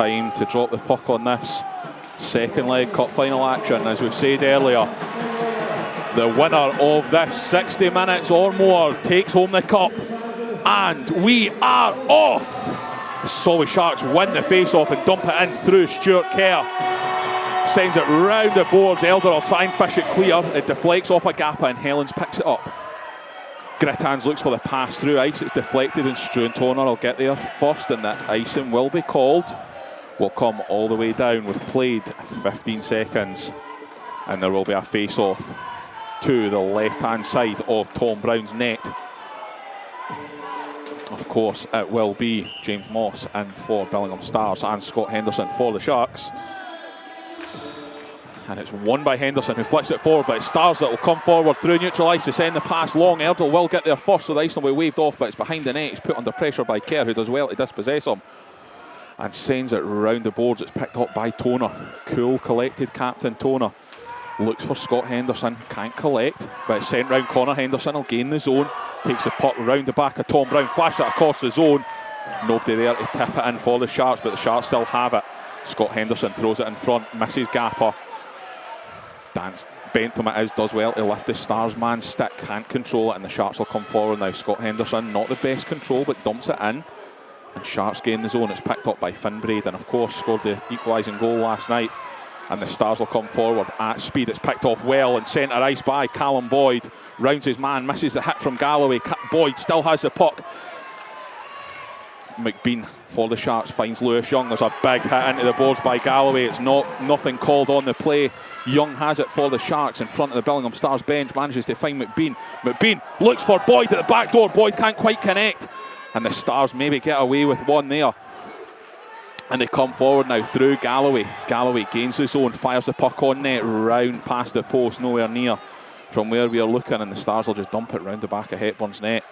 time to drop the puck on this second leg cup final action. As we've said earlier, the winner of this 60 minutes or more takes home the cup. And we are off! The Solway Sharks win the face-off and dump it in through Stuart Kerr. Sends it round the boards. Elder will try and fish it clear. It deflects off a Gappa and Helens picks it up. Grittans looks for the pass through ice. It's deflected and Struan-Toner will get there first, and the icing will be called. Will come all the way down. We've played 15 seconds and there will be a face-off to the left-hand side of Tom Brown's net. Of course, it will be James Moss in for Billingham Stars and Scott Henderson for the Sharks. And it's won by Henderson, who flicks it forward, but it's Stars that will come forward through neutral ice to send the pass long. Erdl will get there first, so the ice will be waved off, but it's behind the net. He's put under pressure by Kerr, who does well to dispossess him. And sends it round the boards. It's picked up by Toner. Cool, collected captain Toner. Looks for Scott Henderson, can't collect, but it's sent round corner. Henderson will gain the zone. Takes the puck round the back of Tom Brown, flash it across the zone. Nobody there to tip it in for the Sharks, but the Sharks still have it. Scott Henderson throws it in front, misses Gappa. Bentham it is, does well to lift the Stars man stick, can't control it, and the Sharks will come forward now. Scott Henderson, not the best control, but dumps it in. And Sharks gain the zone. It's picked up by Finn Braid, and of course scored the equalising goal last night. And the Stars will come forward at speed. It's picked off well and centre ice by Callum Boyd. Rounds his man, misses the hit from Galloway. Boyd still has the puck. McBean for the Sharks finds Lewis Young. There's a big hit into the boards by Galloway. It's nothing called on the play. Young has it for the Sharks in front of the Billingham Stars bench. Manages to find McBean. McBean looks for Boyd at the back door. Boyd can't quite connect. And the Stars maybe get away with one there. And they come forward now through Galloway. Galloway gains the zone, fires the puck on net, round past the post, nowhere near from where we are looking, and the Stars will just dump it round the back of Hepburn's net.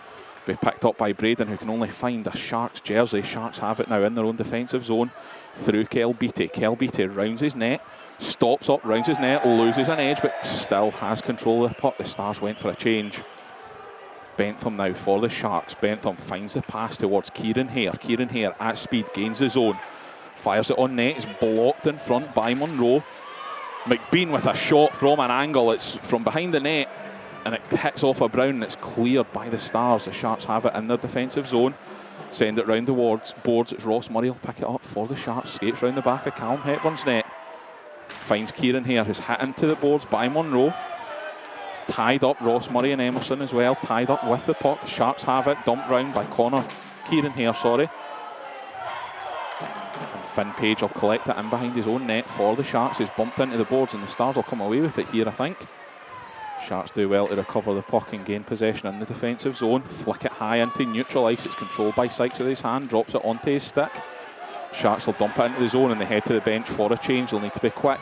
Be picked up by Braden, who can only find a Sharks jersey. Sharks have it now in their own defensive zone. Through Kel Beattie. Kel Beattie rounds his net, stops up, rounds his net, loses an edge, but still has control of the puck. The Stars went for a change. Bentham now for the Sharks. Bentham finds the pass towards Kieran Hare. Kieran Hare at speed, gains the zone. Fires it on net, it's blocked in front by Monroe. McBean with a shot from an angle, it's from behind the net, and it hits off a Brown, and it's cleared by the Stars. The Sharks have it in their defensive zone. Send it round the boards, it's Ross Murray will pick it up for the Sharks. Skates round the back of Callum Hepburn's net. Finds Kieran Hare, who's hit into the boards by Monroe. It's tied up, Ross Murray and Emerson as well, tied up with the puck. Sharks have it, dumped round by Kieran Hare, sorry. Finn Page will collect it in behind his own net for the Sharks. He's bumped into the boards and the Stars will come away with it here, I think. Sharks do well to recover the puck and gain possession in the defensive zone. Flick it high into neutral ice. It's controlled by Sykes with his hand. Drops it onto his stick. Sharks will dump it into the zone and they head to the bench for a change. They'll need to be quick.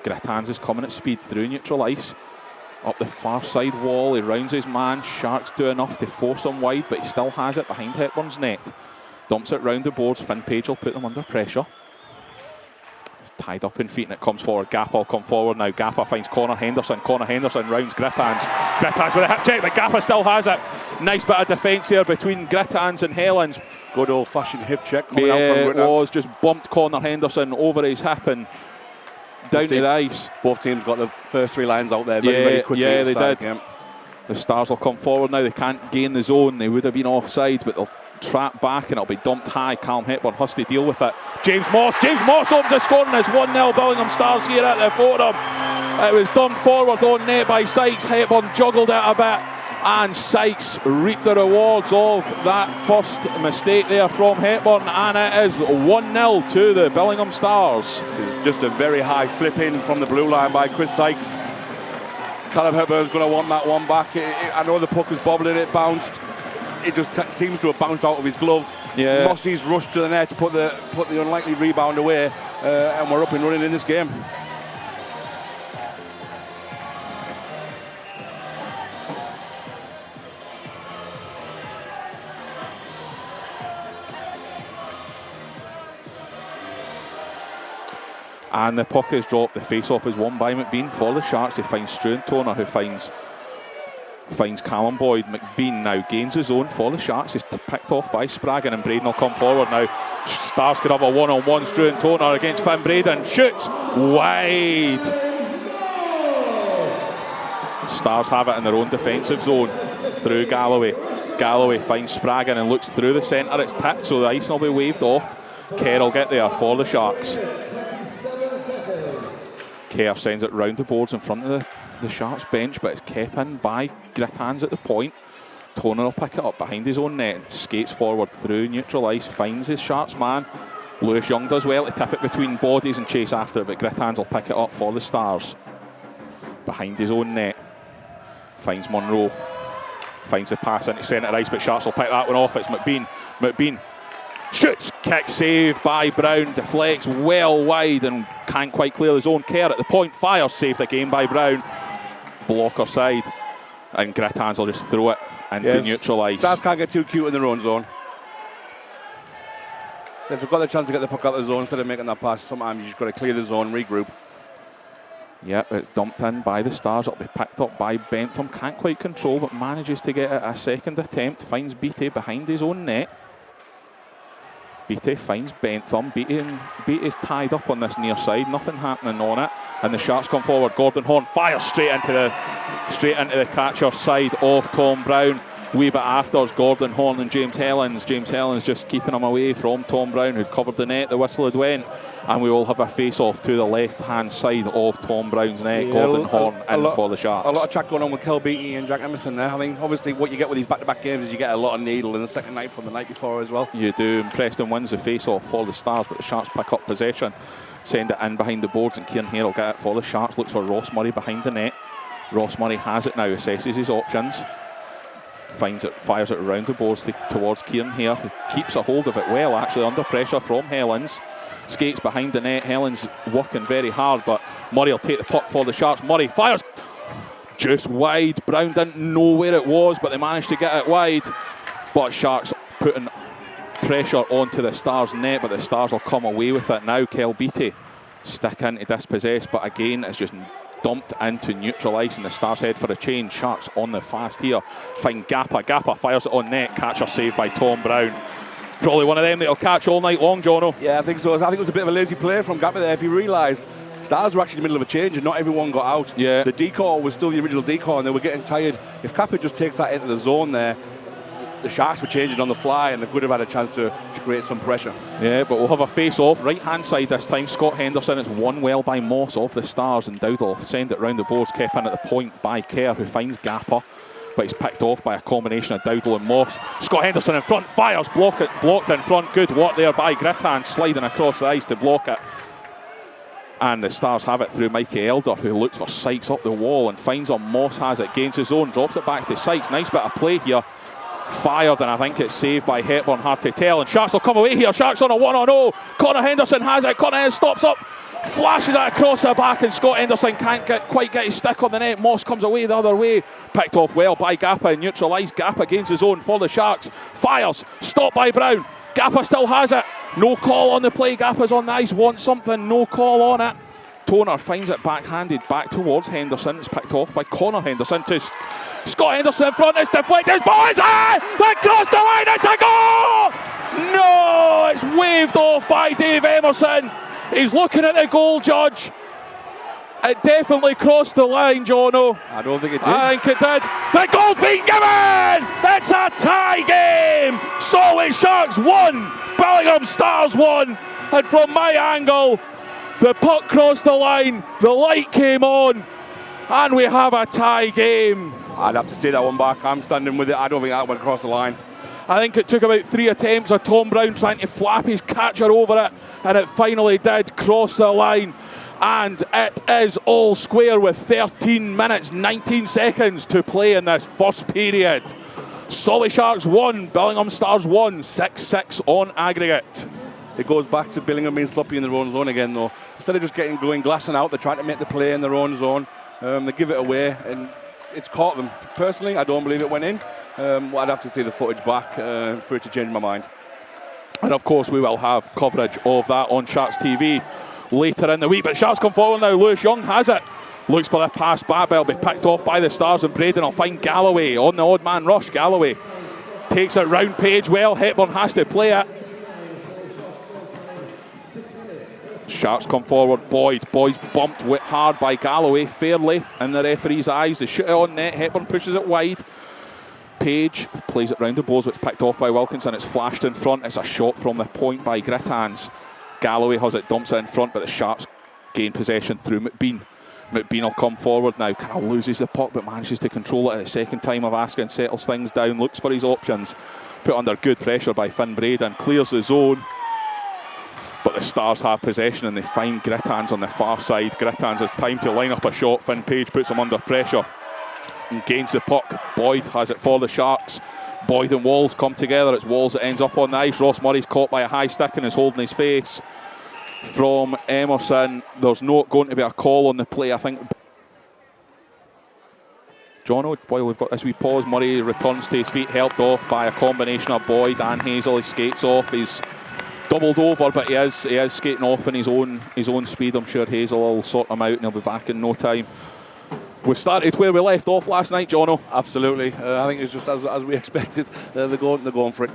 Grittans is coming at speed through neutral ice. Up the far side wall. He rounds his man. Sharks do enough to force him wide, but he still has it behind Hepburn's net. Dumps it round the boards. Finn Page will put them under pressure. It's tied up in feet and it comes forward. Gappa will come forward now. Gappa finds Connor Henderson. Connor Henderson rounds Grittans. Grittans with a hip check, but Gappa still has it. Nice bit of defence here between Grittans and Helens. Good old-fashioned hip check coming out from Grittans. It was just bumped Connor Henderson over his hip and down to the ice. Both teams got the first three lines out there very quickly. Yeah, they did. The Stars will come forward now. They can't gain the zone. They would have been offside, but they'll trap back and it'll be dumped high. Callum Hepburn has to deal with it. James Moss opens the score and it's 1-0 Billingham Stars here at the Forum. It was done forward on net by Sykes. Hepburn juggled it a bit and Sykes reaped the rewards of that first mistake there from Hepburn, and it is 1-0 to the Billingham Stars. It's just a very high flip in from the blue line by Chris Sykes. Callum Hepburn's going to want that one back. I know the puck was bobbling, it bounced. It just seems to have bounced out of his glove. Yeah. Mossie's rushed to the net to put the unlikely rebound away, and we're up and running in this game. And the puck is dropped. The face-off is won by McBean for the Sharks. He finds Struan-Toner, who finds finds Callum Boyd. McBean now gains his own for the Sharks. He's picked off by Spraggan, and Braden will come forward now. Stars could have a one-on-one. Struan Toner against Finn Braden. Shoots wide. Stars have it in their own defensive zone through Galloway. Galloway finds Spraggan and looks through the centre. It's tipped, so the icing will be waved off. Kerr will get there for the Sharks. Kerr sends it round the boards in front of the Sharks bench, but it's kept in by Grittans at the point. Toner will pick it up behind his own net and skates forward through neutral ice, finds his Sharks man. Lewis Young does well to tip it between bodies and chase after it, but Grittans will pick it up for the Stars. Behind his own net, finds Monroe. Finds the pass into centre ice, but Sharks will pick that one off. It's McBean. McBean shoots, kick save by Brown, deflects well wide and can't quite clear the zone. Kerr at the point, fires, saved again by Brown. Blocker side, and Grittans will just throw it into neutral ice. Stars can't get too cute in their own zone. If they've got the chance to get the puck out of the zone instead of making that pass, sometimes you just got to clear the zone, regroup. Yep, it's dumped in by the Stars. It'll be picked up by Bentham. Can't quite control, but manages to get it a second attempt. Finds Beattie behind his own net. Beattie finds Bentham. Beattie is tied up on this near side. Nothing happening on it. And the Sharks come forward. Gordon Horn fires straight into the catcher's side of Tom Brown. Wee bit after Gordon Horn and James Helens. James Helens just keeping him away from Tom Brown, who'd covered the net. The whistle had went, and we will have a face-off to the left-hand side of Tom Brown's net. Yeah, Gordon Horn in for the Sharks. A lot of chat going on with Kel Beattie and Jack Emerson there. I think obviously what you get with these back-to-back games is you get a lot of needle in the second night from the night before as well. You do, and Preston wins the face-off for the Stars, but the Sharks pick up possession, send it in behind the boards, and Kieran Hare will get it for the Sharks. Looks for Ross Murray behind the net. Ross Murray has it now, assesses his options. Finds it, fires it around the boards towards Kieran Hare, who keeps a hold of it well, actually, under pressure from Helens. Skates behind the net. Helens working very hard, but Murray will take the puck for the Sharks. Murray fires just wide. Brown didn't know where it was, but they managed to get it wide. But Sharks putting pressure onto the Stars' net, but the Stars will come away with it now. Kel Beattie stick into dispossess, but again, it's just dumped into neutral ice, and the Stars head for a change. Sharks on the fast here. Find Gappa. Gappa fires it on net. Catcher saved by Tom Brown. Probably one of them that'll catch all night long, Jono. Yeah, I think so. I think it was a bit of a lazy play from Gappa there. If you realised, Stars were actually in the middle of a change and not everyone got out. Yeah. The decoy was still the original decoy and they were getting tired. If Gappa just takes that into the zone there, the Sharks were changing on the fly and they could have had a chance to create some pressure. Yeah, but we'll have a face-off. Right-hand side this time. Scott Henderson. It's won well by Moss of the Stars, and Dowdle will send it round the boards, kept in at the point by Kerr, who finds Gappa, but he's picked off by a combination of Dowdle and Moss. Scott Henderson in front, fires, blocked in front. Good work there by Grittan, sliding across the ice to block it. And the Stars have it through Mikey Elder, who looks for Sykes up the wall and finds him. Moss has it, gains his own, drops it back to Sykes. Nice bit of play here. Fired, and I think it's saved by Hepburn, hard to tell. And Sharks will come away here. Sharks on a 1-on-0. Connor Henderson has it. Connor Henderson stops up, flashes it across the back, and Scott Henderson can't quite get his stick on the net. Moss comes away the other way. Picked off well by Gappa and neutralised. Gappa gains his own for the Sharks. Fires, stopped by Brown. Gappa still has it. No call on the play. Gappa's on the ice, wants something, no call on it. Toner finds it backhanded back towards Henderson. It's picked off by Connor Henderson to Scott Henderson in front. It's deflected. Boys, they crossed the line. It's a goal! No, it's waved off by Dave Emerson. He's looking at the goal judge. It definitely crossed the line, Jono. I don't think it did. I think it did. The goal's been given! It's a tie game! Solway Sharks 1, Billingham Stars 1. And from my angle, the puck crossed the line, the light came on, and we have a tie game. I'd have to say that one back. I'm standing with it. I don't think that went across the line. I think it took about 3 attempts of Tom Brown trying to flap his catcher over it, and it finally did cross the line. And it is all square with 13 minutes, 19 seconds to play in this first period. Solway Sharks 1, Billingham Stars 1, 6-6 on aggregate. It goes back to Billingham being sloppy in their own zone again, though. Instead of just going glassing out, they're trying to make the play in their own zone. They give it away, and it's caught them. Personally, I don't believe it went in. I'd have to see the footage back for it to change my mind. And of course, we will have coverage of that on Sharks TV later in the week. But Sharks come forward now. Lewis Young has it. Looks for the pass back, but it'll be picked off by the Stars, and Braden will find Galloway on the odd man rush. Galloway takes it round Page well. Hepburn has to play it. Sharks come forward. Boyd's bumped hard by Galloway, fairly in the referee's eyes. They shoot it on net. Hepburn pushes it wide. Page plays it round the boards, but it's picked off by Wilkinson. It's flashed in front. It's a shot from the point by Grittans. Galloway has it, dumps it in front, but the Sharks gain possession through McBean. McBean will come forward now, kind of loses the puck, but manages to control it at the second time of asking, settles things down, looks for his options. Put under good pressure by Finn Braden, clears the zone. But the Stars have possession and they find Grittans on the far side. Grittans has time to line up a shot. Finn Page puts him under pressure and gains the puck. Boyd has it for the Sharks. Boyd and Walls come together. It's Walls that ends up on the ice. Ross Murray's caught by a high stick and is holding his face. From Emerson, there's not going to be a call on the play, I think. Jono, boy, we've got this wee pause. Murray returns to his feet, helped off by a combination of Boyd and Hazel. He skates off. He's doubled over, but he is skating off in his own speed. I'm sure Hazel will sort him out and he'll be back in no time. We've started where we left off last night, Jono. Absolutely. I think it's just as we expected. They're going for it.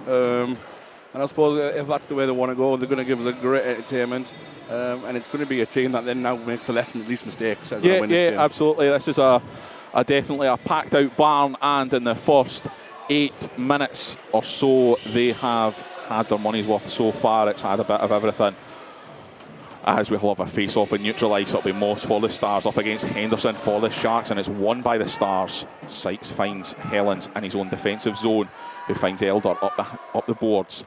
And I suppose if that's the way they want to go, they're going to give us a great entertainment. And it's going to be a team that then now makes the least mistakes. Yeah, absolutely. This is a definitely a packed out barn, and in the first 8 minutes or so, they have had their money's worth so far. It's had a bit of everything. As we'll have a face-off in neutral ice, it'll be Moss for the Stars up against Henderson for the Sharks, and it's won by the Stars. Sykes finds Helens in his own defensive zone, who finds Elder up the boards.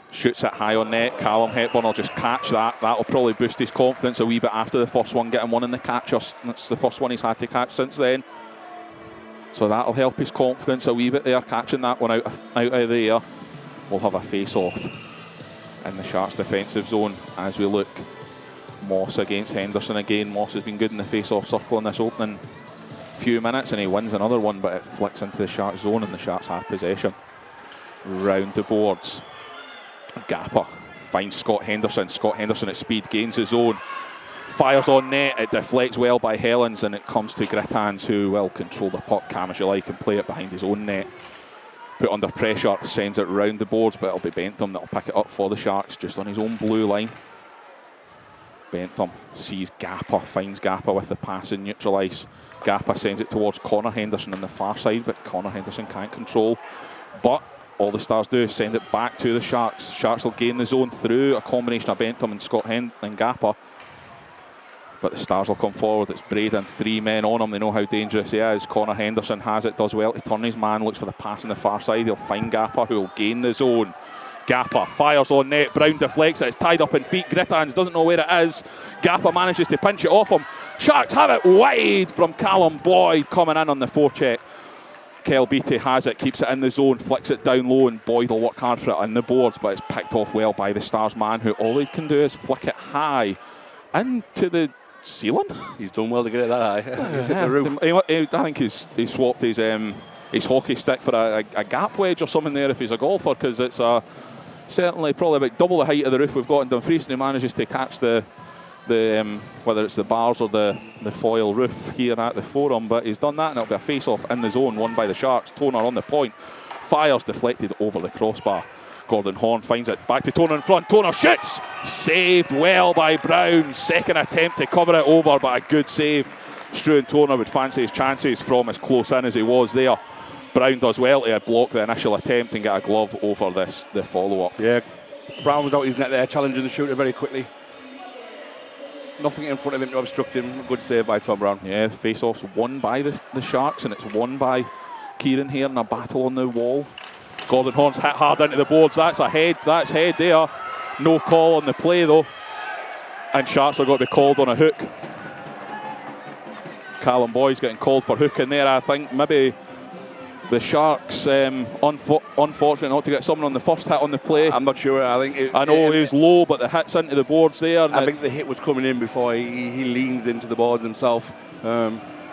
Shoots it high on net. Callum Hepburn will just catch that. That'll probably boost his confidence a wee bit after the first one, getting one in the catcher. That's the first one he's had to catch since then. So that'll help his confidence a wee bit there, catching that one out of the air. We'll have a face-off in the Sharks defensive zone as we look. Moss against Henderson again. Moss has been good in the face-off circle in this opening few minutes, and he wins another one, but it flicks into the Sharks zone and the Sharks have possession. Round the boards. Gapper finds Scott Henderson. Scott Henderson at speed gains his own. Fires on net. It deflects well by Helens, and it comes to Grittans, who will control the puck, cam as you like, and play it behind his own net. Put under pressure, sends it round the boards, but it'll be Bentham that'll pick it up for the Sharks, just on his own blue line. Bentham sees Gapper, finds Gapper with the pass in neutral ice. Gapper sends it towards Connor Henderson on the far side, but Connor Henderson can't control. But all the Stars do is send it back to the Sharks. Sharks will gain the zone through a combination of Bentham and Scott and Gapper. But the Stars will come forward. It's Braden, 3 men on him. They know how dangerous he is. Connor Henderson has it, does well to turn his man, looks for the pass on the far side. He'll find Gapper, who will gain the zone. Gapper fires on net. Brown deflects it. It's tied up in feet. Grittans doesn't know where it is. Gapper manages to pinch it off him. Sharks have it wide from Callum Boyd coming in on the forecheck. Kel Beattie has it, keeps it in the zone, flicks it down low, and Boyd will work hard for it on the boards, but it's picked off well by the Stars man, who all he can do is flick it high into the ceiling. He's done well to get it that high. He's hit the roof. I think he swapped his hockey stick for a gap wedge or something there if he's a golfer, because it's certainly probably about double the height of the roof we've got in Dumfries, and he manages to catch the whether it's the bars or the foil roof here at the Forum, but he's done that, and it'll be a face-off in the zone won by the Sharks. Toner on the point, fires deflected over the crossbar. Gordon Horn finds it, back to Toner in front. Toner shoots, saved well by Brown. Second attempt to cover it over, but a good save. Struan Toner would fancy his chances from as close in as he was there. Brown does well to block the initial attempt and get a glove over the follow-up. Yeah, Brown was out his net there, challenging the shooter very quickly. Nothing in front of him to obstruct him. Good save by Tom Brown. Yeah, the face-off's won by the Sharks, and it's won by Kieran here in a battle on the wall. Gordon Horn's hit hard into the boards. That's a head. That's head there. No call on the play though. And Sharks are going to be called on a hook. Callum Boyd's getting called for hook in there. I think maybe the Sharks, unfortunate not to get someone on the first hit on the play. I'm not sure. I know he was low, but the hit's into the boards there. I think the hit was coming in before he leans into the boards himself.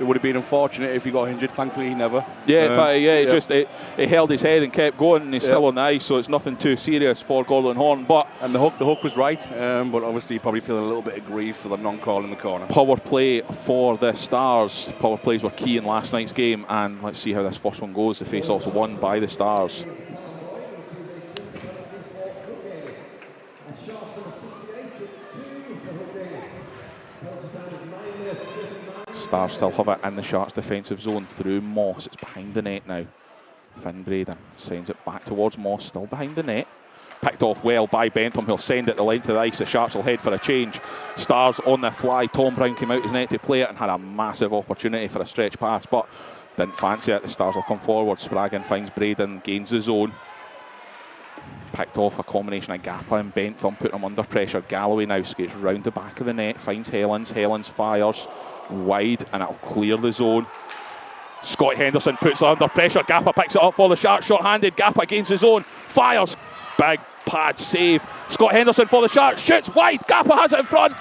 it would have been unfortunate if he got injured. Thankfully, he never. He held his head and kept going, and he's still on the ice, so it's nothing too serious for Gordon Horn. And the hook was right, but obviously probably feeling a little bit of grief for the non-call in the corner. Power play for the Stars. Power plays were key in last night's game, and let's see how this first one goes. The face-off's won by the Stars. Stars still have it in the Sharks' defensive zone through Moss. It's behind the net now. Finn Braden sends it back towards Moss, still behind the net. Picked off well by Bentham, who'll send it the length of the ice. The Sharks will head for a change. Stars on the fly. Tom Brown came out his net to play it and had a massive opportunity for a stretch pass, but didn't fancy it. The Stars will come forward. Spraggan finds Braden, gains the zone. Picked off a combination of Gappa and Bentham, putting him under pressure. Galloway now skates round the back of the net, finds Helens. Helens fires wide, and it'll clear the zone. Scott Henderson puts it under pressure. Gappa picks it up for the Sharks, short-handed. Gappa gains the zone, fires. Big pad save. Scott Henderson for the Sharks, shoots wide. Gappa has it in front.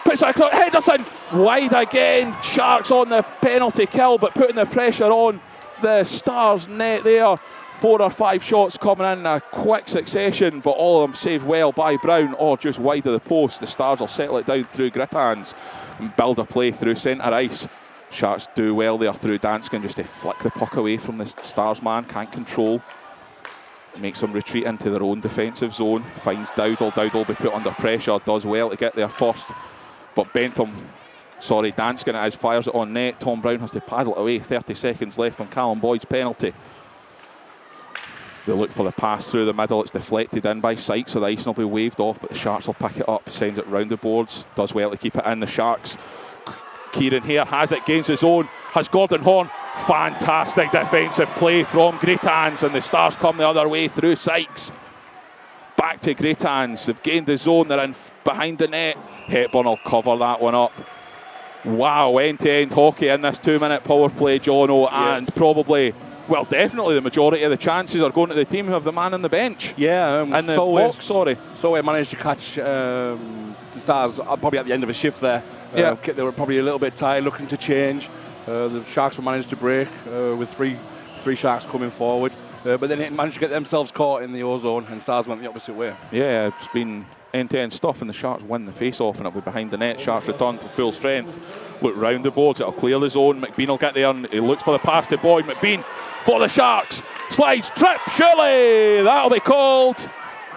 Puts it across. Henderson wide again. Sharks on the penalty kill, but putting the pressure on the Stars net there. 4 or 5 shots coming in a quick succession, but all of them saved well by Brown or just wide of the post. The Stars will settle it down through Grittans and build a play through centre ice. Sharks do well there through Danskin just to flick the puck away from the Stars man. Can't control. Makes them retreat into their own defensive zone. Finds Dowdall. Dowdall will be put under pressure. Does well to get there first. But Danskin as fires it on net. Tom Brown has to paddle it away. 30 seconds left on Callum Boyd's penalty. They look for the pass through the middle. It's deflected in by Sykes, so the ice will be waved off, but the Sharks will pick it up, sends it round the boards, does well to keep it in. The Sharks, Kieran here has it, gains his own, has Gordon Horn. Fantastic defensive play from Greatans, and the Stars come the other way through Sykes. Back to Greatans, they've gained the zone, they're in behind the net. Hepburn will cover that one up. Wow, end-to-end hockey in this 2-minute power play, Jono, and probably... well, definitely the majority of the chances are going to the team who have the man on the bench. Yeah, and the box, sorry. Solway managed to catch the Stars probably at the end of a shift there. They were probably a little bit tired, looking to change. The Sharks were managed to break with three Sharks coming forward. But then they managed to get themselves caught in the O-zone, and Stars went the opposite way. Yeah, it's been end-to-end stuff, and the Sharks win the face-off, and it'll be behind the net. Sharks return to full strength. Look round the boards, it'll clear the zone. McBean will get there, and he looks for the pass to Boyd. McBean for the Sharks. Slides, trip, surely! That'll be called.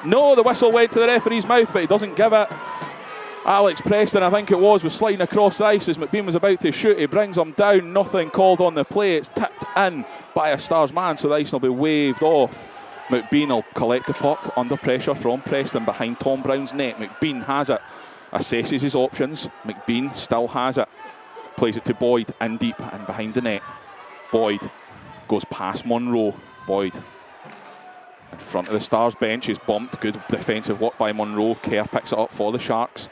No, the whistle went to the referee's mouth, but he doesn't give it. Alex Preston, I think it was sliding across the ice as McBean was about to shoot. He brings him down, nothing called on the play. It's tipped in by a Stars man, so the ice will be waved off. McBean will collect the puck under pressure from Preston behind Tom Brown's net. McBean has it, assesses his options. McBean still has it, plays it to Boyd in deep and behind the net. Boyd goes past Monroe. Boyd in front of the Stars bench is bumped. Good defensive work by Monroe. Kerr picks it up for the Sharks.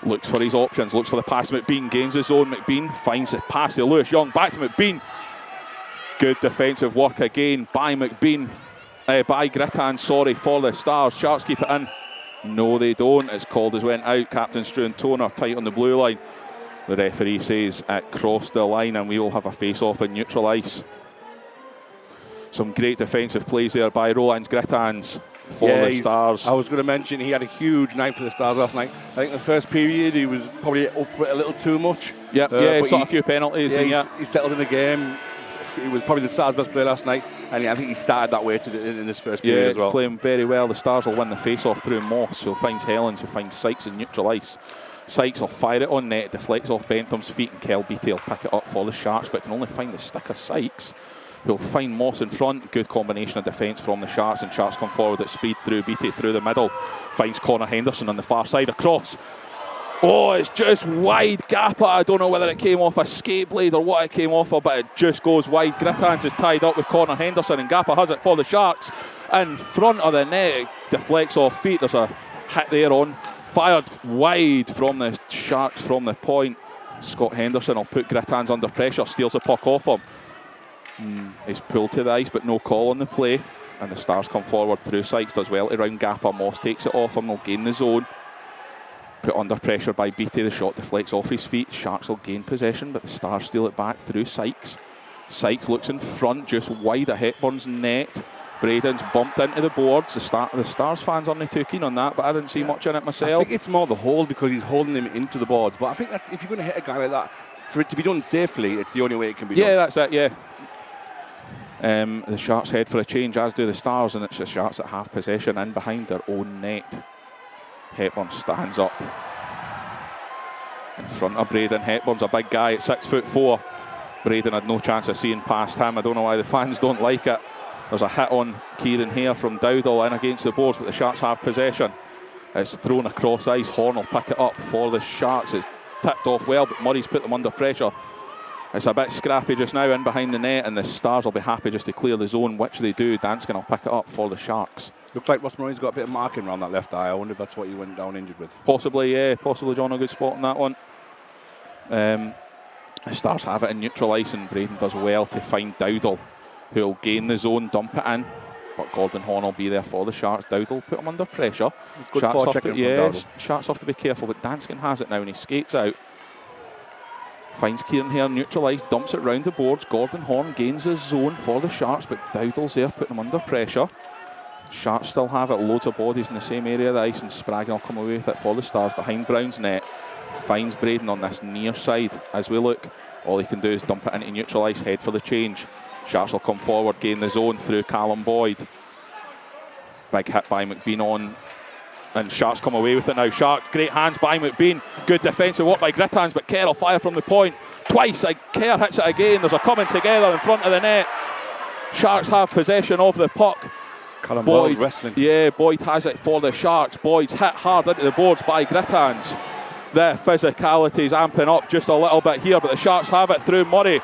Looks for his options, looks for the pass. McBean gains his own. McBean finds the pass to Lewis Young. Back to McBean. Good defensive work again by McBean. By Grittan, for the Stars. Sharks keep it in. No, they don't. It's called as went out. Captain Struan Toner tight on the blue line. The referee says it crossed the line, and we will have a face-off in neutral ice. Some great defensive plays there by Roland's Grittans for the Stars. I was going to mention he had a huge night for the Stars last night. I think the first period he was probably up for it a little too much. He saw a few penalties. He settled in the game. He was probably the Stars' best player last night, and I think he started that way in this first period as well. Playing very well. The Stars will win the face-off through Moss, who finds Helens, who finds Sykes in neutral ice. Sykes will fire it on net, deflects off Bentham's feet, and Kel Beattie will pick it up for the Sharks, but can only find the stick of Sykes, who'll find Moss in front. Good combination of defence from the Sharks, and Sharks come forward at speed through Beattie through the middle. Finds Connor Henderson on the far side across. Oh, it's just wide. Gappa, I don't know whether it came off a skate blade or what it came off of, but it just goes wide. Grittans is tied up with Connor Henderson, and Gappa has it for the Sharks. In front of the net, it deflects off feet. There's a hit there on. Fired wide from the Sharks from the point. Scott Henderson will put Grittans under pressure, steals the puck off him. He's pulled to the ice, but no call on the play. And the Stars come forward through. Sykes does well to round Gappa. Moss takes it off him. They'll gain the zone. Put under pressure by Beattie, the shot deflects off his feet. Sharks will gain possession, but the Stars steal it back through Sykes. Sykes looks in front, just wide of Hepburn's net. Braden's bumped into the boards. The Stars fans aren't too keen on that, but I didn't see much in it myself. I think it's more the hold because he's holding him into the boards. But I think that if you're going to hit a guy like that, for it to be done safely, it's the only way it can be done. Yeah, that's it, yeah. The Sharks head for a change, as do the Stars, and it's the Sharks that have possession in behind their own net. Hepburn stands up in front of Braden. Hepburn's a big guy at 6'4". Braden had no chance of seeing past him. I don't know why the fans don't like it. There's a hit on Kieran here from Dowdall in against the boards, but the Sharks have possession. It's thrown across ice. Horn will pick it up for the Sharks. It's tipped off well, but Murray's put them under pressure. It's a bit scrappy just now in behind the net, and the Stars will be happy just to clear the zone, which they do. Danskin will pick it up for the Sharks. Looks like Ross Murray's got a bit of marking around that left eye. I wonder if that's what he went down injured with. Possibly, yeah. Possibly, John, a good spot on that one. The Stars have it in neutral ice, and Braden does well to find Dowdall, who will gain the zone, dump it in. But Gordon Horn will be there for the Sharks. Dowdall put him under pressure. Good forechecking from Dowdall. Sharks have to be careful, but Danskin has it now, and he skates out. Finds Kieran here neutral ice, dumps it round the boards. Gordon Horn gains his zone for the Sharks, but Dowdall's there, putting him under pressure. Sharks still have it, loads of bodies in the same area of the ice, and Spraggan will come away with it for the Stars behind Brown's net. Finds Braden on this near side. As we look, all he can do is dump it into neutral ice, head for the change. Sharks will come forward, gain the zone through Callum Boyd. Big hit by McBean on, and Sharks come away with it now. Sharks, great hands by McBean. Good defensive work by Grittans, but Kerr will fire from the point. Twice, Kerr hits it again. There's a coming together in front of the net. Sharks have possession of the puck. Callum Boyd wrestling. Yeah, Boyd has it for the Sharks. Boyd's hit hard into the boards by Grittans. The physicality's amping up just a little bit here, but the Sharks have it through Murray.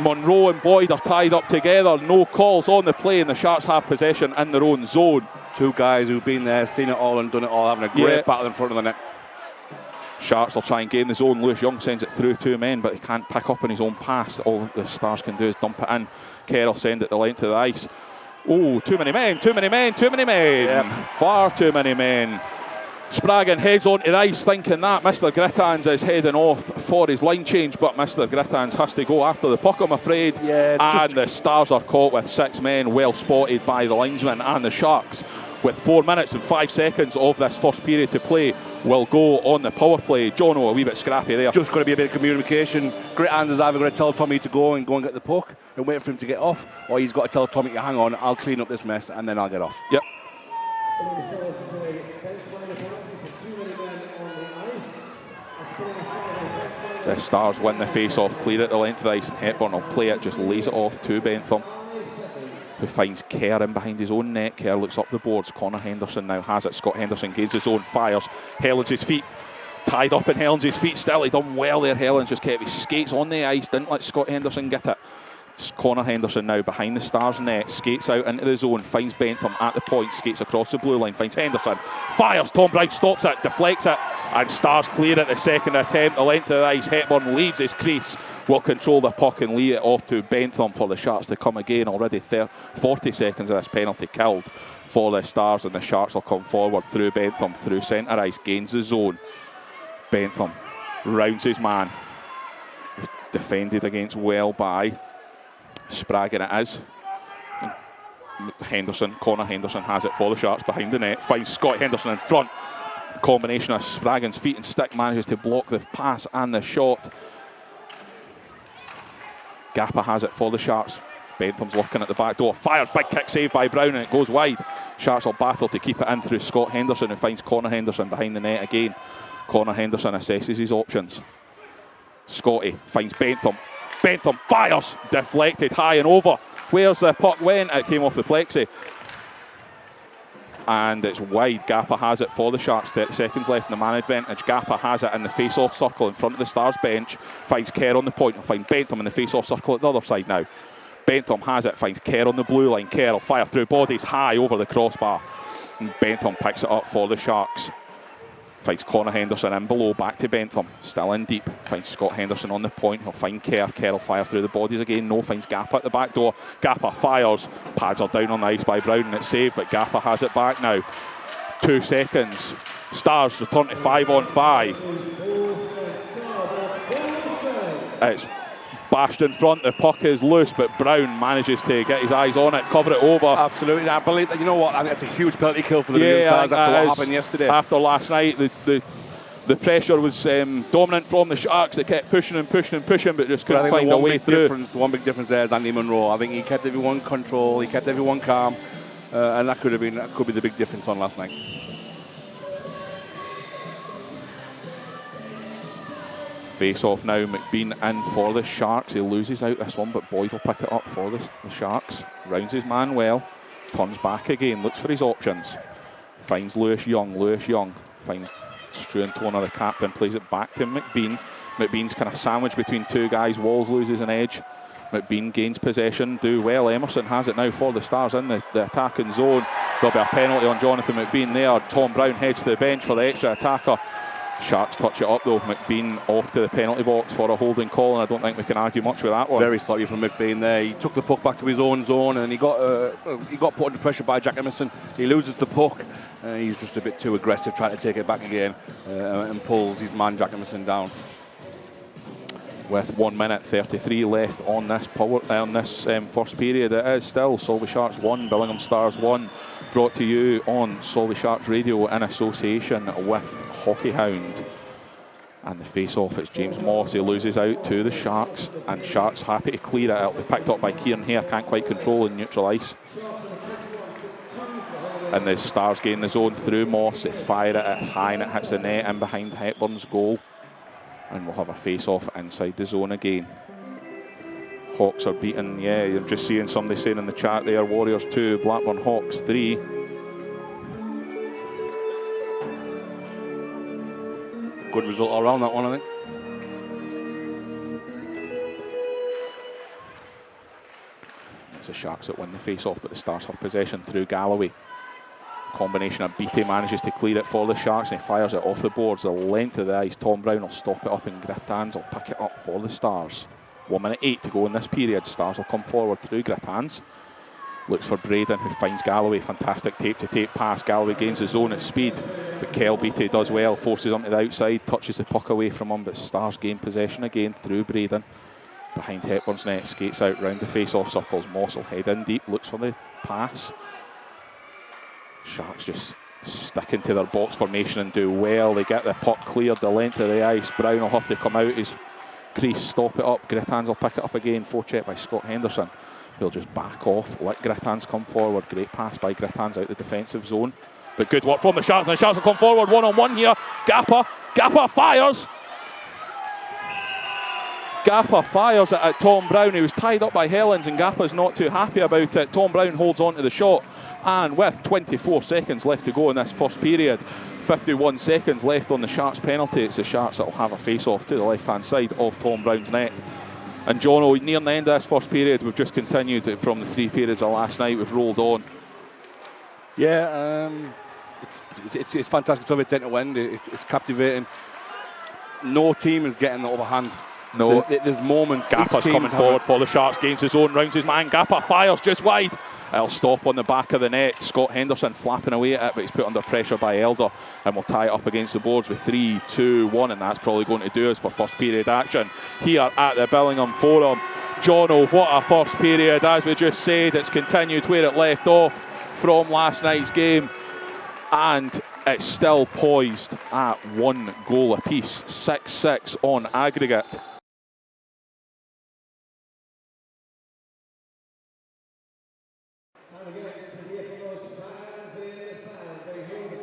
Monroe and Boyd are tied up together. No calls on the play, and the Sharks have possession in their own zone. Two guys who've been there, seen it all and done it all, having a great battle in front of the net. Sharks will try and gain the zone. Lewis Young sends it through two men, but he can't pick up on his own pass. All the Stars can do is dump it in. Kerr will send it the length of the ice. Oh, too many men, too many men, too many men. Yep. Far too many men. Spraggan heads onto the ice thinking that Mr. Grittans is heading off for his line change, but Mr. Grittans has to go after the puck, I'm afraid. Yeah, and the Stars are caught with 6 men, well spotted by the linesman, and the Sharks, with 4 minutes and 5 seconds of this first period to play, will go on the power play. Jono, a wee bit scrappy there. Just got to be a bit of communication. Grittans is either going to tell Tommy to go and get the puck and wait for him to get off, or he's got to tell Tommy to hang on, I'll clean up this mess and then I'll get off. Yep. The Stars win the face-off, clear it the length of the ice, and Hepburn will play it, just lays it off to Bentham, who finds Kerr in behind his own net. Kerr looks up the boards. Connor Henderson now has it. Scott Henderson gains his own, fires. Helens' feet, tied up in Helens' feet still. He done well there. Helens just kept his skates on the ice, didn't let Scott Henderson get it. It's Connor Henderson now behind the Stars net, skates out into the zone, finds Bentham at the point, skates across the blue line, finds Henderson, fires. Tom Brown stops it, deflects it, and Stars clear it the second attempt. The length of the ice, Hepburn leaves his crease, will control the puck and lead it off to Bentham for the Sharks to come again. Already 40 seconds of this penalty killed for the Stars, and the Sharks will come forward through Bentham, through centre ice, gains the zone. Bentham rounds his man. He's defended against well by Spraggan it is. Henderson, Connor Henderson has it for the Sharks behind the net, finds Scott Henderson in front. Combination of Spraggan's feet and stick manages to block the pass and the shot. Gappa has it for the Sharks. Bentham's looking at the back door, fired, big kick saved by Brown, and it goes wide. Sharks will battle to keep it in through Scott Henderson, who finds Connor Henderson behind the net again. Connor Henderson assesses his options. Scotty finds Bentham. Bentham fires, deflected high and over. Where's the puck went? It came off the plexi. And it's wide. Gappa has it for the Sharks. 30 seconds left in the man advantage. Gappa has it in the face-off circle in front of the Stars bench. Finds Kerr on the point. Will find Bentham in the face-off circle at the other side now. Bentham has it. Finds Kerr on the blue line. Kerr will fire through bodies high over the crossbar. And Bentham picks it up for the Sharks. Finds Connor Henderson in below, back to Bentham, still in deep. Finds Scott Henderson on the point, he'll find Kerr. Kerr will fire through the bodies again. No, finds Gappa at the back door. Gappa fires, pads are down on the ice by Brown and it's saved, but Gappa has it back now. 2 seconds. Stars return to 5-on-5. It's bashed in front, the puck is loose, but Brown manages to get his eyes on it, cover it over. Absolutely, I believe that. You know what? I think it's a huge penalty kill for the Billingham Stars after what happened yesterday. After last night, the pressure was dominant from the Sharks. They kept pushing and pushing and pushing, but just couldn't find a way through. One big difference there is Andy Munro. I think he kept everyone control, he kept everyone calm, and that could be the big difference on last night. Face off now, McBean in for the Sharks. He loses out this one, but Boyd will pick it up for the Sharks. Rounds his man well, turns back again, looks for his options. Finds Lewis Young. Lewis Young finds Struan Toner, the captain, plays it back to McBean. McBean's kind of sandwiched between two guys. Walls loses an edge. McBean gains possession. Do well. Emerson has it now for the Stars in the attacking zone. There'll be a penalty on Jonathan McBean there. Tom Brown heads to the bench for the extra attacker. Sharks touch it up though. McBean off to the penalty box for a holding call, and I don't think we can argue much with that one. Very sloppy from McBean there. He took the puck back to his own zone, and he got put under pressure by Jack Emerson. He loses the puck. He was just a bit too aggressive trying to take it back again, and pulls his man Jack Emerson down. With 1 minute 33 left on this first period, it is still Solway Sharks 1, Billingham Stars 1. Brought to you on Solway Sharks Radio in association with Hockey Hound. And the face-off, it's James Moss. He loses out to the Sharks, and Sharks happy to clear it. It'll be picked up by Kieran Hare, can't quite control in neutral ice. And the Stars gain the zone through Moss. They fire it, it's high and it hits the net in behind Hepburn's goal. And we'll have a face-off inside the zone again. Hawks are beaten. Yeah, I'm just seeing somebody saying in the chat there, Warriors 2, Blackburn Hawks 3. Good result all around that one, I think. It's the Sharks that win the face-off, but the Stars have possession through Galloway. Combination of Beattie manages to clear it for the Sharks, and he fires it off the boards the length of the ice. Tom Brown will stop it up, and Grittans will pick it up for the Stars. 1 minute 8 to go in this period. Stars will come forward through Grittans. Looks for Braden, who finds Galloway. Fantastic tape-to-tape pass. Galloway gains the zone at speed, but Kel Beattie does well, forces him to the outside, touches the puck away from him, but Stars gain possession again through Braden. Behind Hepburn's net, skates out round the face-off circles. Moss will head in deep, looks for the pass. Sharks just sticking to their box formation and do well. They get the puck cleared the length of the ice. Brown will have to come out his crease, stop it up. Grittans will pick it up again. Forecheck by Scott Henderson. He'll just back off, let Grittans come forward. Great pass by Grittans out the defensive zone. But good work from the Sharks, and the Sharks will come forward one-on-one here. Gappa fires. Gappa fires it at Tom Brown. He was tied up by Helens, and Gappa's not too happy about it. Tom Brown holds on to the shot. And with 24 seconds left to go in this first period, 51 seconds left on the Sharks penalty, it's the Sharks that will have a face-off to the left-hand side of Tom Brown's net. And Jono, near the end of this first period, we've just continued from the 3 periods of last night. We've rolled on. Yeah, it's fantastic stuff. It's end to end. It's captivating. No team is getting the upper hand. No, there's moments. Gappa's coming forward for the Sharks, gains his own, rounds his man. Gappa fires just wide. It'll stop on the back of the net. Scott Henderson flapping away at it, but he's put under pressure by Elder, and we'll tie it up against the boards with 3, 2, 1, and that's probably going to do us for first period action here at the Billingham Forum. Jono, what a first period. As we just said, it's continued where it left off from last night's game, and it's still poised at 1 goal apiece, 6-6 on aggregate.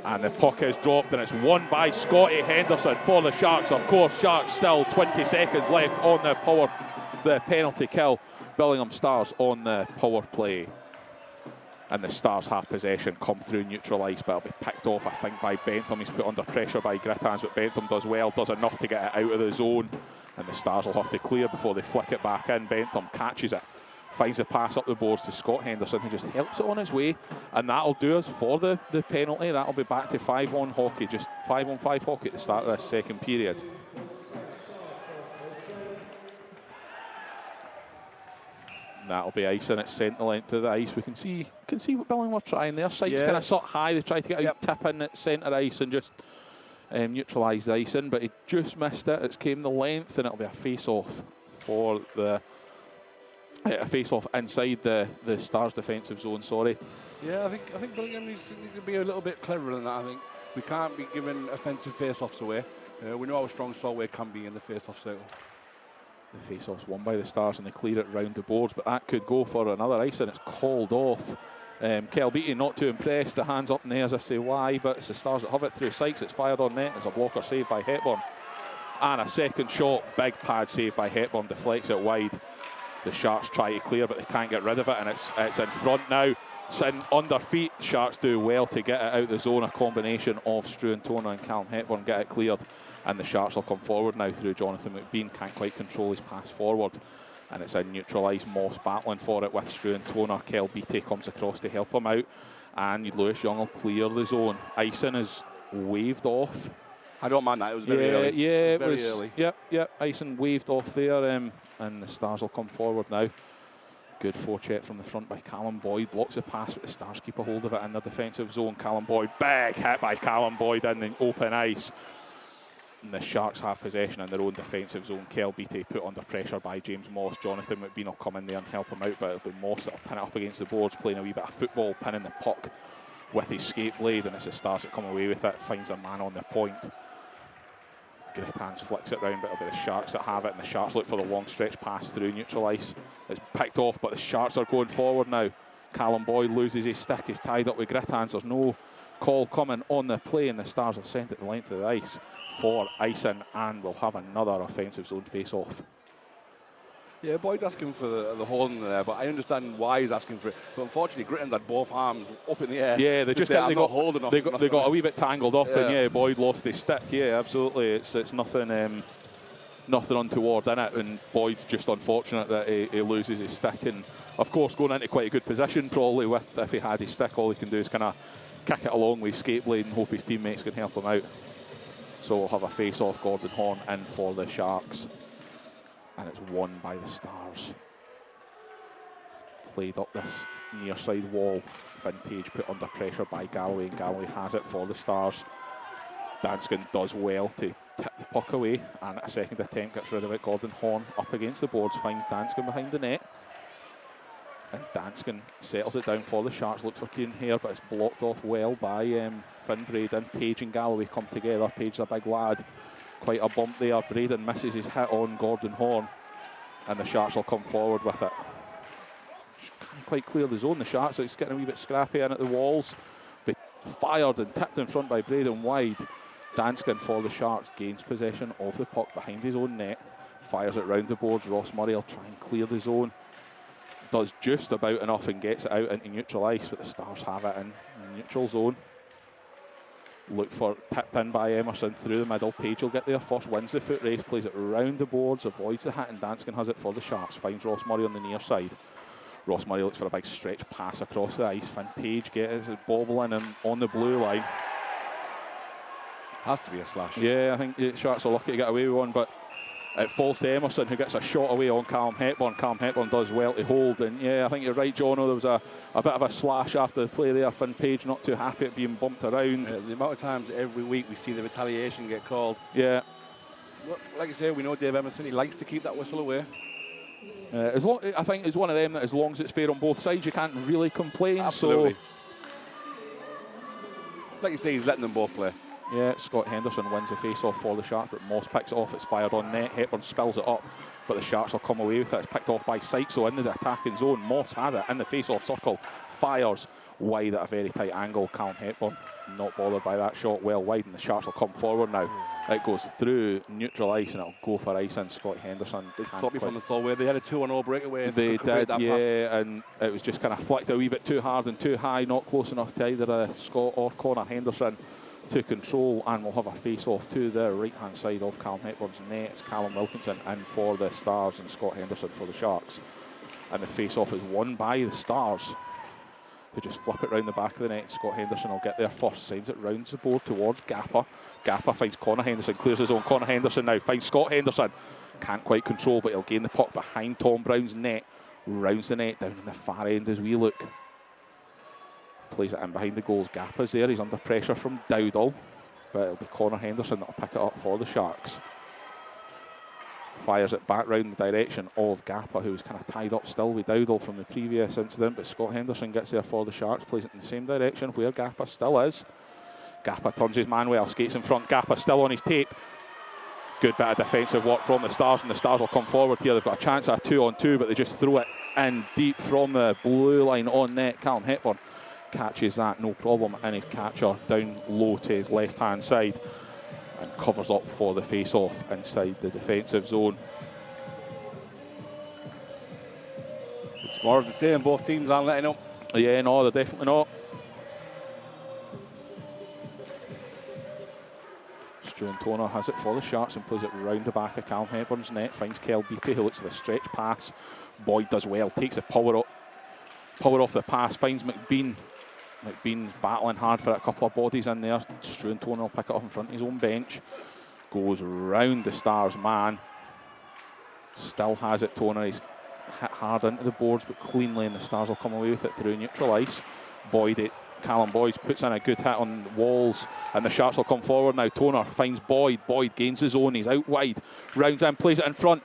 And the puck is dropped, and it's won by Scotty Henderson for the Sharks. Of course, Sharks still 20 seconds left on the penalty kill. Billingham Stars on the power play. And the Stars have possession, come through neutral ice, but it'll be picked off, I think, by Bentham. He's put under pressure by Grittans, but Bentham does well, does enough to get it out of the zone. And the Stars will have to clear before they flick it back in. Bentham catches it, finds the pass up the boards to Scott Henderson, who just helps it on his way, and that'll do us for the penalty. That'll be back to 5-on hockey, just 5-on-5 hockey at the start of this second period. That'll be icing. It's centre length of the ice. We can see what Billingham were trying. Their side's kind of sort of high. They tried to get out, tip in at centre ice and just neutralise the icing, but he just missed it. It's came the length, and it'll be a face-off for the a face-off inside the Stars defensive zone. Sorry. Yeah, I think Billingham needs to be a little bit cleverer than that. I think we can't be giving offensive face-offs away. We know how strong Solway can be in the face-off circle. The face-off's won by the Stars, and they clear it round the boards, but that could go for another ice, and it's called off. Kel Beattie not too impressed. The hands up in the air as if to say why, but it's the Stars that have it through Sykes. It's fired on net. It's a blocker save by Hepburn, and a second shot. Big pad save by Hepburn, deflects it wide. The Sharks try to clear, but they can't get rid of it, and it's in front now. It's in under feet. Sharks do well to get it out the zone. A combination of Struan Toner and Callum Hepburn get it cleared, and the Sharks will come forward now through Jonathan McBean. Can't quite control his pass forward, and it's in neutralised. Moss battling for it with Struan Toner. Kel Beattie comes across to help him out, and Lewis Young will clear the zone. Icing is waved off. I don't mind that. It was very early. Yeah, it was very early. Yep. Icing waved off there, and the Stars will come forward now. Good forecheck from the front by Callum Boyd. Blocks the pass, but the Stars keep a hold of it in their defensive zone. Callum Boyd, big hit by Callum Boyd in the open ice. And the Sharks have possession in their own defensive zone. Kel Beattie put under pressure by James Moss. Jonathan McBean will come in there and help him out, but it'll be Moss that'll pin it up against the boards, playing a wee bit of football, pinning the puck with his skate blade, and it's the Stars that come away with it. Finds a man on the point. Gritans flicks it round, but it'll be the Sharks that have it, and the Sharks look for the long stretch pass through neutral ice. It's picked off, but the Sharks are going forward now. Callum Boyd loses his stick. He's tied up with Gritans. There's no call coming on the play, and the Stars are sent at the length of the ice for icing, and we'll have another offensive zone face-off. Yeah, Boyd's asking for the holding there, but I understand why he's asking for it. But unfortunately, Gritton's had both arms up in the air. Yeah, they got a wee bit tangled up, and Boyd lost his stick. Yeah, absolutely. It's nothing untoward in it, and Boyd's just unfortunate that he loses his stick. And of course, going into quite a good position, probably with if he had his stick, all he can do is kind of kick it along with his skate blade and hope his teammates can help him out. So we'll have a face-off. Gordon Horn in for the Sharks, and it's won by the Stars. Played up this near side wall. Finn Page put under pressure by Galloway, and Galloway has it for the Stars. Danskin does well to tip the puck away, and a second attempt gets rid of it. Gordon Horn up against the boards, finds Danskin behind the net, and Danskin settles it down for the Sharks. Looks for Kieran here, but it's blocked off well by Finn Braden. Page and Galloway come together. Page's a big lad. Quite a bump there. Braden misses his hit on Gordon Horn, and the Sharks will come forward with it. Can't quite clear the zone, the Sharks. It's getting a wee bit scrappy in at the walls. But fired and tipped in front by Braden wide. Danskin for the Sharks gains possession of the puck behind his own net. Fires it round the boards. Ross Murray will try and clear the zone. Does just about enough and gets it out into neutral ice, but the Stars have it in neutral zone. Look for tipped in by Emerson through the middle. Page will get there first, wins the foot race, plays it round the boards, avoids the hit, and Danskin has it for the Sharks. Finds Ross Murray on the near side. Ross Murray looks for a big stretch pass across the ice. Finn Page gets his bobble in and on the blue line. Has to be a slash. Yeah, I think the Sharks are lucky to get away with one, but it falls to Emerson, who gets a shot away on Callum Hepburn. Callum Hepburn does well to hold, and yeah, I think you're right, Jono. There was a bit of a slash after the play there. Finn Page not too happy at being bumped around. The amount of times every week we see the retaliation get called. Yeah. Like I say, we know Dave Emerson, he likes to keep that whistle away. I think it's one of them that as long as it's fair on both sides, you can't really complain. Absolutely. So, like you say, he's letting them both play. Yeah, Scott Henderson wins the face-off for the Sharks, but Moss picks it off. It's fired on net. Hepburn spills it up, but the Sharks will come away with it. It's picked off by Sykes, so into the attacking zone. Moss has it in the face-off circle, fires wide at a very tight angle. Callum Hepburn not bothered by that shot, well wide, and the Sharks will come forward now. It goes through neutral ice, and it'll go for ice, and Scott Henderson did sloppy from the Solway. They had a 2-1-0 breakaway. They did, yeah, and it was just kind of flicked a wee bit too hard and too high, not close enough to either Scott or Connor Henderson to control, and we'll have a face-off to the right-hand side of Callum Hepburn's net. It's Callum Wilkinson in for the Stars and Scott Henderson for the Sharks. And the face-off is won by the Stars, who just flip it round the back of the net. Scott Henderson will get there first, sends it round the board towards Gapper. Gapper finds Connor Henderson, clears his own. Connor Henderson now finds Scott Henderson. Can't quite control, but he'll gain the puck behind Tom Brown's net. rounds the net down in the far end as we look. Plays it in behind the goals. Gappa's there. He's under pressure from Dowdall, but it'll be Connor Henderson that'll pick it up for the Sharks. Fires it back round the direction of Gappa, who's kind of tied up still with Dowdall from the previous incident, but Scott Henderson gets there for the Sharks, plays it in the same direction where Gappa still is. Gappa turns his man well, skates in front. Gappa still on his tape. Good bit of defensive work from the Stars, and the Stars will come forward here. They've got a chance at a 2-on-2, but they just throw it in deep from the blue line on net. Callum Hepburn catches that, no problem, and his catcher down low to his left-hand side and covers up for the face-off inside the defensive zone. It's more of the same. Both teams aren't letting up. Yeah, no, they're definitely not. Stuart Toner has it for the Sharks and plays it round the back of Callum Hepburn's net. Finds Kel Beattie, who looks for the stretch pass. Boyd does well, takes the power off the pass, finds McBean. McBean's battling hard for it, a couple of bodies in there. Stuart Toner will pick it up in front of his own bench. Goes round the Stars man. Still has it, Toner. He's hit hard into the boards, but cleanly, and the Stars will come away with it through neutral ice. Boyd, Callum Boyd puts in a good hit on the walls, and the Sharks will come forward now. Toner finds Boyd. Boyd gains his own. He's out wide. Rounds in, plays it in front.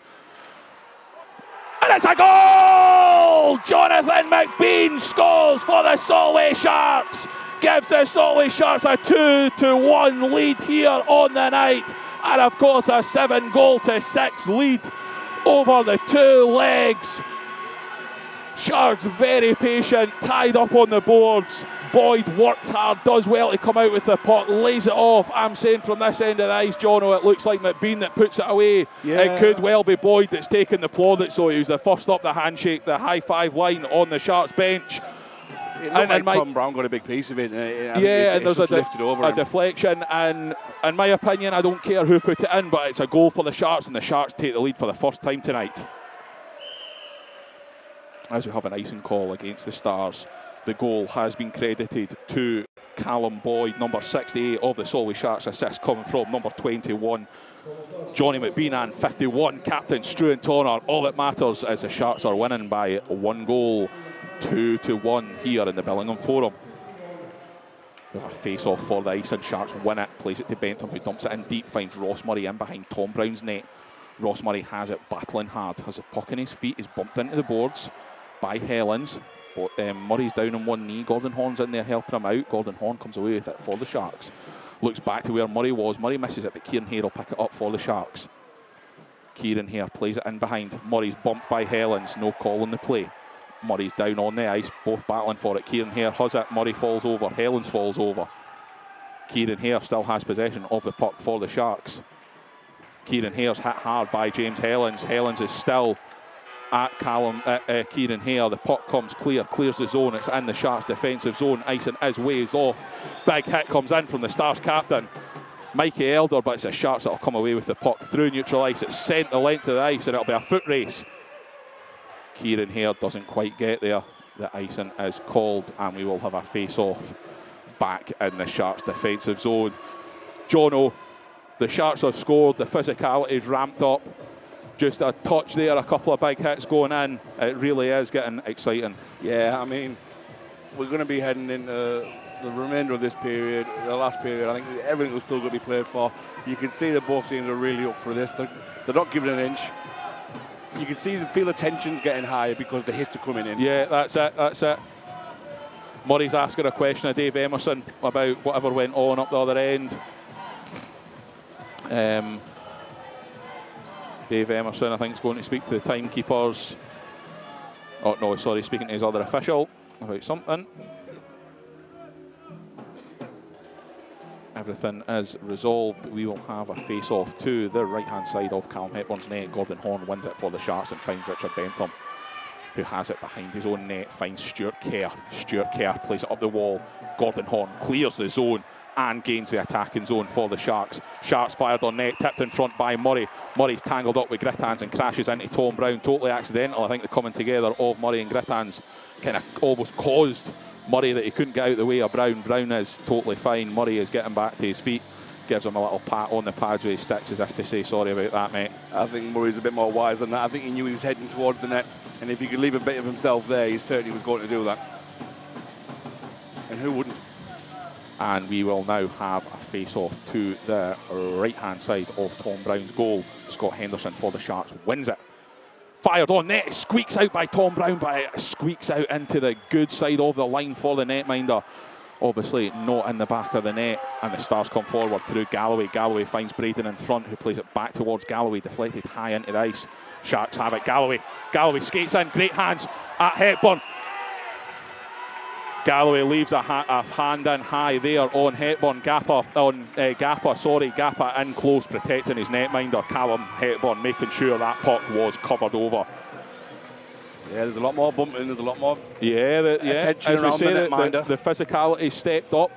And it's a goal! Jonathan McBean scores for the Solway Sharks. Gives the Solway Sharks a 2-1 lead here on the night. And of course a 7-6 lead over the two legs. Sharks very patient, tied up on the boards. Boyd works hard, does well to come out with the puck, lays it off. I'm saying from this end of the ice, Jono, it looks like McBean that puts it away. Yeah. It could well be Boyd that's taken the plaudits, so he was the first up the handshake, the high five line on the Sharks bench. It looked like Tom Brown got a big piece of it. And there's a deflection, and in my opinion, I don't care who put it in, but it's a goal for the Sharks, and the Sharks take the lead for the first time tonight. As we have an icing call against the Stars, the goal has been credited to Callum Boyd, number 68 of the Solway Sharks. Assist coming from number 21, Johnny McBean, and 51, Captain Stuart Toner. All that matters is the Sharks are winning by 1 goal, 2-1 here in the Billingham Forum. We have a face-off for the ice, and Sharks win it. Plays it to Bentham, who dumps it in deep, finds Ross Murray in behind Tom Brown's net. Ross Murray has it, battling hard, has a puck in his feet, is bumped into the boards by Helens. But Murray's down on one knee. Gordon Horn's in there helping him out. Gordon Horn comes away with it for the Sharks. Looks back to where Murray was. Murray misses it, but Kieran Hare will pick it up for the Sharks. Kieran Hare plays it in behind. Murray's bumped by Helens. No call on the play. Murray's down on the ice. Both battling for it. Kieran Hare has it. Murray falls over. Helens falls over. Kieran Hare still has possession of the puck for the Sharks. Kieran Hare's hit hard by James Helens. Helens is still at Kieran Hare. The puck comes clear, clears the zone. It's in the Sharks defensive zone. Icing is waves off. Big hit comes in from the Stars captain, Mikey Elder, but it's the Sharks that'll come away with the puck through neutral ice. It's sent the length of the ice, and it'll be a foot race. Kieran Hare doesn't quite get there. The icing is called, and we will have a face-off back in the Sharks defensive zone. Jono, the Sharks have scored. The physicality's ramped up. Just a touch there, a couple of big hits going in. It really is getting exciting. Yeah, I mean, we're going to be heading into the remainder of this period, the last period. I think everything will still going to be played for. You can see that both teams are really up for this. They're not giving an inch. You can feel the tension's getting higher because the hits are coming in. Yeah, that's it. Murray's asking a question of Dave Emerson about whatever went on up the other end. Dave Emerson, I think, is going to speak to the timekeepers. Oh, no, sorry, speaking to his other official about something. Everything is resolved. We will have a face-off to the right-hand side of Callum Hepburn's net. Gordon Horn wins it for the Sharks and finds Richard Bentham, who has it behind his own net, finds Stuart Kerr. Stuart Kerr plays it up the wall. Gordon Horn clears the zone and gains the attacking zone for the Sharks. Sharks fired on net, tipped in front by Murray. Murray's tangled up with Grittans and crashes into Tom Brown. Totally accidental. I think the coming together of Murray and Grittans kind of almost caused Murray that he couldn't get out of the way of Brown. Brown is totally fine. Murray is getting back to his feet. Gives him a little pat on the pads with his sticks as if to say sorry about that, mate. I think Murray's a bit more wise than that. I think he knew he was heading towards the net. And if he could leave a bit of himself there, he certainly was going to do that. And who wouldn't? And we will now have a face-off to the right-hand side of Tom Brown's goal. Scott Henderson for the Sharks wins it. Fired on net, squeaks out by Tom Brown, but it squeaks out into the good side of the line for the netminder. Obviously not in the back of the net, and the Stars come forward through Galloway. Galloway finds Braden in front, who plays it back towards Galloway, deflected high into the ice. Sharks have it. Galloway skates in, great hands at Hepburn. Galloway leaves a hand in high there on Hepburn. Gappa in close, protecting his netminder. Callum Hepburn making sure that puck was covered over. Yeah, there's a lot more bumping, there's a lot more attention around the netminder. The physicality stepped up.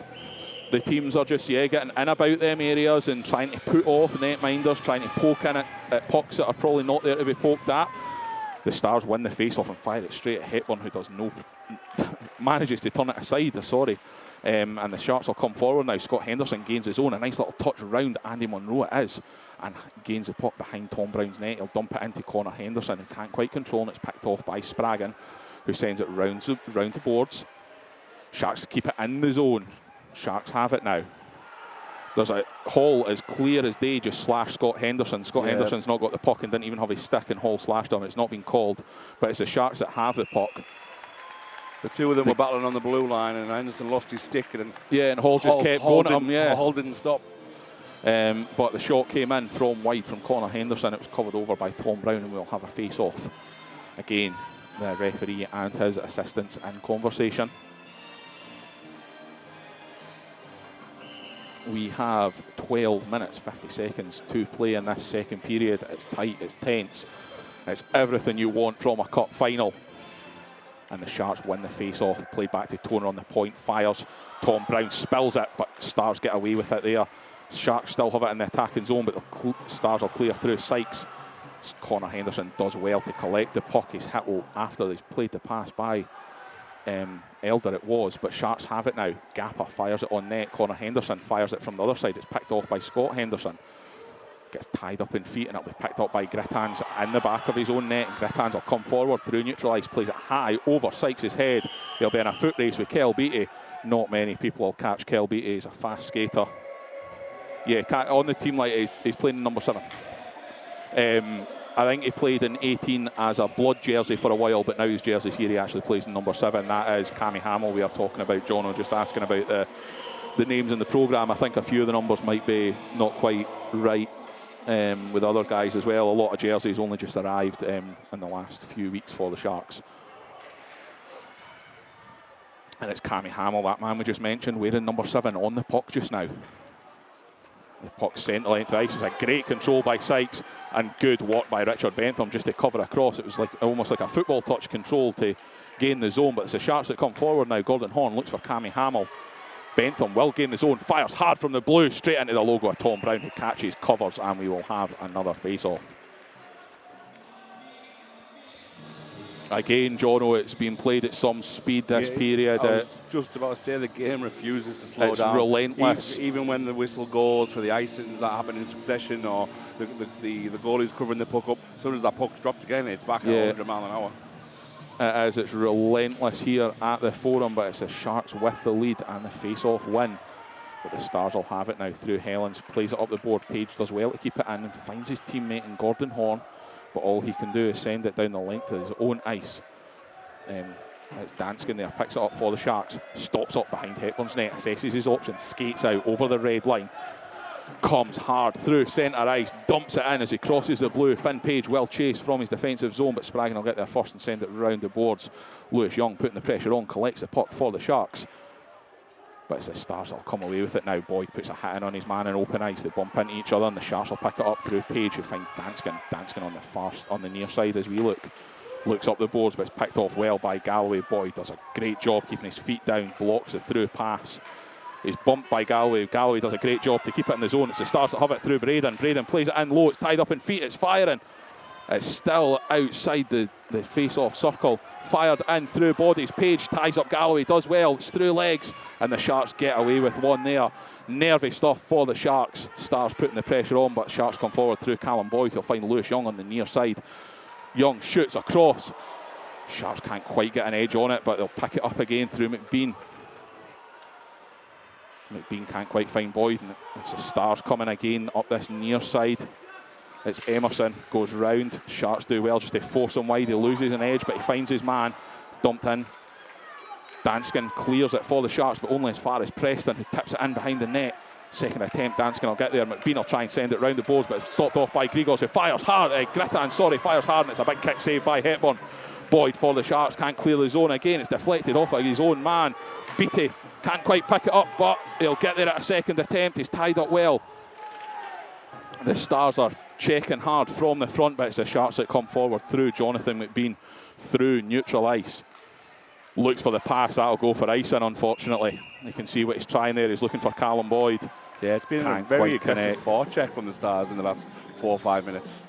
The teams are just getting in about them areas and trying to put off netminders, trying to poke in at pucks that are probably not there to be poked at. The Stars win the face-off and fire it straight at Hepburn, who does manages to turn it aside, and the Sharks will come forward now. Scott Henderson gains his own, a nice little touch round Andy Munro it is, and gains the puck behind Tom Brown's net. He'll dump it into Connor Henderson and can't quite control it. It's picked off by Spraggan, who sends it round the boards. Sharks keep it in the zone. Sharks have it now. There's a Hall as clear as day just slashed Scott Henderson. Scott Henderson's not got the puck and didn't even have his stick, and Hall slashed him. It's not been called, but it's the Sharks that have the puck. The two of them were battling on the blue line, and Henderson lost his stick. And Hall just kept going at him. Hall didn't stop. But the shot came in from wide from Connor Henderson. It was covered over by Tom Brown, and we'll have a face-off. Again, the referee and his assistants in conversation. We have 12 minutes, 50 seconds to play in this second period. It's tight, it's tense. It's everything you want from a cup final. And the Sharks win the face-off. Played back to Toner on the point, fires. Tom Brown spills it, but Stars get away with it there. Sharks still have it in the attacking zone, but the Stars will clear through Sykes. Connor Henderson does well to collect the puck. He's hit after he's played the pass by Elder it was, but Sharks have it now. Gappa fires it on net. Connor Henderson fires it from the other side. It's picked off by Scott Henderson. Gets tied up in feet, and it'll be picked up by Grittans in the back of his own net. And Grittans will come forward through neutralised, plays it high over Sykes' head. He'll be in a foot race with Kel Beattie. Not many people will catch Kel Beattie. He's a fast skater. Yeah, on the team like he's playing number 7. I think he played in 18 as a blood jersey for a while, but now his jersey's here. He actually plays in number 7. That is Cammy Hamill we are talking about. Jono just asking about the names in the programme. I think a few of the numbers might be not quite right with other guys as well. A lot of jerseys only just arrived in the last few weeks for the Sharks. And it's Cammy Hamill, that man we just mentioned, wearing number 7 on the puck just now. The puck centre length of ice. It's a great control by Sykes and good work by Richard Bentham just to cover across. It was almost like a football touch control to gain the zone, but it's the Sharks that come forward now. Gordon Horn looks for Cammy Hamill. Bentham will gain the zone, fires hard from the blue straight into the logo of Tom Brown, who catches, covers, and we will have another face-off. Again, Jono, it's been played at some speed this period. I was just about to say the game refuses to slow down. It's relentless. Even when the whistle goes for the icings that happen in succession, or the goalie's covering the puck up, as soon as that puck's dropped again, it's back at 100 miles an hour. It is. It's relentless here at the Forum, but it's the Sharks with the lead and the face-off win. But the Stars will have it now through Helens. Plays it up the board. Page does well to keep it in and finds his teammate in Gordon Horn. But all he can do is send it down the length of his own ice. It's Danskin there, picks it up for the Sharks, stops up behind Hepburn's net, assesses his options, skates out over the red line, comes hard through centre ice, dumps it in as he crosses the blue. Finn Page well chased from his defensive zone, but Spraggan will get there first and send it round the boards. Lewis Young putting the pressure on, collects the puck for the Sharks. But it's the Stars that'll come away with it now. Boyd puts a hit in on his man in open ice. They bump into each other, and the Sharks will pick it up through Page, who finds Danskin. Danskin on the near side as we looks up the boards, but it's picked off well by Galloway. Boyd does a great job keeping his feet down, blocks the through pass. He's bumped by Galloway. Galloway does a great job to keep it in the zone. It's the Stars that have it through Braden. Braden plays it in low. It's tied up in feet. It's firing. It's still outside the face-off circle. Fired in through bodies. Page ties up Galloway. Does well. It's through legs. And the Sharks get away with one there. Nervy stuff for the Sharks. Stars putting the pressure on, but Sharks come forward through Callum Boyd. He'll find Lewis Young on the near side. Young shoots across. Sharks can't quite get an edge on it, but they'll pick it up again through McBean. McBean can't quite find Boyd, and it's the Stars coming again up this near side. It's Emerson, goes round. Sharks do well just to force him wide. He loses an edge, but he finds his man. It's dumped in. Danskin clears it for the Sharks, but only as far as Preston, who tips it in behind the net. Second attempt, Danskin will get there. McBean will try and send it round the boards, but it's stopped off by Grigos, who fires hard. Grittan, fires hard, and it's a big kick save by Hepburn. Boyd for the Sharks, can't clear the zone again. It's deflected off of his own man. Beattie can't quite pick it up, but he'll get there at a second attempt. He's tied up well. The Stars are checking hard from the front, but it's the Sharks that come forward through Jonathan McBean, through neutral ice. Looks for the pass, that'll go for icing, unfortunately. You can see what he's trying there. He's looking for Callum Boyd. Yeah, it's been a very aggressive forecheck from the Stars in the last 4 or 5 minutes.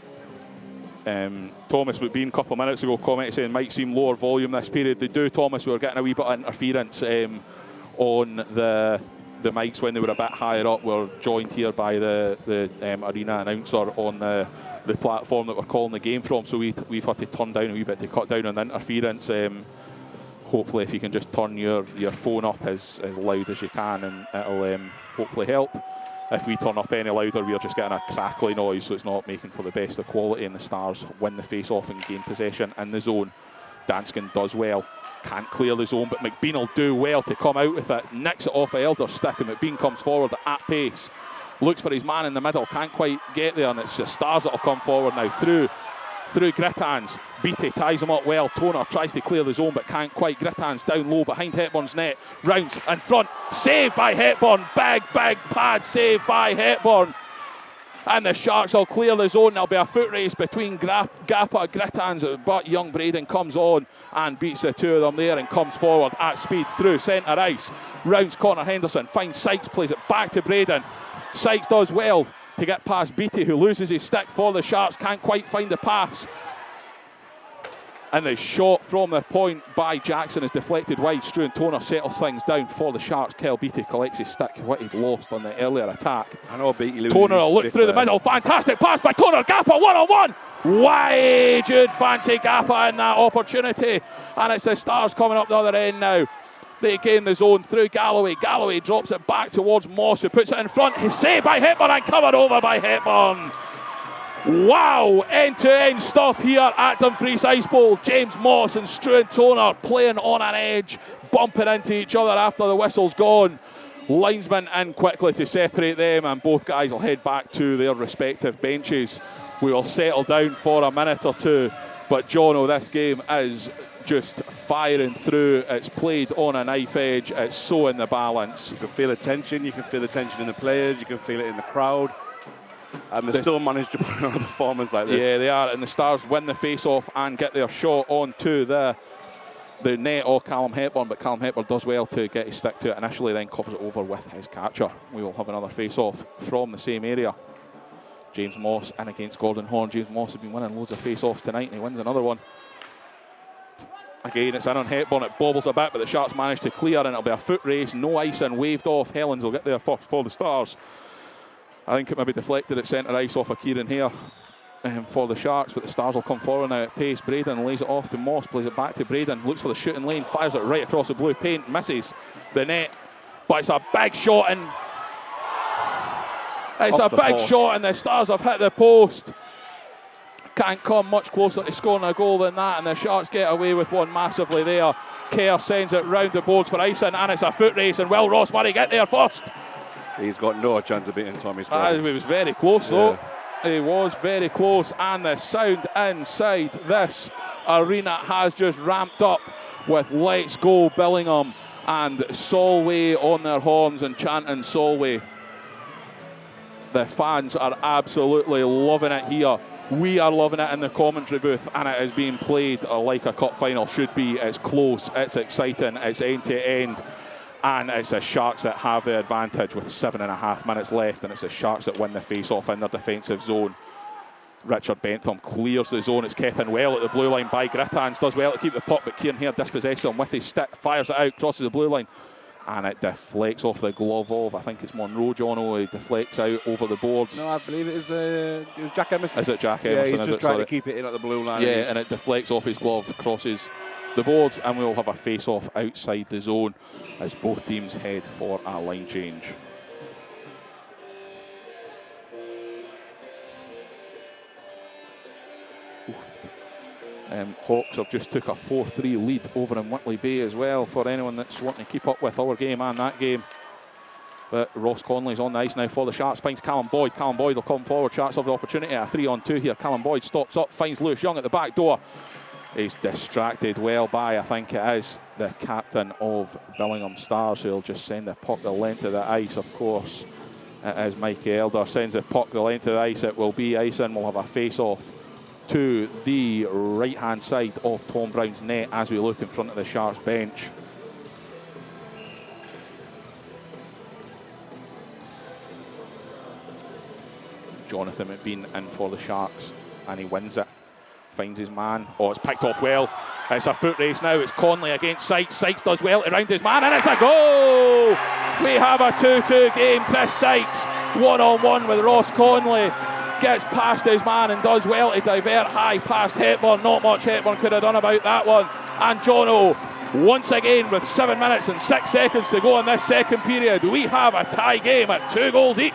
Thomas McBean a couple of minutes ago commented saying might seem lower volume this period. They do, Thomas. We were getting a wee bit of interference on the mics when they were a bit higher up. We're joined here by the arena announcer on the platform that we're calling the game from, so we've had to turn down a wee bit to cut down on the interference. Hopefully if you can just turn your phone up as loud as you can, and it'll hopefully help. If we turn up any louder, we're just getting a crackly noise, so it's not making for the best of quality, and the Stars win the face-off and gain possession in the zone. Danskin does well, can't clear the zone, but McBean will do well to come out with it, nicks it off of Elder's stick, and McBean comes forward at pace, looks for his man in the middle, can't quite get there, and it's the Stars that will come forward now through Grittans. Beattie ties him up well. Toner tries to clear the zone but can't quite. Grittans down low behind Hepburn's net. Rounds in front. Saved by Hepburn. Big pad saved by Hepburn. And the Sharks will clear the zone. There'll be a foot race between Gappa, Grittans, but young Braden comes on and beats the two of them there and comes forward at speed through centre ice. Rounds Connor Henderson. Finds Sykes, plays it back to Braden. Sykes does well to get past Beattie, who loses his stick for the Sharks, can't quite find the pass. And the shot from the point by Jackson is deflected wide. Struan Toner settles things down for the Sharks. Kel Beattie collects his stick, what he'd lost on the earlier attack. I know Beattie loses Toner will look through the middle. Fantastic pass by Toner. Gappa one-on-one. Wide. You'd fancy Gappa in that opportunity. And it's the Stars coming up the other end now. They gain the zone through Galloway. Galloway drops it back towards Moss, who puts it in front. He's saved by Hepburn and covered over by Hepburn. Wow, end-to-end stuff here at Dumfries Ice Bowl. James Moss and Struan Toner playing on an edge, bumping into each other after the whistle's gone. Linesman in quickly to separate them, and both guys will head back to their respective benches. We will settle down for a minute or two, but Jono, this game is just firing through. It's played on a knife edge. It's so in the balance. You can feel the tension. You can feel the tension in the players. You can feel it in the crowd. And they still managed to put on a performance like this. Yeah, they are. And the Stars win the face-off and get their shot onto the net of Callum Hepburn. But Callum Hepburn does well to get his stick to it initially, then covers it over with his catcher. We will have another face-off from the same area. James Moss in against Gordon Horn. James Moss has been winning loads of face-offs tonight, and he wins another one. Again, it's in on Hepburn. It bobbles a bit, but the Sharks manage to clear, and it'll be a foot race. No icing, waved off. Helens will get there first for the Stars. I think it may be deflected at centre ice off of Kieran here for the Sharks, but the Stars will come forward now at pace. Braden lays it off to Moss, plays it back to Braden, looks for the shooting lane, fires it right across the blue paint, misses the net, but it's a big shot, and it's a big shot, and the Stars have hit the post. Can't come much closer to scoring a goal than that, and the Sharks get away with one massively there. Kerr sends it round the boards for icing, and it's a foot race, and will Ross Murray get there first? He's got no chance of beating Tommy Scott. He was very close though. He was very close, and the sound inside this arena has just ramped up with "Let's Go Billingham" and Solway on their horns and chanting Solway. The fans are absolutely loving it here. We are loving it in the commentary booth, and it is being played like a cup final should be. It's close, it's exciting, it's end to end. And it's the Sharks that have the advantage with 7.5 minutes left, and it's the Sharks that win the face-off in their defensive zone. Richard Bentham clears the zone. It's kept in well at the blue line by Grittans. Does well to keep the puck, but Kieran here dispossesses him with his stick. Fires it out, crosses the blue line. and it deflects off the glove of, I think it's Monroe, Jono. He deflects out over the boards. No, I believe it was Jack Emerson. Is it Jack Emerson? Yeah, he's just trying to keep it in at the blue line. Yeah, and it deflects off his glove, crosses the boards, and we'll have a face-off outside the zone as both teams head for a line change. Hawks have just took a 4-3 lead over in Whitley Bay as well, for anyone that's wanting to keep up with our game and that game. But Ross Conley's on the ice now for the Sharks, finds Callum Boyd. Callum Boyd will come forward, Sharks have the opportunity at a 3-on-2 here. Callum Boyd stops up, finds Lewis Young at the back door. He's distracted well by, I think it is, the captain of Billingham Stars, who'll just send the puck the length of the ice, of course. It is Mikey Elder, sends the puck the length of the ice. It will be ice in. We'll have a face-off to the right-hand side of Tom Brown's net as we look in front of the Sharks bench. Jonathan McBean in for the Sharks, and he wins it. Finds his man. Oh, it's picked off well. It's a foot race now. It's Conley against Sykes. Sykes does well to round his man, and it's a goal! We have a 2-2 game. Chris Sykes, one-on-one with Ross Conley. Gets past his man and does well to divert high past Hepburn. Not much Hepburn could have done about that one. And Jono, once again, with 7 minutes and 6 seconds to go in this second period, we have a tie game at 2 goals each.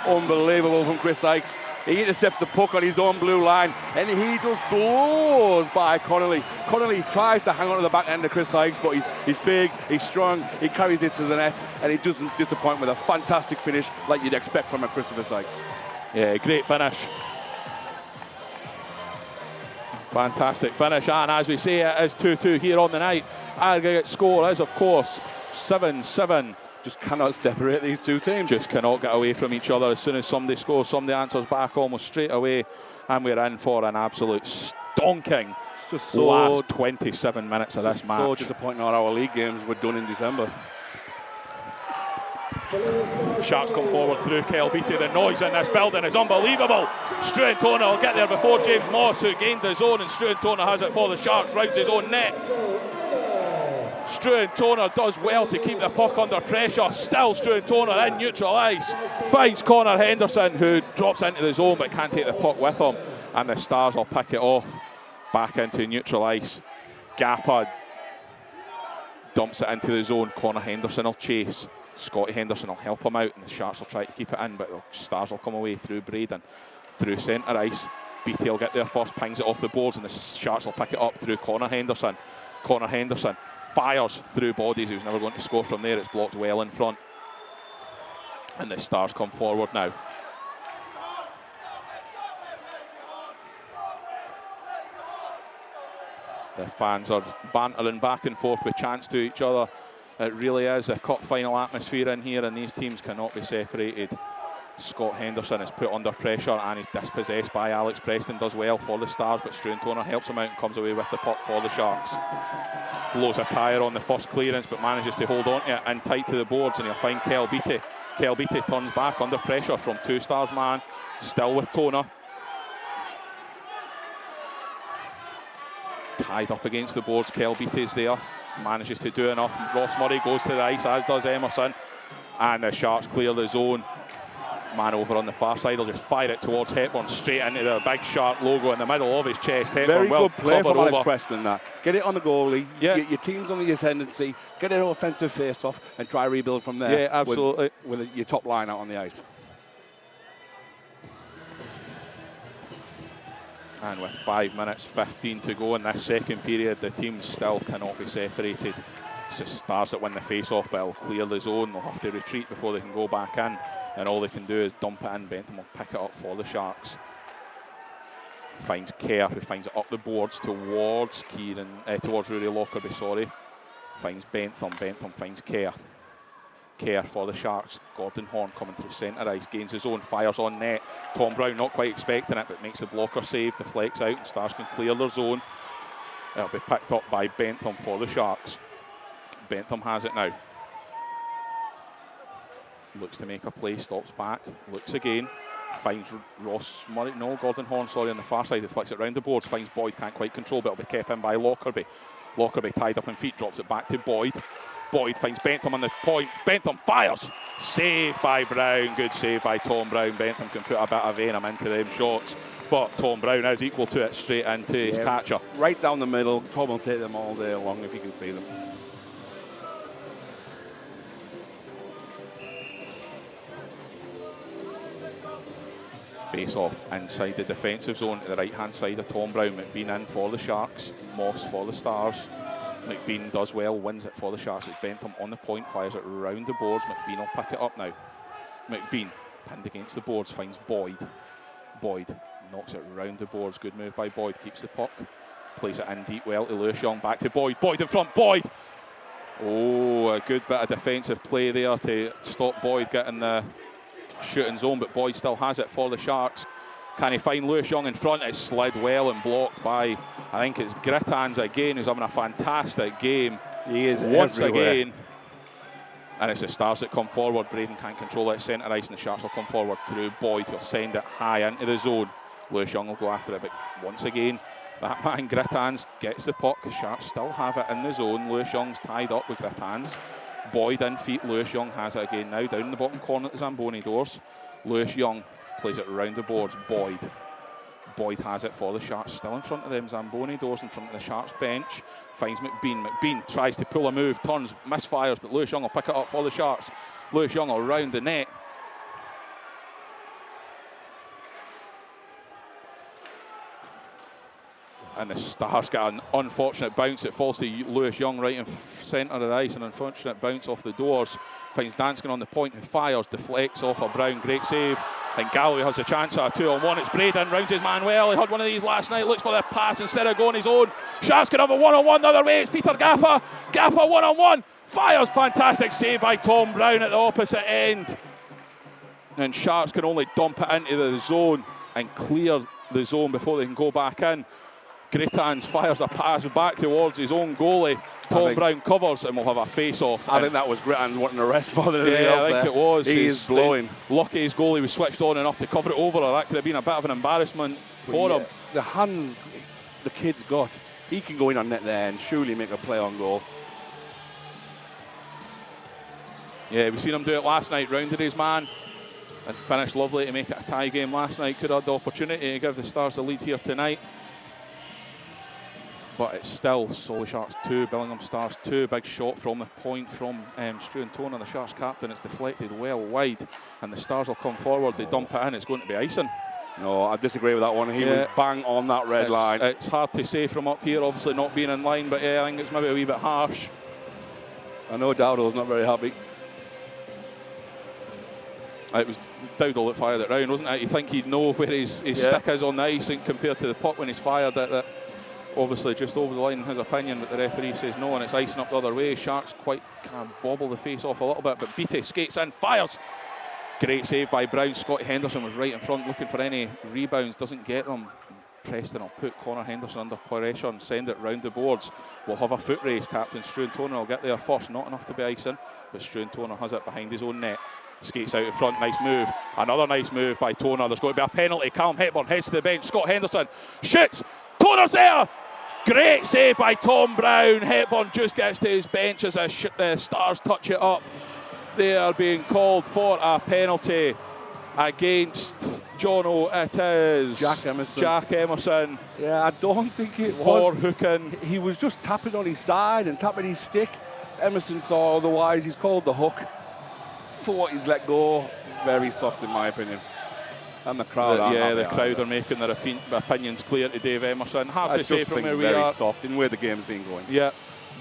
Unbelievable from Chris Sykes. He intercepts the puck on his own blue line, and he just blows by Connolly. Connolly tries to hang on to the back end of Chris Sykes, but he's big, he's strong, he carries it to the net, and he doesn't disappoint with a fantastic finish like you'd expect from a Christopher Sykes. Yeah, great finish. Fantastic finish, and as we say, it is 2-2 here on the night. Aggregate score is, of course, 7-7. Just cannot separate these two teams. Just cannot get away from each other. As soon as somebody scores, somebody answers back almost straight away, and we're in for an absolute stonking last 27 minutes of this match. So disappointing our league games were done in December. Sharks come forward through Kyle Beattie. The noise in this building is unbelievable. Struantona will get there before James Moss, who gained his own, and Struantona has it for the Sharks, rounds his own net. Struantona does well to keep the puck under pressure. Still Struantona in neutral ice. Finds Connor Henderson, who drops into the zone but can't take the puck with him. And the Stars will pick it off. Back into neutral ice. Gappa dumps it into the zone. Connor Henderson will chase. Scotty Henderson will help him out, and the Sharks will try to keep it in, but the Stars will come away through Braden, through centre ice. Beattie will get there first, pings it off the boards, and the Sharks will pick it up through Connor Henderson. Connor Henderson fires through bodies. He was never going to score from there. It's blocked well in front, and the Stars come forward now. The fans are bantering back and forth with chants to each other. It really is a cup final atmosphere in here, and these teams cannot be separated. Scott Henderson is put under pressure and he's dispossessed by Alex Preston. Does well for the Stars, but Struantona helps him out and comes away with the puck for the Sharks. Blows a tyre on the first clearance, but manages to hold on to it and tight to the boards, and he'll find Kyle Beattie. Kyle Beattie turns back under pressure from 2 Stars man, still with Tona. Tied up against the boards, Kyle Beattie's there. Manages to do enough. Ross Murray goes to the ice, as does Emerson, and the Sharks clear the zone. Man over on the far side will just fire it towards Hepburn, straight into the big Shark logo in the middle of his chest. Hepburn very well good play from Alex over. Preston. That get it on the goalie. Yeah. Your team's on the ascendancy. Get an offensive face-off and try rebuild from there. Yeah, absolutely. With your top line out on the ice. And with 5 minutes 15 to go in this second period, the teams still cannot be separated. It's the Stars that win the face-off, but it'll clear the zone. They'll have to retreat before they can go back in, and all they can do is dump it in. Bentham will pick it up for the Sharks. Finds Kerr, who finds it up the boards towards towards Rory Lockerby, sorry. Finds Bentham. Bentham finds Kerr. Kerr for the Sharks. Gordon Horn coming through centre ice, gains his own, fires on net. Tom Brown not quite expecting it, but makes the blocker save, deflects out, and Stars can clear their zone. It'll be picked up by Bentham for the Sharks. Bentham has it now. Looks to make a play, stops back, looks again, finds Ross Murray, no, Gordon Horn, sorry, on the far side, deflects it round the boards, finds Boyd, can't quite control, but it'll be kept in by Lockerby. Lockerby tied up in feet, drops it back to Boyd. Boyd finds Bentham on the point. Bentham fires. Saved by Brown. Good save by Tom Brown. Bentham can put a bit of venom into them shots. But Tom Brown is equal to it straight into his catcher. Right down the middle. Tom will take them all day long if he can see them. Face off inside the defensive zone to the right hand side of Tom Brown. McBean in for the Sharks. Moss for the Stars. McBean does well, wins it for the Sharks. It's Bentham on the point, fires it round the boards. McBean will pick it up now. McBean pinned against the boards, finds Boyd. Boyd knocks it round the boards. Good move by Boyd, keeps the puck. Plays it in deep well to Lewis Young, back to Boyd. Boyd in front, Boyd! Oh, a good bit of defensive play there to stop Boyd getting the shooting zone, but Boyd still has it for the Sharks. Can he find Lewis Young in front? It's slid well and blocked by, I think it's Grittans again, who's having a fantastic game. He is once everywhere. again. And it's the Stars that come forward. Braden can't control it, centre ice, and the Sharks will come forward through Boyd. He'll send it high into the zone. Lewis Young will go after it, but once again, that man Grittans gets the puck. The Sharks still have it in the zone. Lewis Young's tied up with Grittans. Boyd in feet. Lewis Young has it again now, down in the bottom corner at the Zamboni doors. Lewis Young plays it around the boards. Boyd has it for the Sharks, still in front of them. Zamboni doors in front of the Sharks bench. Finds McBean. McBean tries to pull a move, turns, misfires, but Lewis Young will pick it up for the Sharks. Lewis Young will round the net. And the Stars get an unfortunate bounce. It falls to Lewis Young right in centre of the ice. An unfortunate bounce off the doors. Finds Danskin on the point, who fires, deflects off a Brown. Great save. And Galloway has a chance at a 2-on-1. It's Braden, rounds his man well. He had one of these last night. Looks for the pass instead of going his own. Sharks can have a 1-on-1 the other way. It's Peter Gappa. Gappa 1-on-1. Fires. Fantastic save by Tom Brown at the opposite end. And Sharks can only dump it into the zone and clear the zone before they can go back in. Grittans fires a pass back towards his own goalie. Tom Brown covers and we'll have a face-off. I think that was Grittans wanting a rest more than anything else. Yeah, I think there. it was. He is blowing. Lucky his goalie was switched on enough to cover it over, or that could have been a bit of an embarrassment for him. The hands the kid's got, he can go in on net there and surely make a play on goal. Yeah, we've seen him do it last night, rounded his man and finished lovely to make it a tie game last night. Could have had the opportunity to give the Stars the lead here tonight. But it's still Solway Sharks 2, Billingham Stars 2. Big shot from the point from Struan Tona, the Sharks captain. It's deflected well wide, and the Stars will come forward. They dump it in. It's going to be icing. No, I disagree with that one. He was bang on that red line. It's hard to say from up here, obviously not being in line, but yeah, I think it's maybe a wee bit harsh. I know Dowdall's not very happy. It was Dowdall that fired it round, wasn't it? You think he'd know where his stick is on the ice and compared to the puck when he's fired it. Obviously just over the line in his opinion, but the referee says no, and it's icing up the other way. Sharks quite kind of bobble the face off a little bit, but Beattie skates in, fires. Great save by Brown. Scotty Henderson was right in front looking for any rebounds, doesn't get them. Preston will put Connor Henderson under pressure and send it round the boards. We'll have a foot race. Captain Struan Tona will get there first, not enough to be icing, but Struan Tona has it behind his own net. Skates out in front, nice move. Another nice move by Tona. There's going to be a penalty. Callum Hepburn heads to the bench. Scott Henderson shoots. Tona's there. Great save by Tom Brown. Hepburn just gets to his bench as the Stars touch it up. They are being called for a penalty against Jono. It is Jack Emerson. Jack Emerson. Yeah, I don't think it for was. hooking. He was just tapping on his side and tapping his stick. Emerson saw otherwise. He's called the hook. Thought he's let go. Very soft in my opinion. And the crowd the crowd are making their opinions clear to Dave Emerson. Hard to say from where we are. Very soft in where the game's been going. Yeah,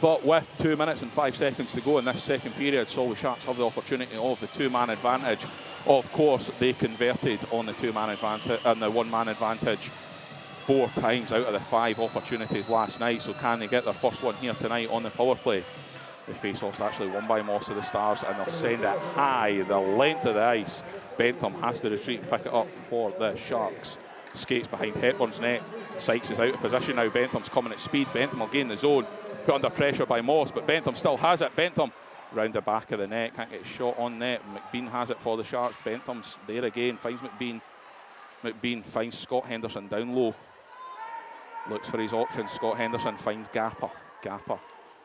but with 2 minutes and 5 seconds to go in this second period, Solway Sharks have the opportunity of the two-man advantage. Of course, they converted on the two-man advantage and the one-man advantage 4 times out of the 5 opportunities last night. So can they get their first one here tonight on the power play? The face-off's actually won by Moss of the Stars, and they'll send it high the length of the ice. Bentham has to retreat and pick it up for the Sharks. Skates behind Hepburn's net. Sykes is out of position now. Bentham's coming at speed. Bentham will gain the zone. Put under pressure by Moss, but Bentham still has it. Bentham round the back of the net. Can't get a shot on net. McBean has it for the Sharks. Bentham's there again. Finds McBean. McBean finds Scott Henderson down low. Looks for his options. Scott Henderson finds Gappa. Gappa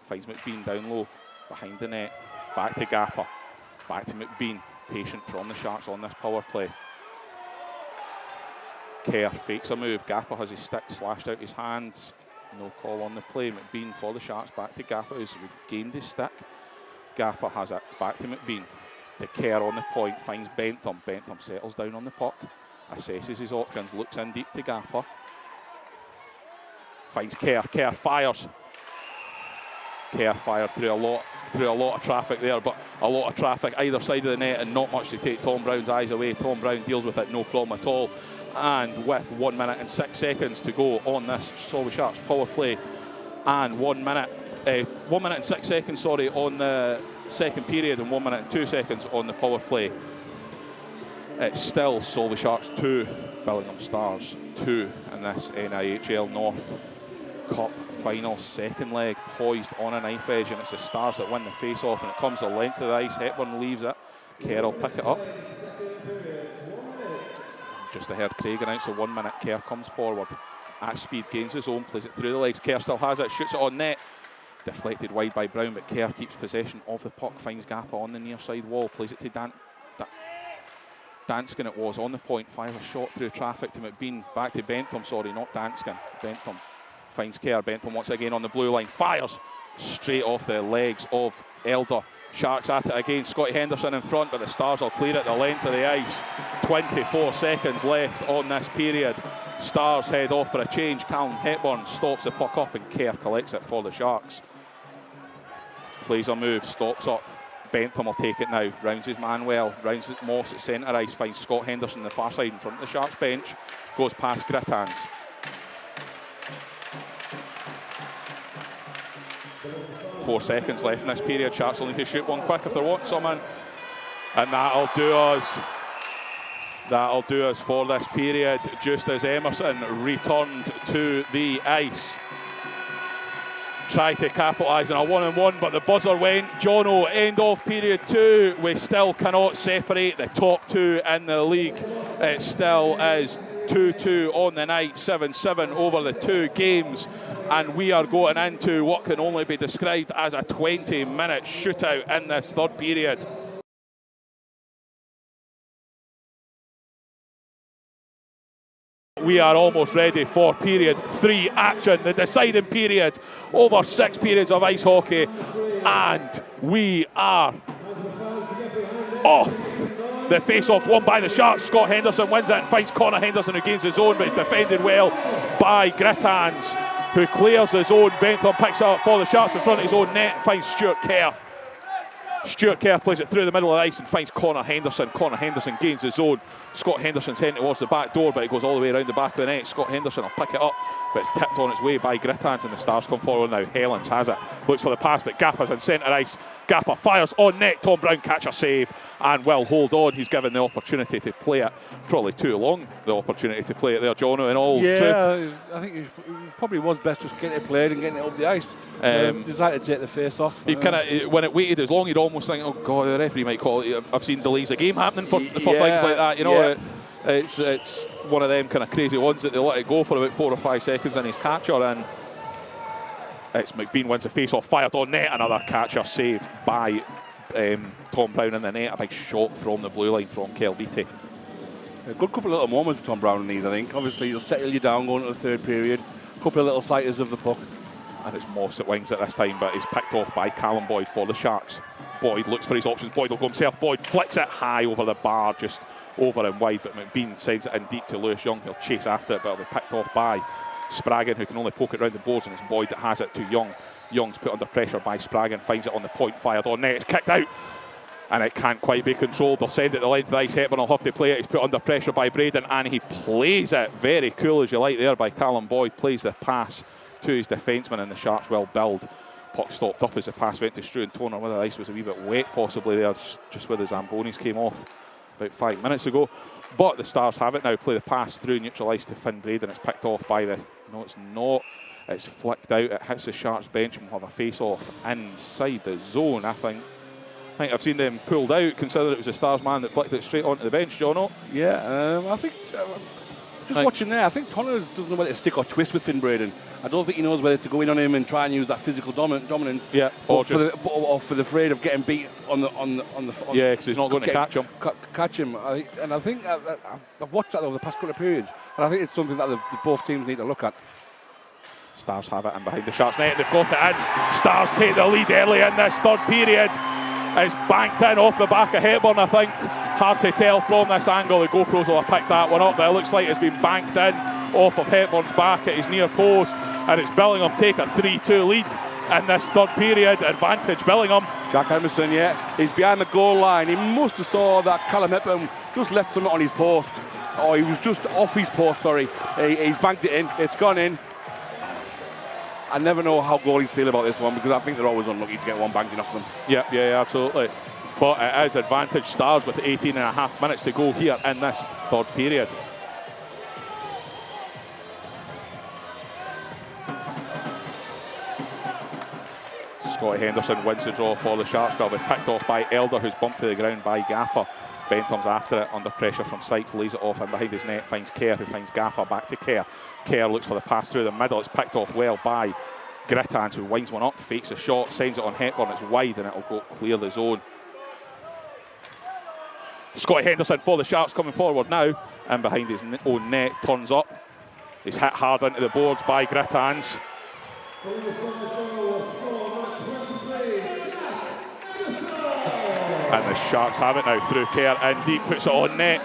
finds McBean down low. behind the net, back to Gapper, back to McBean, patient from the Sharks on this power play. Kerr fakes a move, Gapper has his stick slashed out his hands, no call on the play. McBean for the Sharks, back to Gapper who's regained his stick. Gapper has it, back to McBean, to Kerr on the point, finds Bentham. Bentham settles down on the puck, assesses his options, looks in deep to Gapper. Finds Kerr, Kerr fires. Kerr fired through a lot of traffic there, but a lot of traffic either side of the net and not much to take Tom Brown's eyes away. Tom Brown deals with it, no problem at all. And with 1 minute and 6 seconds to go on this Solway Sharks power play, and 1 minute and 6 seconds, on the second period, and 1 minute and 2 seconds on the power play. It's still Solway Sharks 2, Billingham Stars 2 in this NIHL North Cup final. Second leg poised on a knife edge, and it's the Stars that win the face-off, and it comes the length of the ice. Hepburn leaves it. Kerr will pick it up. Just ahead, Craig announced a 1 minute. Kerr comes forward at speed, gains his own, plays it through the legs. Kerr still has it, shoots it on net. Deflected wide by Brown, but Kerr keeps possession of the puck, finds Gappa on the near side wall, plays it to Danskin. It was on the point, fires a shot through traffic to McBean, back to Bentham, not Danskin. Bentham finds Kerr, Bentham once again on the blue line, fires straight off the legs of Elder. Sharks at it again, Scotty Henderson in front, but the Stars will clear it the length of the ice. 24 seconds left on this period. Stars head off for a change. Callum Hepburn stops the puck up and Kerr collects it for the Sharks. Plays a move, stops up. Bentham will take it now, rounds his man well, rounds Moss at centre ice, finds Scott Henderson on the far side in front of the Sharks bench, goes past Grittans. Four seconds left in this period. Sharks will need to shoot one quick if they're wanting someone. And that'll do us. That'll do us for this period, just as Emerson returned to the ice. Tried to capitalise on a 1-on-1, but the buzzer went. Jono, end of period 2. We still cannot separate the top two in the league. It still is 2-2 on the night, 7-7 over the two games. And we are going into what can only be described as a 20-minute shootout in this third period. We are almost ready for period 3 action, the deciding period over 6 periods of ice hockey. And we are off. The face-off won by the Sharks. Scott Henderson wins it and finds Connor Henderson, who gains his own, but it's defended well by Grittans, who clears his own. Bentham picks it up for the Sharks in front of his own net, finds Stuart Kerr. Stuart Kerr plays it through the middle of the ice and finds Connor Henderson. Connor Henderson gains his own. Scott Henderson's heading towards the back door, but it goes all the way around the back of the net. Scott Henderson will pick it up, but it's tipped on its way by Grittans, and the Stars come forward now. Helens has it, looks for the pass, but Gappa's in centre ice. Gappa fires on net. Tom Brown catch a save and will hold on. He's given the opportunity to play it, probably too long, the opportunity to play it there, Jono, in all truth. I think it probably was best just getting it played and getting it up the ice. Decided to take the face off. When it waited as long, you'd almost think, oh God, the referee might call it. I've seen delays of game happening for things like that. You know, it's one of them kind of crazy ones that they let it go for about 4 or 5 seconds in his catcher, and it's McBean wins the face-off, fired on net, another catcher saved by Tom Brown in the net. A big shot from the blue line from Kel Beattie. A good couple of little moments with Tom Brown in these, I think. Obviously, he'll settle you down going to the third period. A couple of little sighters of the puck. And it's Moss that wings at this time, but he's picked off by Callum Boyd for the Sharks. Boyd looks for his options. Boyd will go himself. Boyd flicks it high over the bar, just over and wide, but McBean sends it in deep to Lewis Young. He'll chase after it, but it'll be picked off by Spraggan, who can only poke it round the boards, and it's Boyd that has it to Young. Young's put under pressure by Spraggan, finds it on the point, fired on net. It's kicked out, and it can't quite be controlled. They'll send it the length of the ice. Hepburn will have to play it. He's put under pressure by Braden, and he plays it very cool as you like there by Callum Boyd. Plays the pass to his defenceman, and the Sharks will build. Puck stopped up as the pass went to Struan Toner, whether the ice was a wee bit wet possibly there, just where the Zambonis came off about 5 minutes ago. But the Stars have it now, play the pass through neutral ice to Finn Braden. It's picked off by the... No, it's not. It's flicked out. It hits the Sharks bench and we'll have a face-off inside the zone, I think. I've seen them pulled out, considering it was the Stars man that flicked it straight onto the bench, Jono. Yeah, I think Just watching there, I think Connor doesn't know whether to stick or twist with Finn Braden. I don't think he knows whether to go in on him and try and use that physical dominance. Yeah, or for the afraid of getting beat on the. Yeah, because he's not going to catch him. Catch him, and I think I've watched that over the past couple of periods, and I think it's something that both teams need to look at. Stars have it in behind the Sharks net. They've got it in. Stars take the lead early in this third period. It's banked in off the back of Hepburn, I think. Hard to tell from this angle. The GoPros will have picked that one up, but it looks like it's been banked in off of Hepburn's back at his near post. And it's Billingham take a 3-2 lead in this third period. Advantage Billingham. Jack Emerson, he's behind the goal line. He must have saw that Callum Hepburn just left something on his post. Or he was just off his post, sorry. He's banked it in. It's gone in. I never know how goalies feel about this one because I think they're always unlucky to get one banking off them. Yeah, absolutely. But it is advantage Stars with 18.5 minutes to go here in this third period. Scotty Henderson wins the draw for the Sharks, but will be picked off by Elder, who's bumped to the ground by Gapper. Bentham's after it, under pressure from Sykes, lays it off and behind his net finds Kerr, who finds Gapper, back to Kerr. Kerr looks for the pass through the middle, it's picked off well by Grittans, who winds one up, fakes a shot, sends it on Hepburn, it's wide and it'll go clear the zone. Scotty Henderson for the Sharks coming forward now, and behind his own net, turns up. He's hit hard into the boards by Grittans. And the Sharks have it now through Kerr and deep, puts it on net.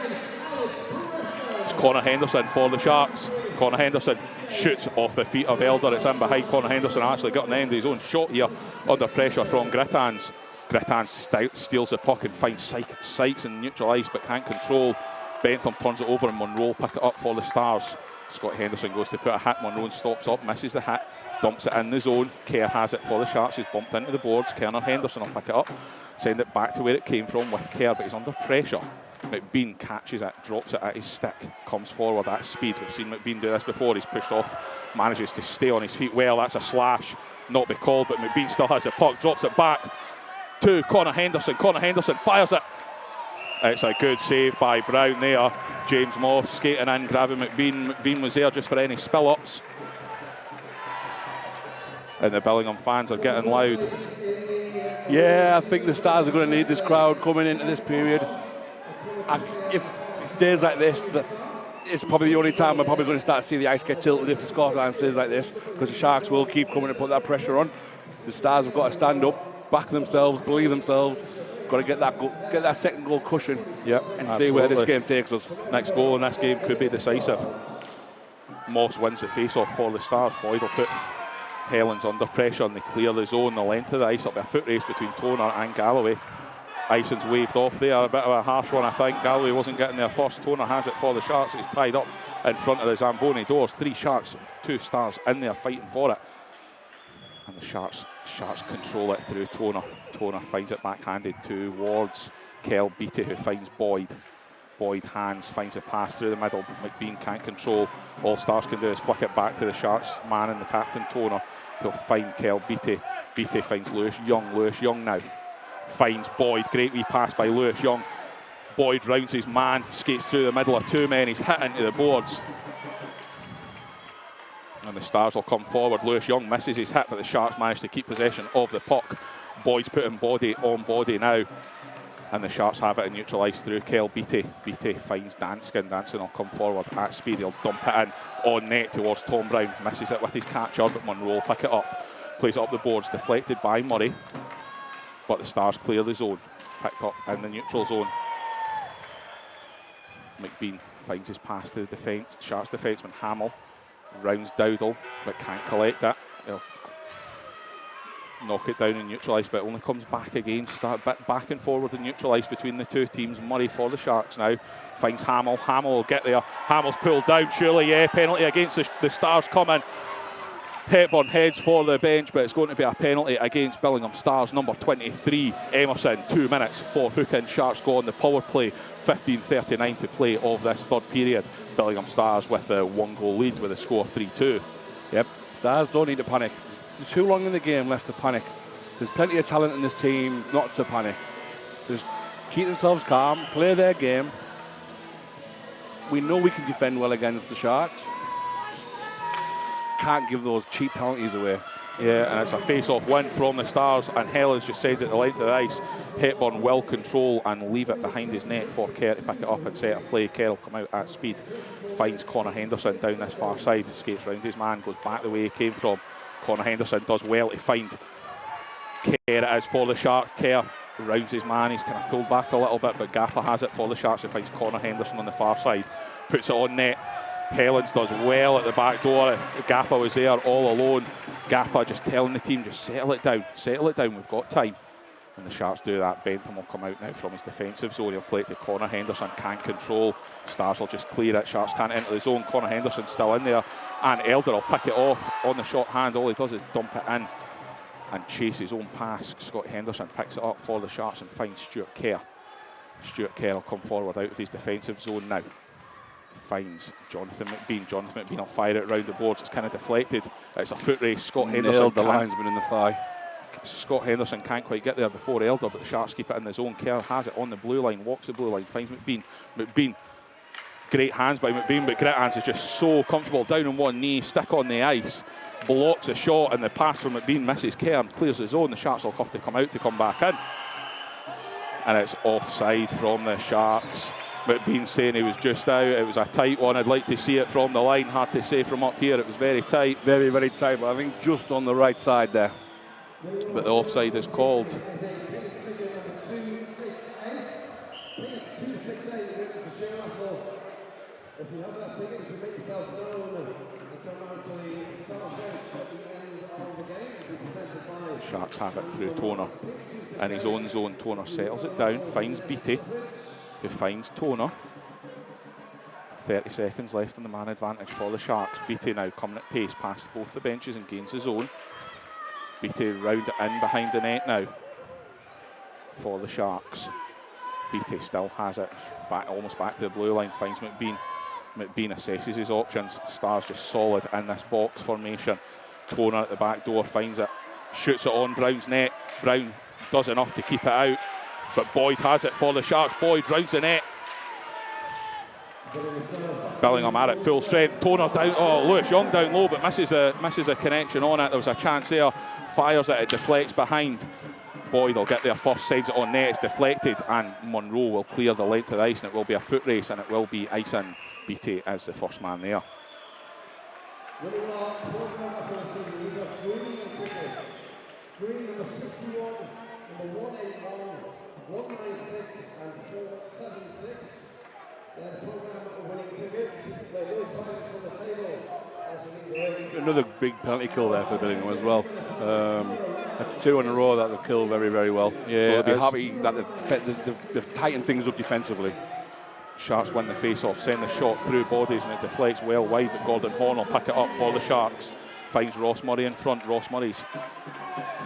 It's Connor Henderson for the Sharks. Connor Henderson shoots off the feet of Elder. It's in behind. Connor Henderson actually got an end of his own shot here under pressure from Grittans. Grittans steals the puck and finds Sykes in neutral ice but can't control. Bentham turns it over and Monroe pick it up for the Stars. Scott Henderson goes to put a hit. Monroe stops up, misses the hit, dumps it in the zone. Kerr has it for the Sharks. He's bumped into the boards. Connor Henderson will pick it up, send it back to where it came from with Kerr, but he's under pressure. McBean catches it, drops it at his stick, comes forward at speed. We've seen McBean do this before. He's pushed off, manages to stay on his feet well. That's a slash, not be called, but McBean still has the puck, drops it back to Connor Henderson. Connor Henderson fires it. It's a good save by Brown there. James Moss skating in, grabbing McBean. McBean was there just for any spill-ups. And the Billingham fans are getting loud. Yeah, I think the Stars are going to need this crowd coming into this period. If it stays like this, it's probably the only time we're probably going to start to see the ice get tilted if the scoreline stays like this, because the Sharks will keep coming to put that pressure on. The Stars have got to stand up, back themselves, believe themselves. Got to get that second goal cushion, and see where this game takes us. Next goal in this game could be decisive. Moss wins the face-off for the Stars. Boyd will put Helens under pressure and they clear the zone. The length of the ice, it'll be a foot race between Toner and Galloway. Ison's waved off there, a bit of a harsh one I think. Galloway wasn't getting there first. Toner has it for the Sharks. It's tied up in front of the Zamboni doors. 3 Sharks, 2 Stars in there fighting for it. And the Sharks control it through Toner. Toner finds it backhanded towards Kel Beattie, who finds Boyd. Boyd hands, finds a pass through the middle. McBean can't control. All Stars can do is flick it back to the Sharks man and the captain Toner. He'll find Kel Beattie. Beattie finds Lewis Young. Lewis Young now finds Boyd. Great wee pass by Lewis Young. Boyd rounds his man, skates through the middle of 2 men. He's hit into the boards. And the Stars will come forward. Lewis Young misses his hit, but the Sharks manage to keep possession of the puck. Boyd's putting body on body now. And the Sharks have it in neutral ice through Kel Beattie. Beattie finds Danskin. Danskin will come forward at speed. He'll dump it in on net towards Tom Brown. Misses it with his catcher, but Monroe will pick it up. Plays it up the boards, deflected by Murray. But the Stars clear the zone. Picked up in the neutral zone. McBean finds his pass to the defence. Sharks defenceman Hamill rounds Dowdle, but can't collect it. He'll knock it down in neutral ice, but it only comes back again. Start a bit back and forward in neutral ice between the two teams. Murray for the Sharks now finds Hamill. Hamill will get there. Hamill's pulled down, surely, yeah. Penalty against the Stars coming. Hepburn heads for the bench, but it's going to be a penalty against Billingham Stars. Number 23, Emerson. 2 minutes for Hook and Sharks go on the power play. 15:39 to play of this third period. Billingham Stars with a 1-goal lead with a score 3-2. Yep, Stars don't need to panic. There's too long in the game left to panic. There's plenty of talent in this team not to panic. Just keep themselves calm, play their game, we know we can defend well against the Sharks. Can't give those cheap penalties away. Yeah, and it's a face-off win from the Stars, and Helens just sends it the length of the ice. Hepburn will control and leave it behind his net for Kerr to pick it up and set a play. Kerr will come out at speed, finds Connor Henderson down this far side, skates round his man, goes back the way he came from. Connor Henderson does well to find Kerr. It is for the Sharks. Kerr rounds his man, he's kind of pulled back a little bit, but Gappa has it for the Sharks, who finds Connor Henderson on the far side, puts it on net. Helens does well at the back door. If Gappa was there all alone, Gappa just telling the team, just settle it down, we've got time. And the Sharks do that. Bentham will come out now from his defensive zone. He'll play it to Connor Henderson, can't control. Stars will just clear it. Sharks can't enter the zone. Connor Henderson's still in there, and Elder will pick it off on the short hand. All he does is dump it in and chase his own pass. Scott Henderson picks it up for the Sharks and finds Stuart Kerr. Stuart Kerr will come forward out of his defensive zone now. Finds Jonathan McBean. Jonathan McBean will fire it round the boards. It's kind of deflected. It's a foot race. Scott Henderson. Nailed the linesman in the thigh. Scott Henderson can't quite get there before Elder, but the Sharks keep it in the zone. Kerr has it on the blue line, walks the blue line, finds McBean. McBean, great hands by McBean, but Grit Hands is just so comfortable. Down on one knee, stick on the ice, blocks a shot, and the pass from McBean misses Kerr and clears the zone. The Sharks will have to come out to come back in. And it's offside from the Sharks. McBean saying he was just out. It was a tight one. I'd like to see it from the line. Hard to say from up here. It was very tight. Very, very tight, but I think just on the right side there. But the offside is called. Sharks have it through Toner. In his own zone, Toner settles it down, finds Beattie, who finds Toner. 30 seconds left on the man advantage for the Sharks. Beattie now coming at pace past both the benches and gains the zone. Beattie round it in behind the net now for the Sharks. Beattie still has it, almost back to the blue line, finds McBean. McBean assesses his options. Stars just solid in this box formation. Toner at the back door finds it, shoots it on Brown's net. Brown does enough to keep it out, but Boyd has it for the Sharks. Boyd rounds the net. Billingham at it full strength. Toner down. Oh, Lewis Young down low, but misses a connection on it. There was a chance there. Fires it. It deflects behind. Boyd will get there first. Sends it on net. It's deflected, and Monroe will clear the length of the ice, and it will be a foot race, and it will be icing Beattie as the first man there. Green number 61, number 181, 196, and 476. They're the programme of winning tickets. Those prizes from the table. Another big penalty kill there for Billingham as well. That's two in a row that they've killed very, very well. Yeah, so they'll be happy that they've tightened things up defensively. Sharks win the face-off, send the shot through bodies, and it deflects well wide, but Gordon Horn will pick it up for the Sharks. Finds Ross Murray in front. Ross Murray's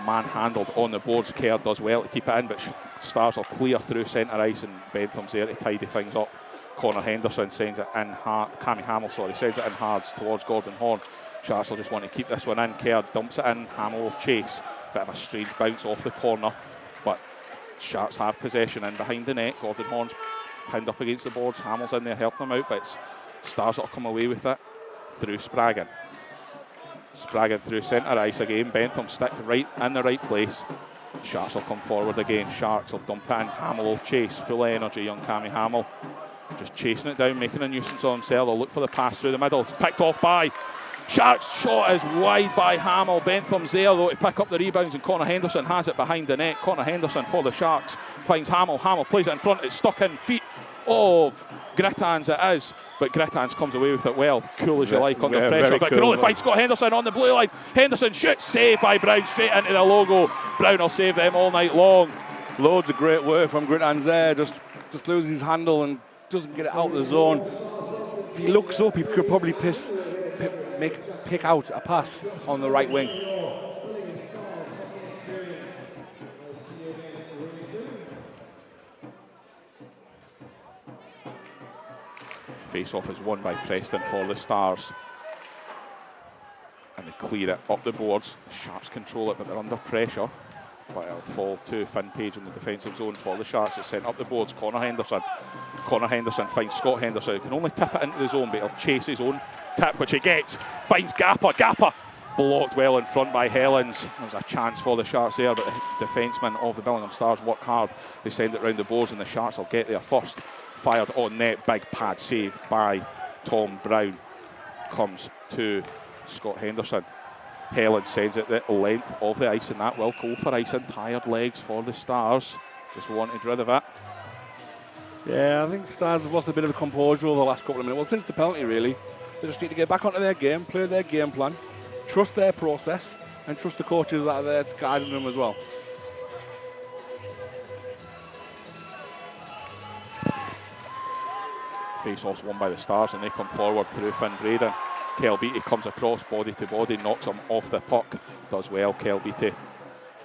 man-handled on the boards. Kerr does well to keep it in, but Stars will clear through centre ice, and Bentham's there to tidy things up. Connor Henderson sends it in hard. Cammy Hamill, sends it in hard towards Gordon Horn. Sharks will just want to keep this one in. Kerr dumps it in. Hamill will chase. Bit of a strange bounce off the corner, but Sharks have possession in behind the net. Gordon Horn's pinned up against the boards. Hamill's in there helping them out, but it's Stars that'll come away with it through Spraggan. Spraggan through centre ice again. Bentham stick right in the right place. Sharks will come forward again. Sharks will dump it in. Hamill will chase. Full of energy, young Cammy Hamill. Just chasing it down, making a nuisance of himself. They'll look for the pass through the middle. It's picked off by Sharks. Shot is wide by Hamill. Bentham's there though to pick up the rebounds, and Connor Henderson has it behind the net. Connor Henderson for the Sharks finds Hamill. Hamill plays it in front. It's stuck in feet of Grittans it is, but Grittans comes away with it well. Cool as you like under pressure, but cool, can only find Scott Henderson on the blue line. Henderson shoots, saved by Brown straight into the logo. Brown will save them all night long. Loads of great work from Grittans there. Just loses his handle and doesn't get it out of the zone. If he looks up, he could probably pick out a pass on the right wing. Face-off is won by Preston for the Stars. And they clear it up the boards. The Sharks control it, but they're under pressure. but it'll fall to Finn Page in the defensive zone for the Sharks. It's sent up the boards. Connor Henderson. Connor Henderson finds Scott Henderson. He can only tip it into the zone, but he'll chase his own tip, which he gets. Finds Gapper. Gapper blocked well in front by Helens. There's a chance for the Sharks there, but the defencemen of the Billingham Stars work hard. They send it round the boards, and the Sharks will get there first. Fired on net. Big pad save by Tom Brown. Comes to Scott Henderson. Helen sends it the length of the ice, and that will go for icing. Tired legs for the Stars. Just wanted rid of it. Yeah, I think Stars have lost a bit of the composure over the last couple of minutes. Well, since the penalty, really. They just need to get back onto their game, play their game plan, trust their process, and trust the coaches that are there to guide them as well. Face-offs won by the Stars, and they come forward through Finn Braden. Kel Beattie comes across body to body, knocks him off the puck. Does well, Kel Beattie.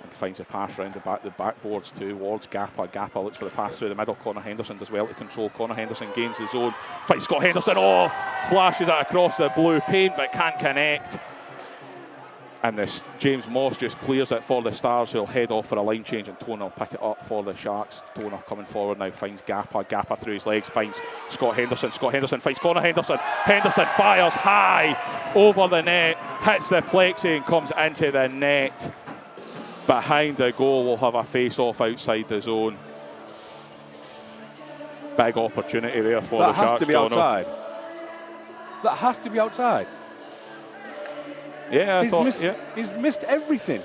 And finds a pass round the backboards towards Gappa. Gappa looks for the pass through the middle. Connor Henderson does well to control. Connor Henderson gains the zone. Fights Scott Henderson. Oh, flashes it across the blue paint, but can't connect. And this James Moss just clears it for the Stars, who'll head off for a line change, and Toner will pick it up for the Sharks. Toner coming forward now, finds Gappa. Gappa through his legs, finds Scott Henderson. Scott Henderson finds Connor Henderson. Henderson fires high over the net, hits the plexi and comes into the net. Behind the goal, we'll have a face-off outside the zone. Big opportunity there for the Sharks. That has to be outside. That has to be outside. Yeah, he's missed everything.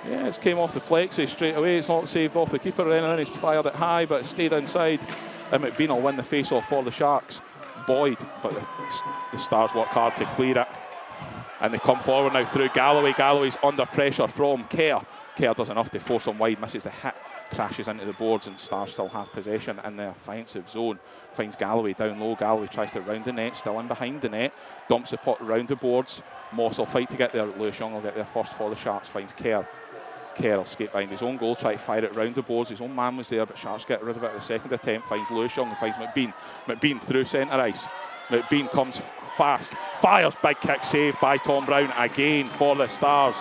Yeah, it's came off the plexi straight away. It's not saved off the keeper or anything. He's fired it high, but it stayed inside. And McBean will win the face-off for the Sharks. Boyd, but the Stars work hard to clear it. And they come forward now through Galloway. Galloway's under pressure from Kerr. Kerr does enough to force him wide, misses the hit, crashes into the boards, and Stars still have possession in the offensive zone. Finds Galloway down low. Galloway tries to round the net, still in behind the net. Dumps the puck round the boards. Moss will fight to get there. Lewis Young will get there first for the Sharks. Finds Kerr. Kerr will skate behind his own goal, try to fire it round the boards. His own man was there, but Sharks get rid of it at the second attempt. Finds Lewis Young and finds McBean. McBean through centre ice. McBean comes fast, fires, big kick saved by Tom Brown again for the Stars.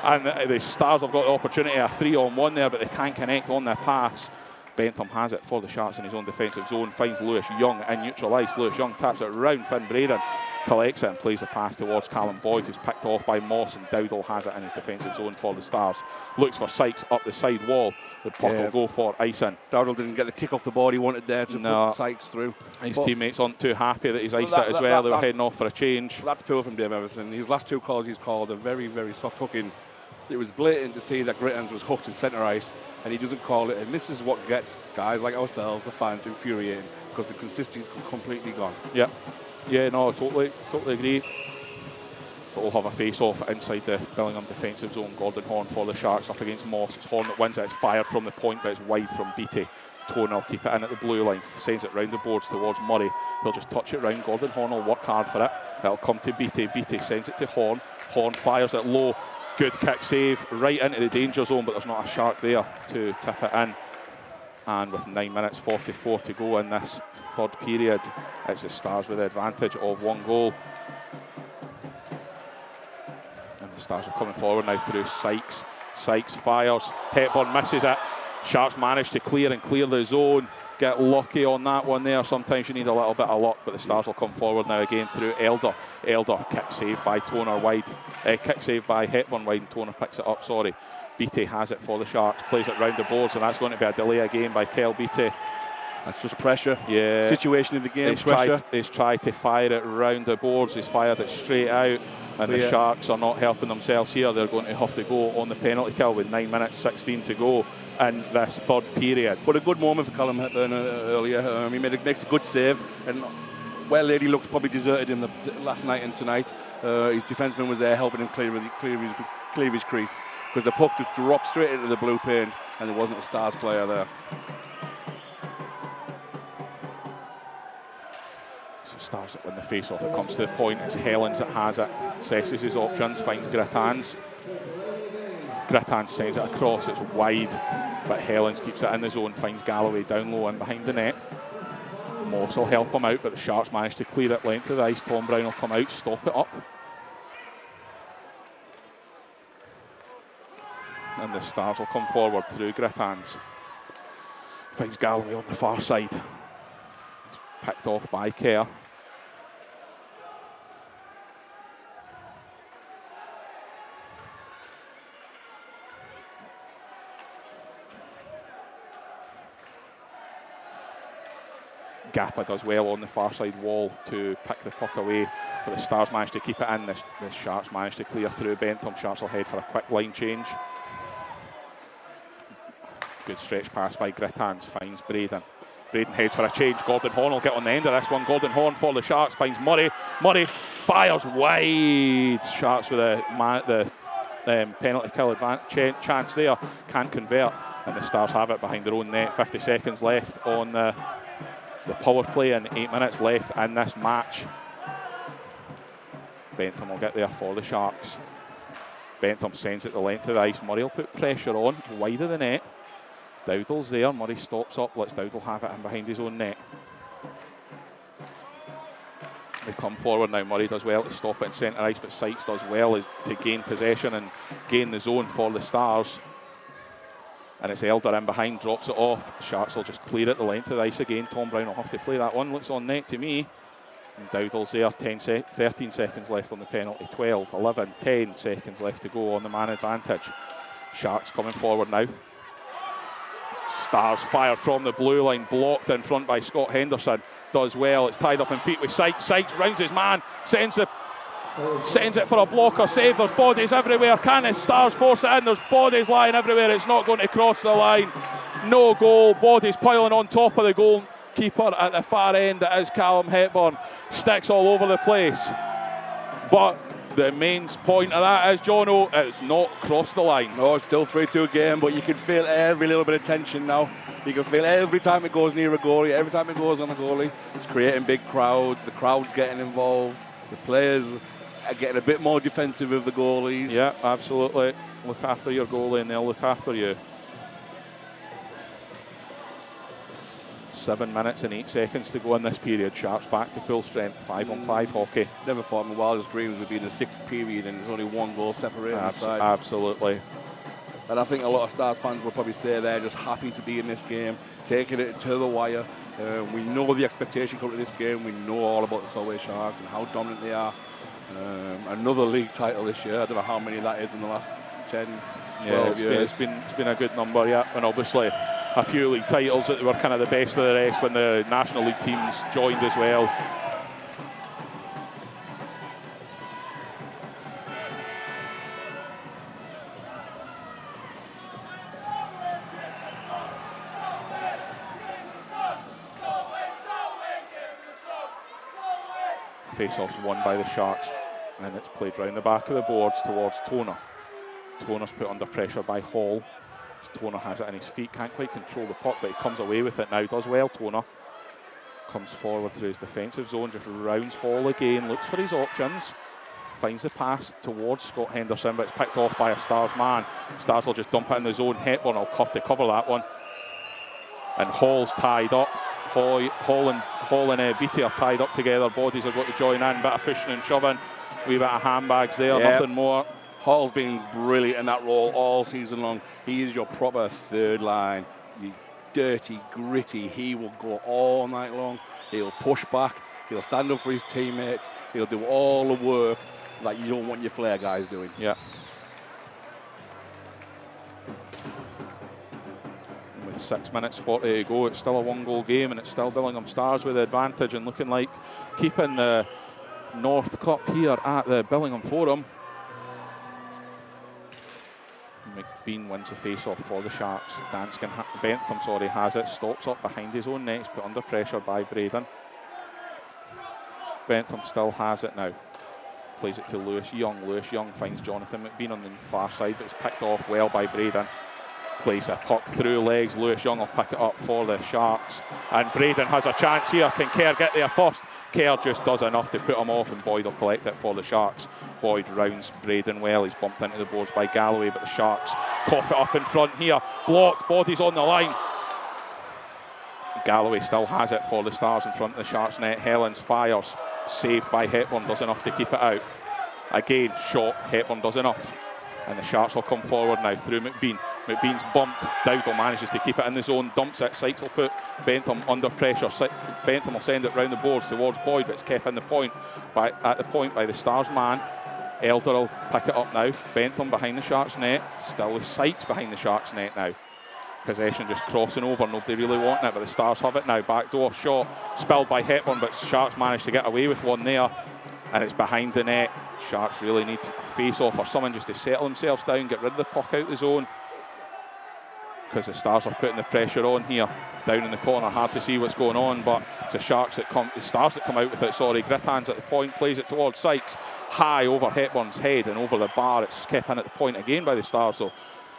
And the Stars have got the opportunity, a 3-on-1 there, but they can't connect on their pass. Bentham has it for the Sharks in his own defensive zone, finds Lewis Young in neutral ice. Lewis Young taps it round Finn Braden, collects it and plays the pass towards Callum Boyd, who's picked off by Moss, and Dowdall has it in his defensive zone for the Stars. Looks for Sykes up the side wall. The puck will go for icing. Dowdall didn't get the kick off the ball he wanted there to put Sykes through. His teammates aren't too happy that he's iced it as well. They were heading off for a change. That's poor from Dave Everson. His last two calls he's called are very, very soft hooking. It was blatant to see that Grittans was hooked in centre ice, and he doesn't call it. And this is what gets guys like ourselves, the fans, infuriating, because the consistency's completely gone. Yeah, no, totally agree. But we'll have a face-off inside the Billingham defensive zone. Gordon Horn for the Sharks up against Moss. It's Horn that wins it. It's fired from the point, but it's wide from Beattie. Tone will keep it in at the blue line, sends it round the boards towards Murray. He'll just touch it round. Gordon Horn will work hard for it. It'll come to Beattie. Beattie sends it to Horn. Horn fires it low. Good kick save right into the danger zone, but there's not a Shark there to tip it in. And with 9 minutes 44 to go in this third period, it's the Stars with the advantage of 1 goal. And the Stars are coming forward now through Sykes. Sykes fires, Hepburn misses it. Sharks manage to clear the zone. Get lucky on that one there. Sometimes you need a little bit of luck, but the Stars will come forward now again through Elder. Elder, kick saved by Toner wide. Kick saved by Hepburn wide, and Toner picks it up, sorry. Beattie has it for the Sharks, plays it round the boards, and that's going to be a delay again by Kel Beattie. That's just pressure. Yeah. Situation of the game, he's tried to fire it round the boards. He's fired it straight out. And the Sharks are not helping themselves here. They're going to have to go on the penalty kill with 9 minutes 16 to go in this third period. But a good moment for Callum Hepburn earlier. He makes a good save, and well, Lady looked probably deserted him last night and tonight. His defenseman was there helping him clear his crease, because the puck just dropped straight into the blue paint, and there wasn't a Stars player there. Stars that win the face-off. It comes to the point. It's Helens that has it. Assesses his options. Finds Grittans. Grittans sends it across. It's wide, but Helens keeps it in the zone. Finds Galloway down low and behind the net. Moss will help him out, but the Sharks manage to clear it length of the ice. Tom Brown will come out, stop it up. And the Stars will come forward through Grittans. Finds Galloway on the far side. Picked off by Kerr. Gappa does well on the far side wall to pick the puck away, but the Stars managed to keep it in. The Sharks managed to clear through Bentham. Sharks will head for a quick line change. Good stretch pass by Grittans, finds Braden. Braden heads for a change. Gordon Horn will get on the end of this one. Gordon Horn for the Sharks, finds Murray. Murray fires wide. Sharks with the penalty kill chance there. Can't convert, and the Stars have it behind their own net. 50 seconds left on the power play and 8 minutes left in this match. Bentham will get there for the Sharks. Bentham sends it the length of the ice. Murray will put pressure on. It's wide of the net. Dowdall's there. Murray stops up. Lets Dowdall have it in behind his own net. They come forward now. Murray does well to stop it in centre ice, but Sykes does well to gain possession and gain the zone for the Stars. And it's Elder in behind, drops it off. Sharks will just clear it the length of the ice again. Tom Brown will have to play that one. Looks on net to me. And Dowdall's there. 13 seconds left on the penalty. 12, 11, 10 seconds left to go on the man advantage. Sharks coming forward now. Stars fired from the blue line, blocked in front by Scott Henderson. Does well. It's tied up in feet with Sykes. Sykes rounds his man, sends it for a blocker save. There's bodies everywhere. Can the Stars force it in? There's bodies lying everywhere. It's not going to cross the line. No goal. Bodies piling on top of the goalkeeper at the far end. It is Callum Hepburn. Sticks all over the place. But the main point of that is, Jono, it's not crossed the line. No, it's still 3-2 game, but you can feel every little bit of tension now. You can feel every time it goes near a goalie, every time it goes on the goalie, it's creating big crowds. The crowd's getting involved. The players are getting a bit more defensive of the goalies. Yeah, absolutely. Look after your goalie and they'll look after you. 7 minutes and 8 seconds to go in this period. Sharks back to full strength, 5-on-5 hockey. Never thought in my wildest dreams would be in the 6th period and there's only one goal separating the sides. Absolutely. And I think a lot of Stars fans will probably say they're just happy to be in this game, taking it to the wire. We know the expectation coming to this game. We know all about the Solway Sharks and how dominant they are. Another league title this year. I don't know how many that is in the last 10, 12 years. It's been a good number, yeah. And obviously a few league titles that were kind of the best of the rest when the National League teams joined as well. Face-off's won by the Sharks, and it's played round the back of the boards towards Toner. Toner's put under pressure by Hall. Toner has it in his feet, can't quite control the puck, but he comes away with it now, does well. Toner comes forward through his defensive zone, just rounds Hall again, looks for his options, finds the pass towards Scott Henderson, but it's picked off by a Stars man. Stars will just dump it in the zone. Hepburn will cuff to cover that one, and Hall's tied up. Hall and Beattie are tied up together. Bodies are going to join in. Bit of pushing and shoving. Wee bit of handbags there. Yep. Nothing more. Hall's been brilliant in that role all season long. He is your proper third line. You dirty, gritty. He will go all night long. He'll push back. He'll stand up for his teammates. He'll do all the work that you don't want your flair guys doing. Yeah. With 6 minutes 40 to go, it's still a one-goal game, and it's still Billingham Stars with the advantage and looking like keeping the North Cup here at the Billingham Forum. McBean wins the face-off for the Sharks. Bentham has it, stops up behind his own net, he's put under pressure by Braden. Bentham still has it now. Plays it to Lewis Young. Lewis Young finds Jonathan McBean on the far side, but it's picked off well by Braden. Plays a puck through legs. Lewis Young will pick it up for the Sharks. And Braden has a chance here. Can Kerr get there first? Kerr just does enough to put him off, and Boyd will collect it for the Sharks. Boyd rounds Braden well. He's bumped into the boards by Galloway, but the Sharks cough it up in front here. Blocked. Bodies on the line. Galloway still has it for the Stars in front of the Sharks net. Helens fires. Saved by Hepburn. Does enough to keep it out. Again, shot. Hepburn does enough. And the Sharks will come forward now through McBean. McBean's bumped. Dowdall manages to keep it in the zone, dumps it. Sykes will put Bentham under pressure. Bentham will send it round the boards towards Boyd, but it's kept in the point at the point by the Stars man. Elder will pick it up now. Bentham behind the Sharks net. Still with Sykes behind the Sharks net now. Possession just crossing over. Nobody really wanting it, but the Stars have it now. Backdoor shot spilled by Hepburn, but Sharks managed to get away with one there. And it's behind the net. Sharks really need a face-off or someone just to settle themselves down, get rid of the puck out the zone. Because the Stars are putting the pressure on here. Down in the corner, hard to see what's going on, but it's the Stars that come out with it, sorry. Grittan's at the point, plays it towards Sykes. High over Hepburn's head and over the bar. It's kept in at the point again by the Stars, so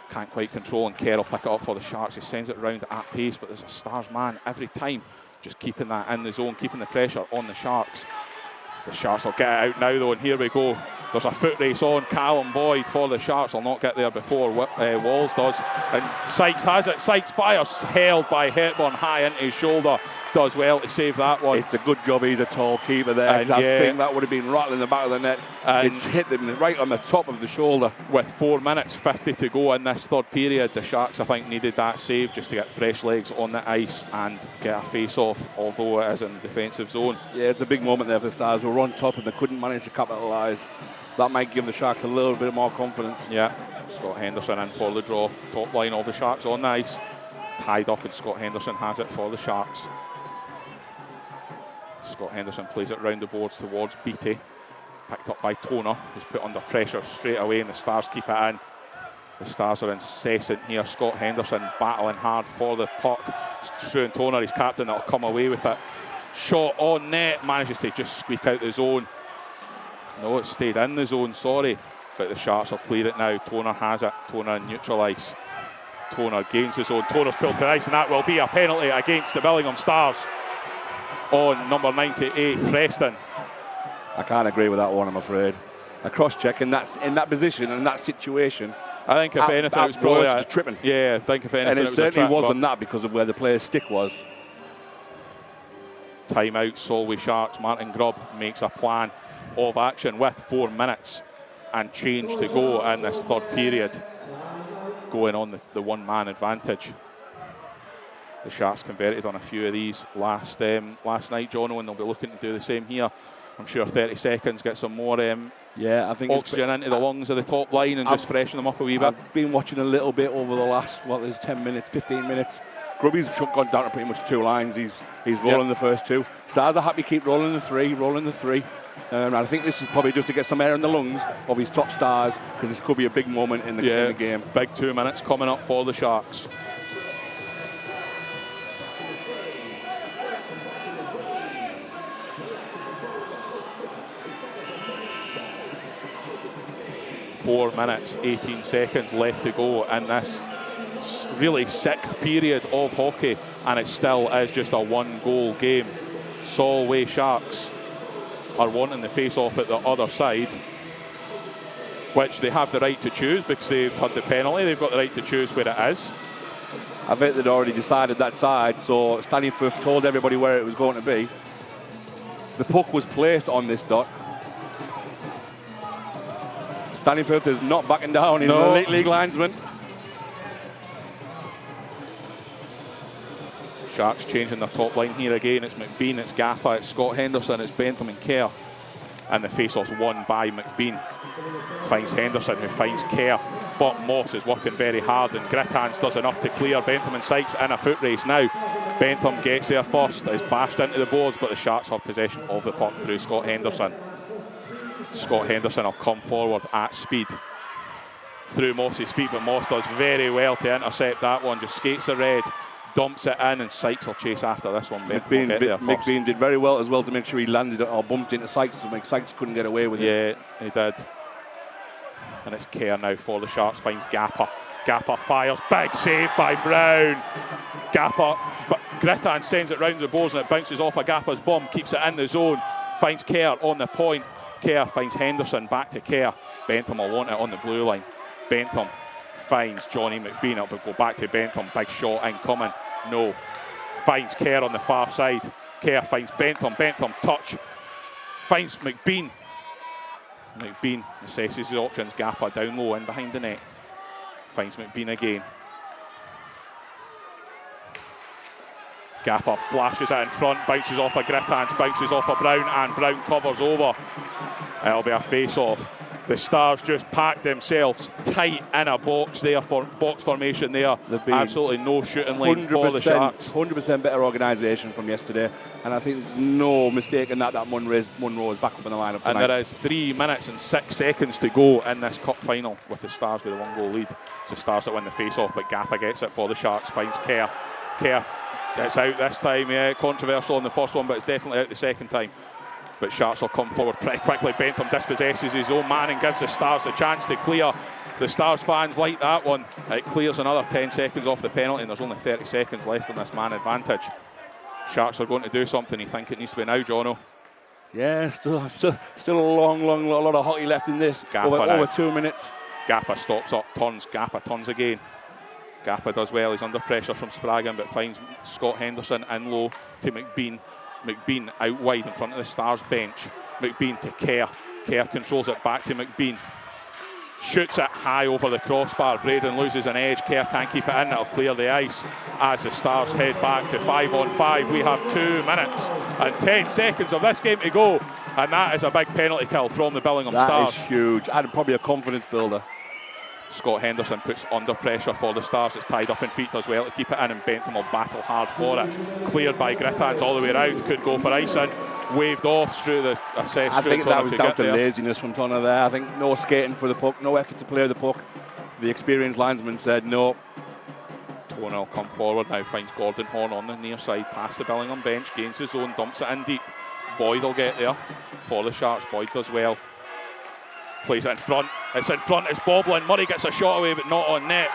can't quite control, and Kerr will pick it up for the Sharks. He sends it round at pace, but there's a Stars man every time, just keeping that in the zone, keeping the pressure on the Sharks. The Sharks will get it out now though, and here we go. There's a foot race on. Callum Boyd for the Sharks will not get there before Walls does. And Sykes has it. Sykes fires, held by Hepburn high into his shoulder. Does well to save that one. It's a good job he's a tall keeper there. I think that would have been rattling the back of the net. And it's hit him right on the top of the shoulder. With 4 minutes 50 to go in this third period, the Sharks, I think, needed that save just to get fresh legs on the ice and get a face-off, although it is in the defensive zone. Yeah, it's a big moment there for the Stars. We're on top and they couldn't manage to capitalise. That might give the Sharks a little bit more confidence. Yeah, Scott Henderson in for the draw. Top line of the Sharks on the ice. Tied up, and Scott Henderson has it for the Sharks. Scott Henderson plays it round the boards towards Beattie. Picked up by Toner, who's put under pressure straight away, and the Stars keep it in. The Stars are incessant here. Scott Henderson battling hard for the puck. It's Stuart Toner, his captain, that'll come away with it. Shot on net, manages to just squeak out the zone. No, it stayed in the zone, sorry. But the Sharks will clear it now. Toner has it. Toner in neutral ice. Toner gains the zone. Toner's pulled to ice, and that will be a penalty against the Billingham Stars on number 98, Preston. I can't agree with that one, I'm afraid. A cross-check in that position and in that situation. I think if anything, it was probably a tripping. Yeah, I think if anything, and it certainly wasn't that because of where the player's stick was. Timeout, Solway Sharks. Martin Grubb makes a plan of action with 4 minutes and change to go in this third period, going on the one-man advantage. The Sharks converted on a few of these last night, Jono, and they'll be looking to do the same here. I'm sure 30 seconds, get some more I think oxygen into the lungs of the top line and just freshen them up a wee bit. I've been watching a little bit over the last, 10 minutes, 15 minutes. Grubby's gone down to pretty much 2 lines. He's rolling the first 2. Stars are happy, keep rolling the 3. And I think this is probably just to get some air in the lungs of his top stars, because this could be a big moment in the game. Big 2 minutes coming up for the Sharks. Four minutes, 18 seconds left to go in this really 6th period of hockey, and it still is just a 1-goal game. Solway Sharks are wanting the face-off at the other side, which they have the right to choose because they've had the penalty. They've got the right to choose where it is. I think they'd already decided that side, so Staniforth told everybody where it was going to be. The puck was placed on this dot. Staniforth is not backing down. He's an elite league linesman. Sharks changing their top line here again. It's McBean, it's Gappa, it's Scott Henderson, it's Bentham and Kerr. And the face-off's won by McBean. Finds Henderson, who finds Kerr. But Moss is working very hard, and Grittans does enough to clear Bentham and Sykes in a foot race now. Bentham gets there first, is bashed into the boards, but the Sharks have possession of the puck through Scott Henderson. Scott Henderson will come forward at speed through Moss's feet, but Moss does very well to intercept that one. Just skates the red, dumps it in, and Sykes will chase after this one. McBean did very well as well to make sure he landed it or bumped into Sykes to make Sykes couldn't get away with it. Yeah, he did. And it's Kerr now for the Sharks, finds Gappa. Gappa fires, big save by Brown. Gappa, but Grittan sends it round the boards and it bounces off a Gappa's bum, keeps it in the zone, finds Kerr on the point. Kerr finds Henderson, back to Kerr. Bentham will want it on the blue line. Bentham finds Johnny McBean. It'll go back to Bentham. Big shot incoming. No. Finds Kerr on the far side. Kerr finds Bentham. Bentham touch. Finds McBean. McBean assesses his options. Gappa down low in behind the net. Finds McBean again. Gappa flashes it in front, bounces off a Grittans, bounces off a Brown, and Brown covers over. It'll be a face-off. The Stars just packed themselves tight in a box there, for box formation there. Absolutely no shooting lane for the Sharks. 100% better organisation from yesterday, and I think there's no mistake in that Munro is back up in the lineup tonight. And there is 3 minutes and 6 seconds to go in this cup final with the Stars with a 1-goal lead. It's the Stars that win the face-off, but Gappa gets it for the Sharks, finds Kerr. Kerr gets out this time, yeah, controversial in the first one, but it's definitely out the second time. But Sharks will come forward pretty quickly. Bentham dispossesses his own man and gives the Stars a chance to clear. The Stars fans like that one. It clears another 10 seconds off the penalty, and there's only 30 seconds left on this man advantage. Sharks are going to do something. You think it needs to be now, Jono? Yeah, still a long lot of hockey left in this. Over 2 minutes. Gappa stops up, turns. Gappa turns again. Gappa does well. He's under pressure from Spraggan, but finds Scott Henderson in low to McBean. McBean out wide in front of the Stars bench. McBean to Kerr. Kerr controls it back to McBean. Shoots it high over the crossbar. Braden loses an edge. Kerr can't keep it in. It'll clear the ice as the Stars head back to 5-on-5. We have 2 minutes and 10 seconds of this game to go. And that is a big penalty kill from the Billingham Stars. That is huge. And probably a confidence builder. Scott Henderson puts under pressure for the Stars. It's tied up in feet, does well to keep it in, and Bentham will battle hard for it. Cleared by Grittans all the way around. Could go for icing. Waved off through the assess. I think that was down to laziness from Turner there. I think no skating for the puck, no effort to play the puck. The experienced linesman said no. Turner will come forward now, finds Gordon Horn on the near side, past the Billingham bench, gains his zone, dumps it in deep. Boyd will get there for the Sharks. Boyd does well. Plays it in front. It's in front. It's bobbling. Murray gets a shot away, but not on net.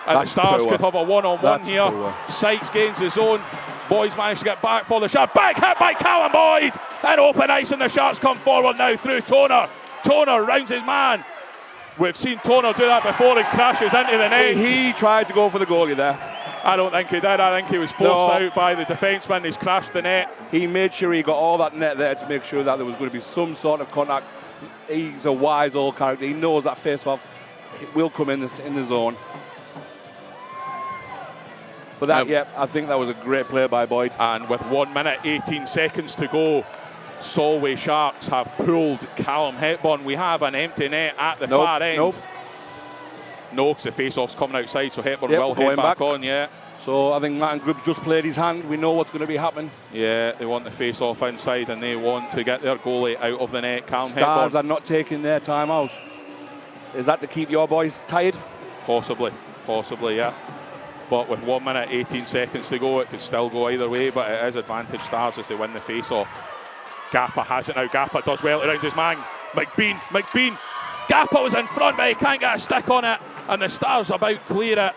And the Stars could have a one-on-one here. Sykes gains his own. Boyd's managed to get back for the Sharks. Back hit by Callum Boyd. And open ice, and the Sharks come forward now through Toner. Toner rounds his man. We've seen Toner do that before and crashes into the net. He tried to go for the goalie there. I don't think he did. I think he was forced out by the defenceman. He's crashed the net. He made sure he got all that net there to make sure that there was going to be some sort of contact. He's a wise old character. He knows that face-off will come in the zone. But that, I think that was a great play by Boyd. And with 1 minute, 18 seconds to go, Solway Sharks have pulled Callum Hepburn. We have an empty net at the far end. No, because the face-off's coming outside, so Hepburn will head back on, So I think Martin Grubb's just played his hand. We know what's going to be happening. Yeah, they want the face-off inside, and they want to get their goalie out of the net. Callum Stars Hepburn are not taking their time out. Is that to keep your boys tired? Possibly, yeah. But with 1 minute, 18 seconds to go, it could still go either way, but it is advantage Stars as they win the face-off. Gappa has it now. Gappa does well around his man. McBean. Gappa was in front, but he can't get a stick on it, and the Stars about clear it.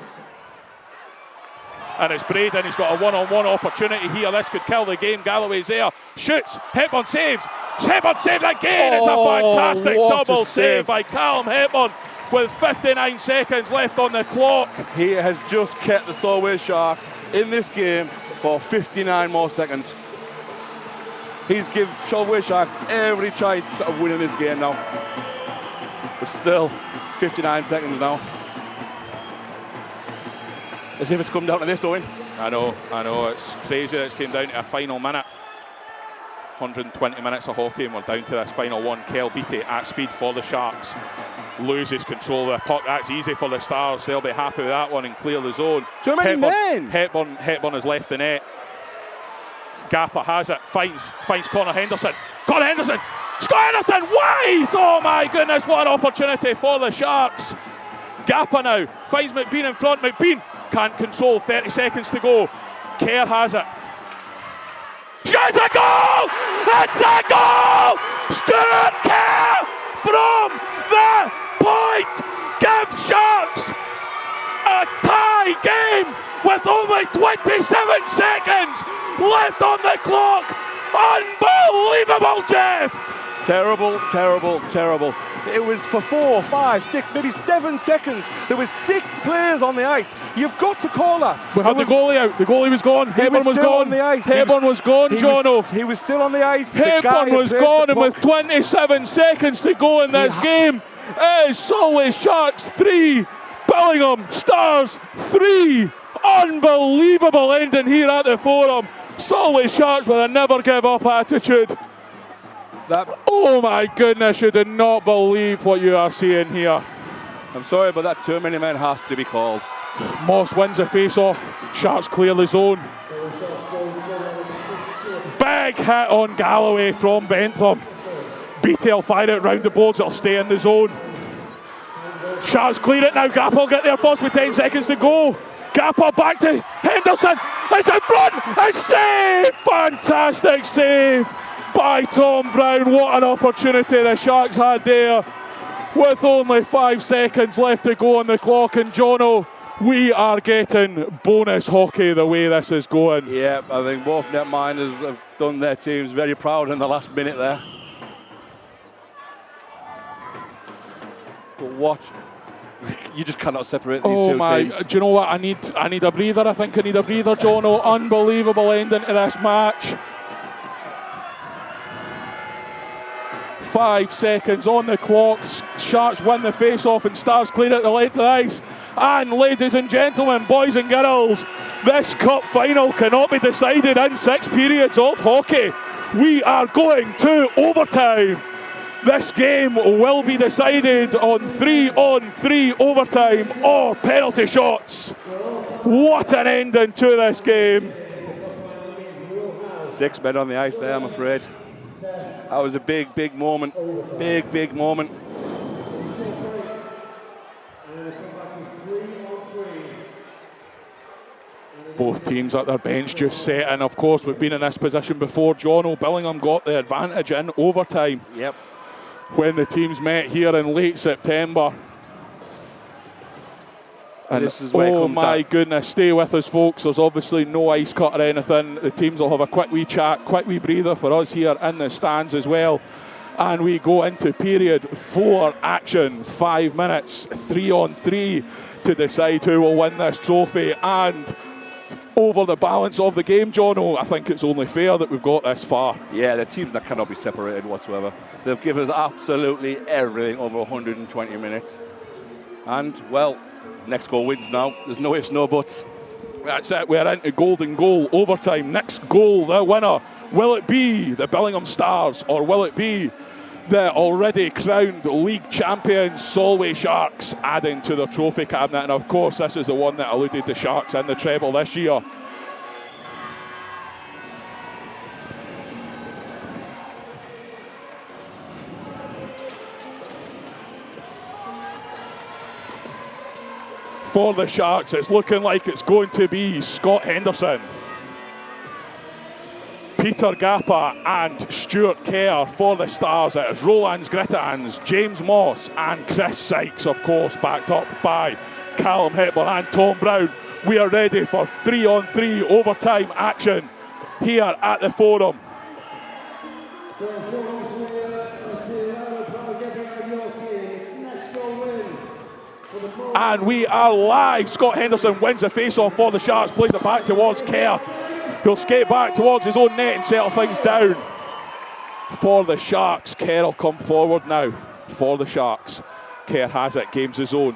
And it's Braden. He's got a one-on-one opportunity here. This could kill the game. Galloway's there. Shoots. Hepburn saves. Hepburn saved again. It's a fantastic double save by Callum Hepburn with 59 seconds left on the clock. He has just kept the Solway Sharks in this game for 59 more seconds. He's given Solway Sharks every chance of winning this game now. But still, 59 seconds now. As if it's come down to this, Owen. I know. It's crazy that it's came down to a final minute. 120 minutes of hockey, and we're down to this final one. Kel Beattie at speed for the Sharks. Loses control of the puck. That's easy for the Stars. They'll be happy with that one and clear the zone. Too many men. Hepburn has left the net. Gappa has it. Finds Connor Henderson. Scott Henderson wide! Oh my goodness, what an opportunity for the Sharks. Gappa now finds McBean in front. McBean can't control. 30 seconds to go. Kerr has it. It's a goal! It's a goal! Stuart Kerr from the point gives Sharks a tie game with only 27 seconds left on the clock. Unbelievable, Jeff! Terrible, terrible, terrible. It was for 4, 5, 6, maybe 7 seconds. There was 6 players on the ice. You've got to call that. We had the goalie out. The goalie was gone. Hepburn was gone. Hepburn was gone, Jono. He was still on the ice. Hepburn was gone, and with 27 seconds to go in this game, it is Solway Sharks 3, Billingham Stars 3. Unbelievable ending here at the Forum. Solway Sharks with a never give up attitude. Oh my goodness, you do not believe what you are seeing here. I'm sorry, but that too many men has to be called. Moss wins the face-off. Sharks clear the zone. Big hit on Galloway from Bentham. BT will fire it round the boards, it'll stay in the zone. Sharks clear it now. Gappa will get there first with 10 seconds to go. Gappa back to Henderson. It's in front. It's saved. Fantastic save by Tom Brown. What an opportunity the Sharks had there with only 5 seconds left to go on the clock. And Jono, we are getting bonus hockey the way this is going. Yeah, I think both netminders have done their teams very proud in the last minute there. But what? You just cannot separate these two teams. Do you know what? I need a breather. I think I need a breather, Jono. Unbelievable ending to this match. 5 seconds on the clock. Sharks win the face-off and Stars clear at the length of the ice. And ladies and gentlemen, boys and girls, this cup final cannot be decided in 6 periods of hockey. We are going to overtime. This game will be decided on 3-on-3 overtime or penalty shots. What an ending to this game. 6 men on the ice there, I'm afraid. That was a big, big moment. Big, big moment. Both teams at their bench just set, and of course we've been in this position before. Jono, Billingham got the advantage in overtime. Yep. When the teams met here in late September. And this is where it comes my down. goodness, stay with us folks. There's obviously no ice cut or anything. The teams will have a quick wee chat, quick wee breather for us here in the stands as well. And we go into period 4 action, 5 minutes, 3-on-3 to decide who will win this trophy. And over the balance of the game, Jono, I think it's only fair that we've got this far. Yeah, the teams that cannot be separated whatsoever. They've given us absolutely everything over 120 minutes. And, well, next goal wins now. There's no ifs, no buts. That's it. We're into golden goal overtime. Next goal, the winner. Will it be the Billingham Stars or will it be the already crowned league champions Solway Sharks adding to their trophy cabinet? And of course, this is the one that eluded the Sharks in the treble this year. For the Sharks, it's looking like it's going to be Scott Henderson, Peter Gappa and Stuart Kerr. For the Stars, it is Roland Grittans, James Moss and Chris Sykes, of course, backed up by Callum Hepburn and Tom Brown. We are ready for 3-on-3 overtime action here at the Forum. And we are live. Scott Henderson wins the face-off for the Sharks, plays it back towards Kerr. He'll skate back towards his own net and settle things down. For the Sharks, Kerr will come forward now. For the Sharks, Kerr has it, gains his own.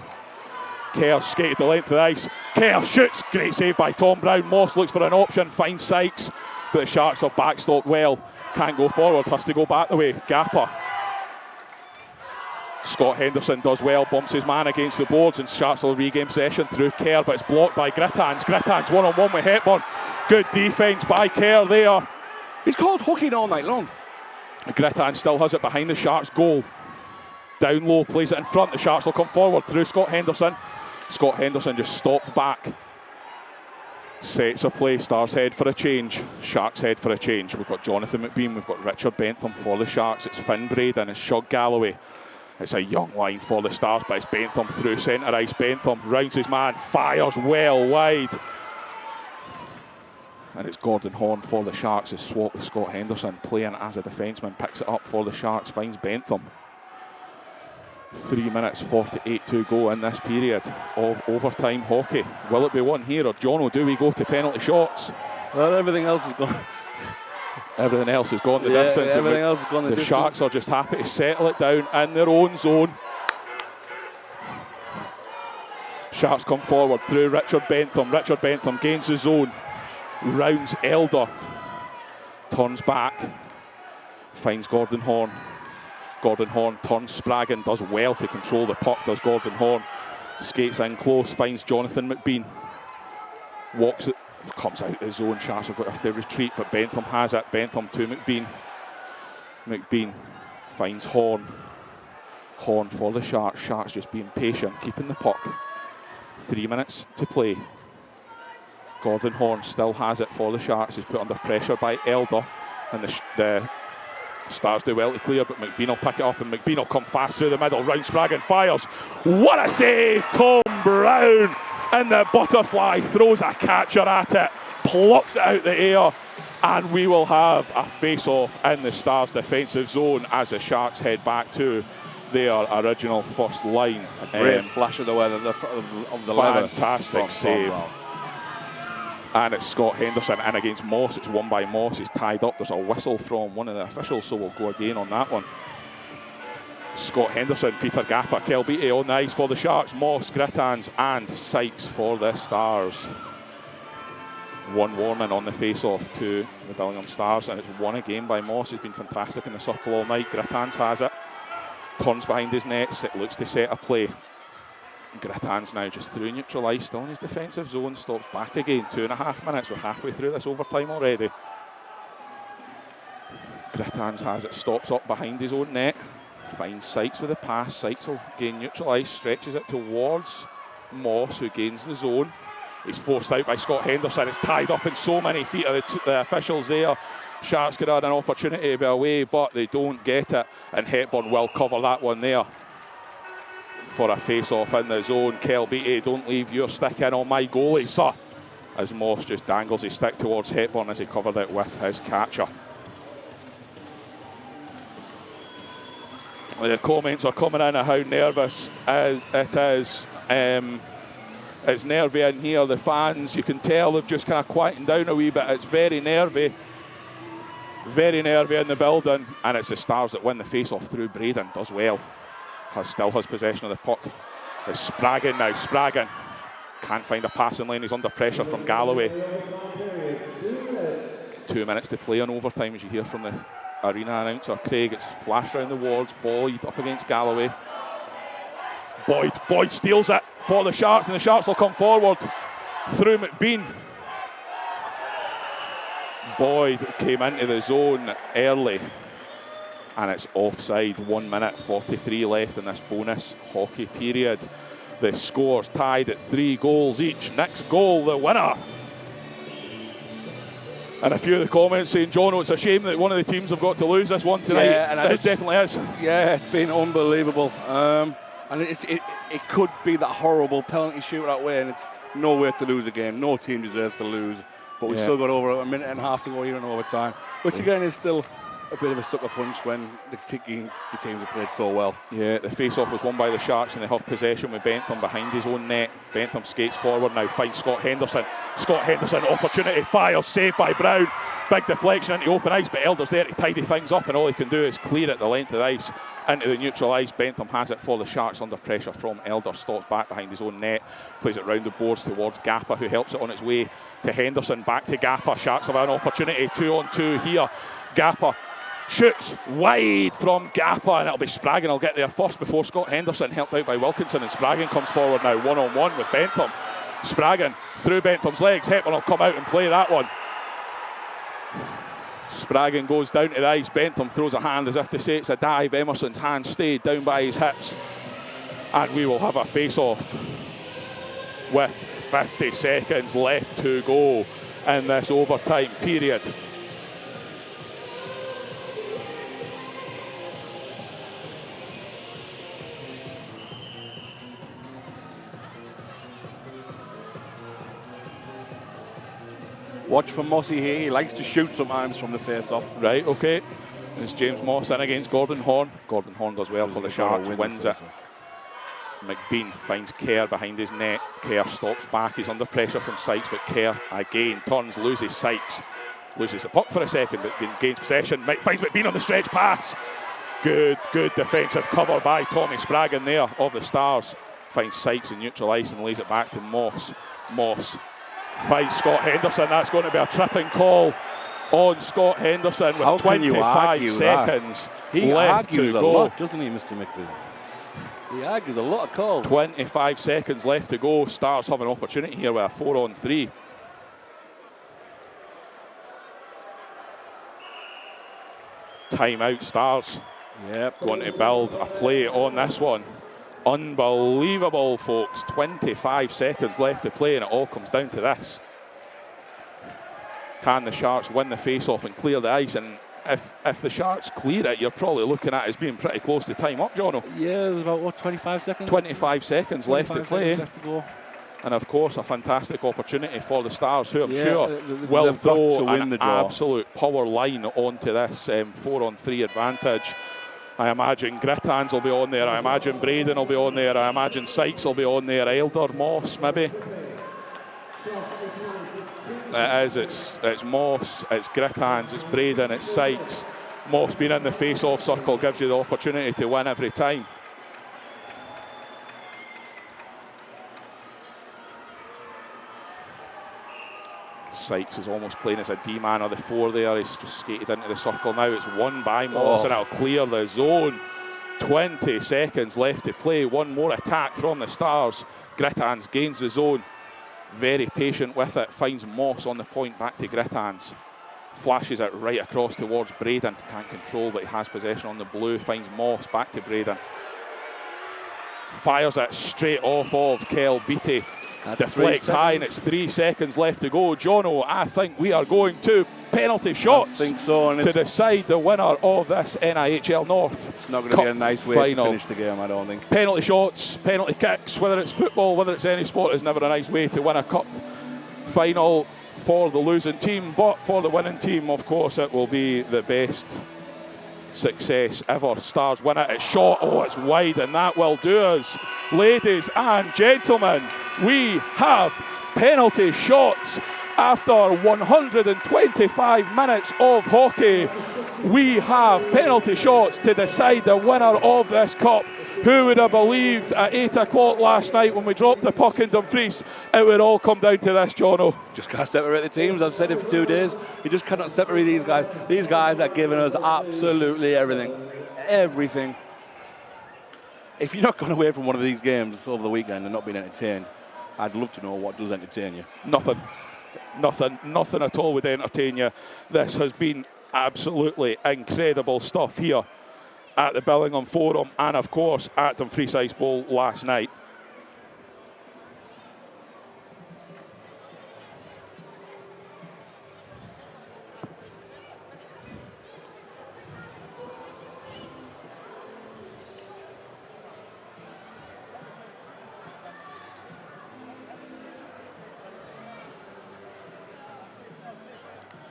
Kerr skated the length of the ice. Kerr shoots, great save by Tom Brown. Moss looks for an option, finds Sykes, but the Sharks are backstopped well. Can't go forward, has to go back the way. Gappa. Scott Henderson does well, bumps his man against the boards, and Sharks will regain possession through Kerr, but it's blocked by Grittans. Grittans one-on-one with Hepburn. Good defence by Kerr there. He's called hooking all night long. Grittans still has it behind the Sharks' goal. Down low, plays it in front. The Sharks will come forward through Scott Henderson. Scott Henderson just stops back. Sets a play, Stars head for a change. Sharks head for a change. We've got Jonathan McBean, we've got Richard Bentham for the Sharks. It's Finn Braden, it's Shug Galloway. It's a young line for the Stars, but it's Bentham through centre ice. Bentham rounds his man, fires well wide. And it's Gordon Horn for the Sharks. His swap with Scott Henderson, playing as a defenceman, picks it up for the Sharks, finds Bentham. 3 minutes 48 to go in this period of overtime hockey. Will it be one here, or Jono, do we go to penalty shots? Well, everything else is gone. Everything else has gone the distance. Everything else has gone the distance. The Sharks are just happy to settle it down in their own zone. Sharks come forward through Richard Bentham. Richard Bentham gains the zone. Rounds Elder. Turns back. Finds Gordon Horn. Gordon Horn turns Spraggan. Does well to control the puck, does Gordon Horn. Skates in close. Finds Jonathan McBean. Walks it. Comes out of the zone. Sharks have got to have to retreat, but Bentham has it. Bentham to McBean. McBean finds Horn. Horn for the Sharks. Sharks just being patient, keeping the puck. 3 minutes to play. Gordon Horn still has it for the Sharks. He's put under pressure by Elder, and the Stars do well to clear, but McBean will pick it up, and McBean will come fast through the middle. Round Spraggan fires. What a save! Tom Brown in the butterfly throws a catcher at it, plucks it out the air, and we will have a face-off in the Stars' defensive zone as the Sharks head back to their original first line. A great flash of the weather of the ladder. Fantastic save. And it's Scott Henderson in against Moss. It's won by Moss. He's tied up. There's a whistle from one of the officials, so we'll go again on that one. Scott Henderson, Peter Gappa, Kelbeatty on the ice for the Sharks. Moss, Grittans and Sykes for the Stars. One warning on the face-off to the Billingham Stars, and it's won again by Moss. He's been fantastic in the circle all night. Grittans has it. Turns behind his nets. It looks to set a play. Grittans now just through neutral ice, still in his defensive zone. Stops back again. 2.5 minutes. We're halfway through this overtime already. Grittans has it. Stops up behind his own net. Finds Sykes with a pass. Sykes will gain neutral ice. Stretches it towards Moss, who gains the zone. He's forced out by Scott Henderson. It's tied up in so many feet of the officials there. Sharks could have had an opportunity to be away, but they don't get it. And Hepburn will cover that one there for a face-off in the zone. Kelbeatty, don't leave your stick in on my goalie, sir. As Moss just dangles his stick towards Hepburn as he covered it with his catcher. The comments are coming in of how nervous it is. It's nervy in here. The fans, you can tell they've just kind of quietened down a wee bit. It's very nervy. Very nervy in the building. And it's the Stars that win the face-off through Braden. Does well. Still has possession of the puck. It's Spraggan now. Spraggan can't find a passing lane. He's under pressure from Galloway. 2 minutes to play on overtime, as you hear from the arena announcer Craig. It's flashed around the wards. Boyd up against Galloway. Boyd steals it for the Sharks, and the Sharks will come forward through McBean. Boyd came into the zone early, and it's offside. 1 minute 43 left in this bonus hockey period. The score's tied at 3 goals each. Next goal, the winner. And a few of the comments saying, Jono, it's a shame that one of the teams have got to lose this one tonight. Yeah, and it definitely is. Yeah, it's been unbelievable. And it could be that horrible penalty shootout way, and it's nowhere to lose a game. No team deserves to lose. But we've still got over a minute and a half to go here in overtime, which again is still a bit of a sucker punch when the teams have played so well. Yeah, the face-off was won by the Sharks, and they have possession with Bentham behind his own net. Bentham skates forward now, finds Scott Henderson. Scott Henderson, opportunity, fires, saved by Brown. Big deflection into open ice, but Elder's there to tidy things up, and all he can do is clear it the length of the ice into the neutral ice. Bentham has it for the Sharks under pressure from Elder. Stops back behind his own net, plays it round the boards towards Gappa, who helps it on its way to Henderson. Back to Gappa. Sharks have an opportunity, 2-on-2 here. Gappa shoots wide from Gappa, and it'll be Spraggan will get there first before Scott Henderson, helped out by Wilkinson, and Spraggan comes forward now, 1-on-1 with Bentham. Spraggan through Bentham's legs. Hepburn will come out and play that one. Spraggan goes down to the ice. Bentham throws a hand as if to say it's a dive. Emerson's hand stayed down by his hips, and we will have a face-off with 50 seconds left to go in this overtime period. Watch for Mossy here. He likes to shoot sometimes from the face-off. Right, okay. It's James Moss in against Gordon Horn. Gordon Horn does well for the Sharks, wins it. McBean finds Kerr behind his net. Kerr stops back. He's under pressure from Sykes, but Kerr again turns, loses Sykes. Loses the puck for a second, but gains possession. Finds McBean on the stretch pass. Good defensive cover by Tommy Spraggan there of the Stars. Finds Sykes in neutral ice and lays it back to Moss. Moss finds Scott Henderson. That's going to be a tripping call on Scott Henderson with 25 seconds he left argues to a go. lot, doesn't he, Mr. McBean? He argues a lot of calls. 25 seconds left to go. Stars have an opportunity here with a 4-on-3. Timeout, Stars. Yep. Going to build a play on this one. Unbelievable, folks. 25 seconds left to play, and it all comes down to this. Can the Sharks win the face-off and clear the ice? And if the Sharks clear it, you're probably looking at it as being pretty close to time up, Jono. Yeah, there's about, 25 seconds? 25 seconds left to play. Left to go. And of course, a fantastic opportunity for the Stars, who I'm sure will will throw an the draw. absolute power line onto this 4-on-3 advantage. I imagine Grittans will be on there. I imagine Braden will be on there. I imagine Sykes will be on there. Elder, Moss, maybe. It is. It's Moss, it's Grittans, it's Braden, it's Sykes. Moss being in the face-off circle gives you the opportunity to win every time. Sykes is almost playing as a D-man of the 4 there. He's just skated into the circle now. It's won by Moss and it'll clear the zone. 20 seconds left to play. One more attack from the Stars. Grittans gains the zone. Very patient with it. Finds Moss on the point back to Grittans. Flashes it right across towards Braden. Can't control, but he has possession on the blue. Finds Moss back to Braden. Fires it straight off of Kel Beattie. Deflects high, and it's 3 seconds left to go. Jono, I think we are going to penalty shots. I think so, and to decide the winner of this NIHL North. It's not going to be a nice way to finish the game, I don't think. Penalty shots, penalty kicks, whether it's football, whether it's any sport, is never a nice way to win a cup final for the losing team. But for the winning team, of course, it will be the best success ever. Stars win it. It's shot. Oh, it's wide, and that will do us. Ladies and gentlemen, we have penalty shots. After 125 minutes of hockey, we have penalty shots to decide the winner of this cup. Who would have believed at 8 o'clock last night when we dropped the puck in Dumfries, it would all come down to this, Jono? Just can't separate the teams. I've said it for 2 days. You just cannot separate these guys. These guys are giving us absolutely everything. Everything. If you're not going away from one of these games over the weekend and not being entertained, I'd love to know what does entertain you. Nothing at all would entertain you. This has been absolutely incredible stuff here at the Billingham Forum and, of course, at Dumfries Ice Bowl last night.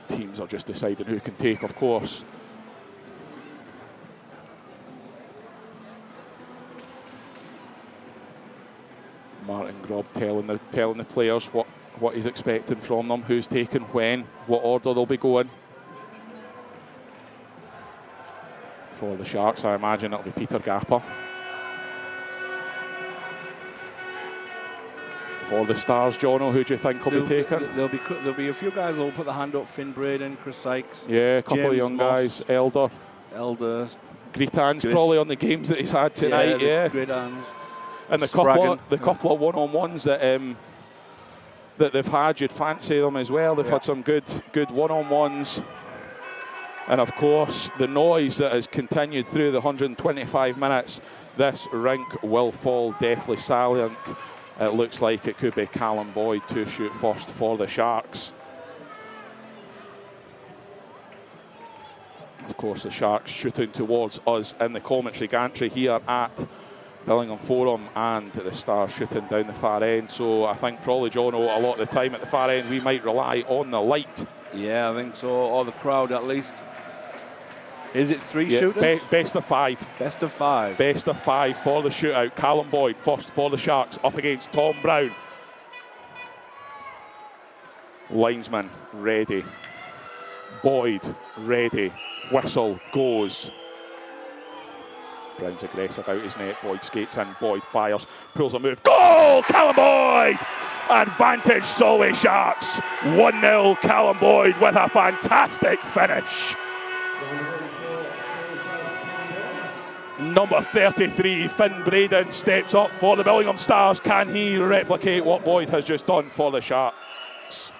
Teams are just deciding who can take, of course. Martin Grob telling the players what he's expecting from them, who's taking when, what order they'll be going. For the Sharks, I imagine it'll be Peter Gapper. For the Stars, Jono, who do you think will be taken? There'll be a few guys who'll put the hand up. Finn Braden, Chris Sykes. Yeah, a couple James of young Moss, guys. Elder. Gritan's probably on the games that he's had tonight. Yeah. Grittans. And the couple of one-on-ones that they've had, you'd fancy them as well. They've had some good one-on-ones. And of course, the noise that has continued through the 125 minutes, this rink will fall deathly silent. It looks like it could be Callum Boyd to shoot first for the Sharks. Of course, the Sharks shooting towards us in the commentary gantry here at Billingham Forum and the Stars shooting down the far end. So I think probably, John, a lot of the time at the far end we might rely on the light. Yeah, I think so, or the crowd at least. Is it 3 shooters? Best of 5. Best of 5. Best of 5 for the shootout. Callum Boyd first for the Sharks, up against Tom Brown. Linesman ready. Boyd ready. Whistle goes. Brown's aggressive out his net. Boyd skates in. Boyd fires. Pulls a move. Goal! Callum Boyd! Advantage Solway Sharks. 1-0 Callum Boyd with a fantastic finish. Number 33, Finn Braden, steps up for the Billingham Stars. Can he replicate what Boyd has just done for the Sharks?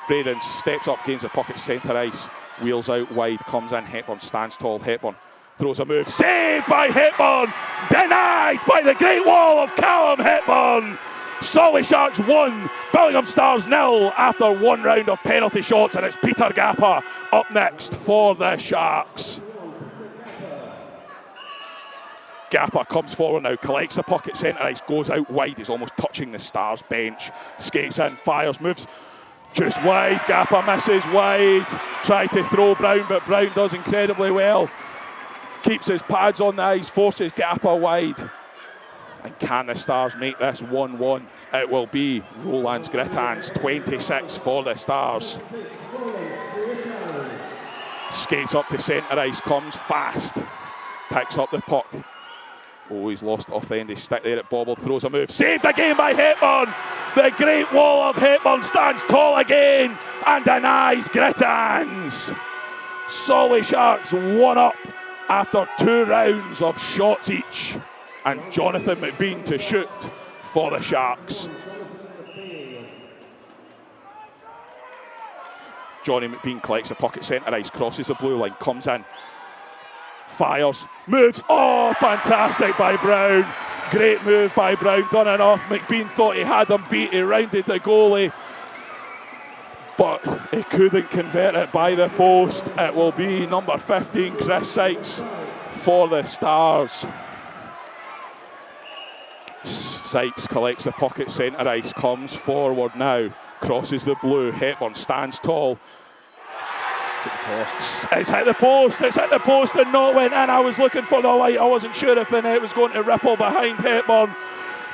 Braden steps up, gains the pocket centre ice, wheels out wide, comes in. Hepburn stands tall. Hepburn throws a move. Saved by Hepburn! Denied by the great wall of Callum Hepburn! Solway Sharks 1, Billingham Stars 0 after 1 round of penalty shots, and it's Peter Gappa up next for the Sharks. Gappa comes forward now, collects the pocket centre ice, goes out wide. He's almost touching the Stars bench. Skates in, fires, moves just wide. Gappa misses wide. Tried to throw Brown, but Brown does incredibly well. Keeps his pads on the ice, forces Gappa wide. And can the Stars make this 1-1? It will be Roland's Gritans, 26 for the Stars. Skates up to centre ice, comes fast. Picks up the puck. Oh, he's lost off the end of his stick there at Bobble. Throws a move. Saved again by Hepburn. The great wall of Hepburn stands tall again and denies Gritans. Solway Sharks 1 up after 2 rounds of shots each. And Jonathan McBean to shoot for the Sharks. Johnny McBean collects the pocket centre ice, crosses the blue line, comes in. Fires, moves, oh, fantastic by Brown. Great move by Brown, done enough. McBean thought he had him beat, he rounded the goalie, but he couldn't convert it by the post. It will be number 15, Chris Sykes, for the Stars. Sykes collects the pocket centre ice, comes forward now, crosses the blue. Hepburn stands tall. It's hit the post and not went in. I was looking for the light. I wasn't sure if the net was going to ripple behind Hepburn.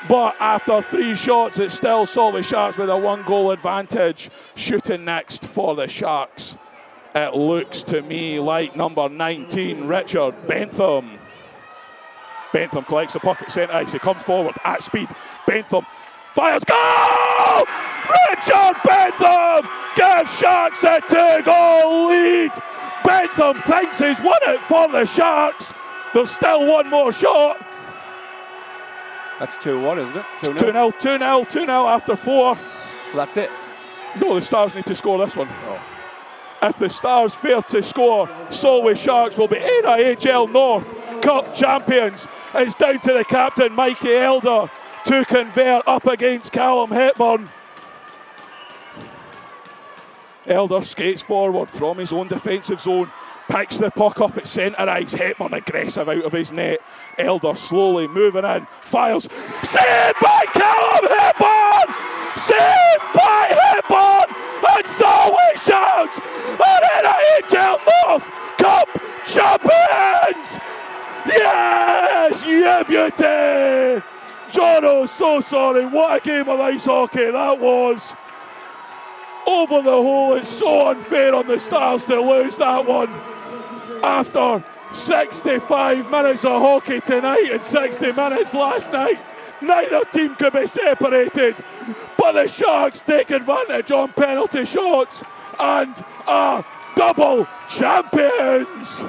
But after 3 shots, it's still Solway Sharks with a 1-goal advantage. Shooting next for the Sharks. It looks to me like number 19, Richard Bentham. Bentham collects the pocket centre ice. He comes forward at speed. Bentham fires. Goal! Richard Bentham gives Sharks a 2-goal lead. Bentham thinks he's won it for the Sharks. There's still 1 more shot. That's 2-1, isn't it? 2-0, 2-0 after 4. So that's it? No, the Stars need to score this one. Oh. If the Stars fail to score, Solway Sharks will be NIHL North Cup champions. It's down to the captain, Mikey Elder, to convert up against Callum Hepburn. Elder skates forward from his own defensive zone, picks the puck up at centre ice. Hepburn aggressive out of his net. Elder slowly moving in, fires. Saved by Callum Hepburn! Saved by Hepburn! And Solway Sharks are NIHL North Cup champions! Yes, you beauty! Jono, so sorry. What a game of ice hockey that was. Over the hole, it's so unfair on the Stars to lose that one. After 65 minutes of hockey tonight and 60 minutes last night, neither team could be separated. But the Sharks take advantage on penalty shots and are double champions.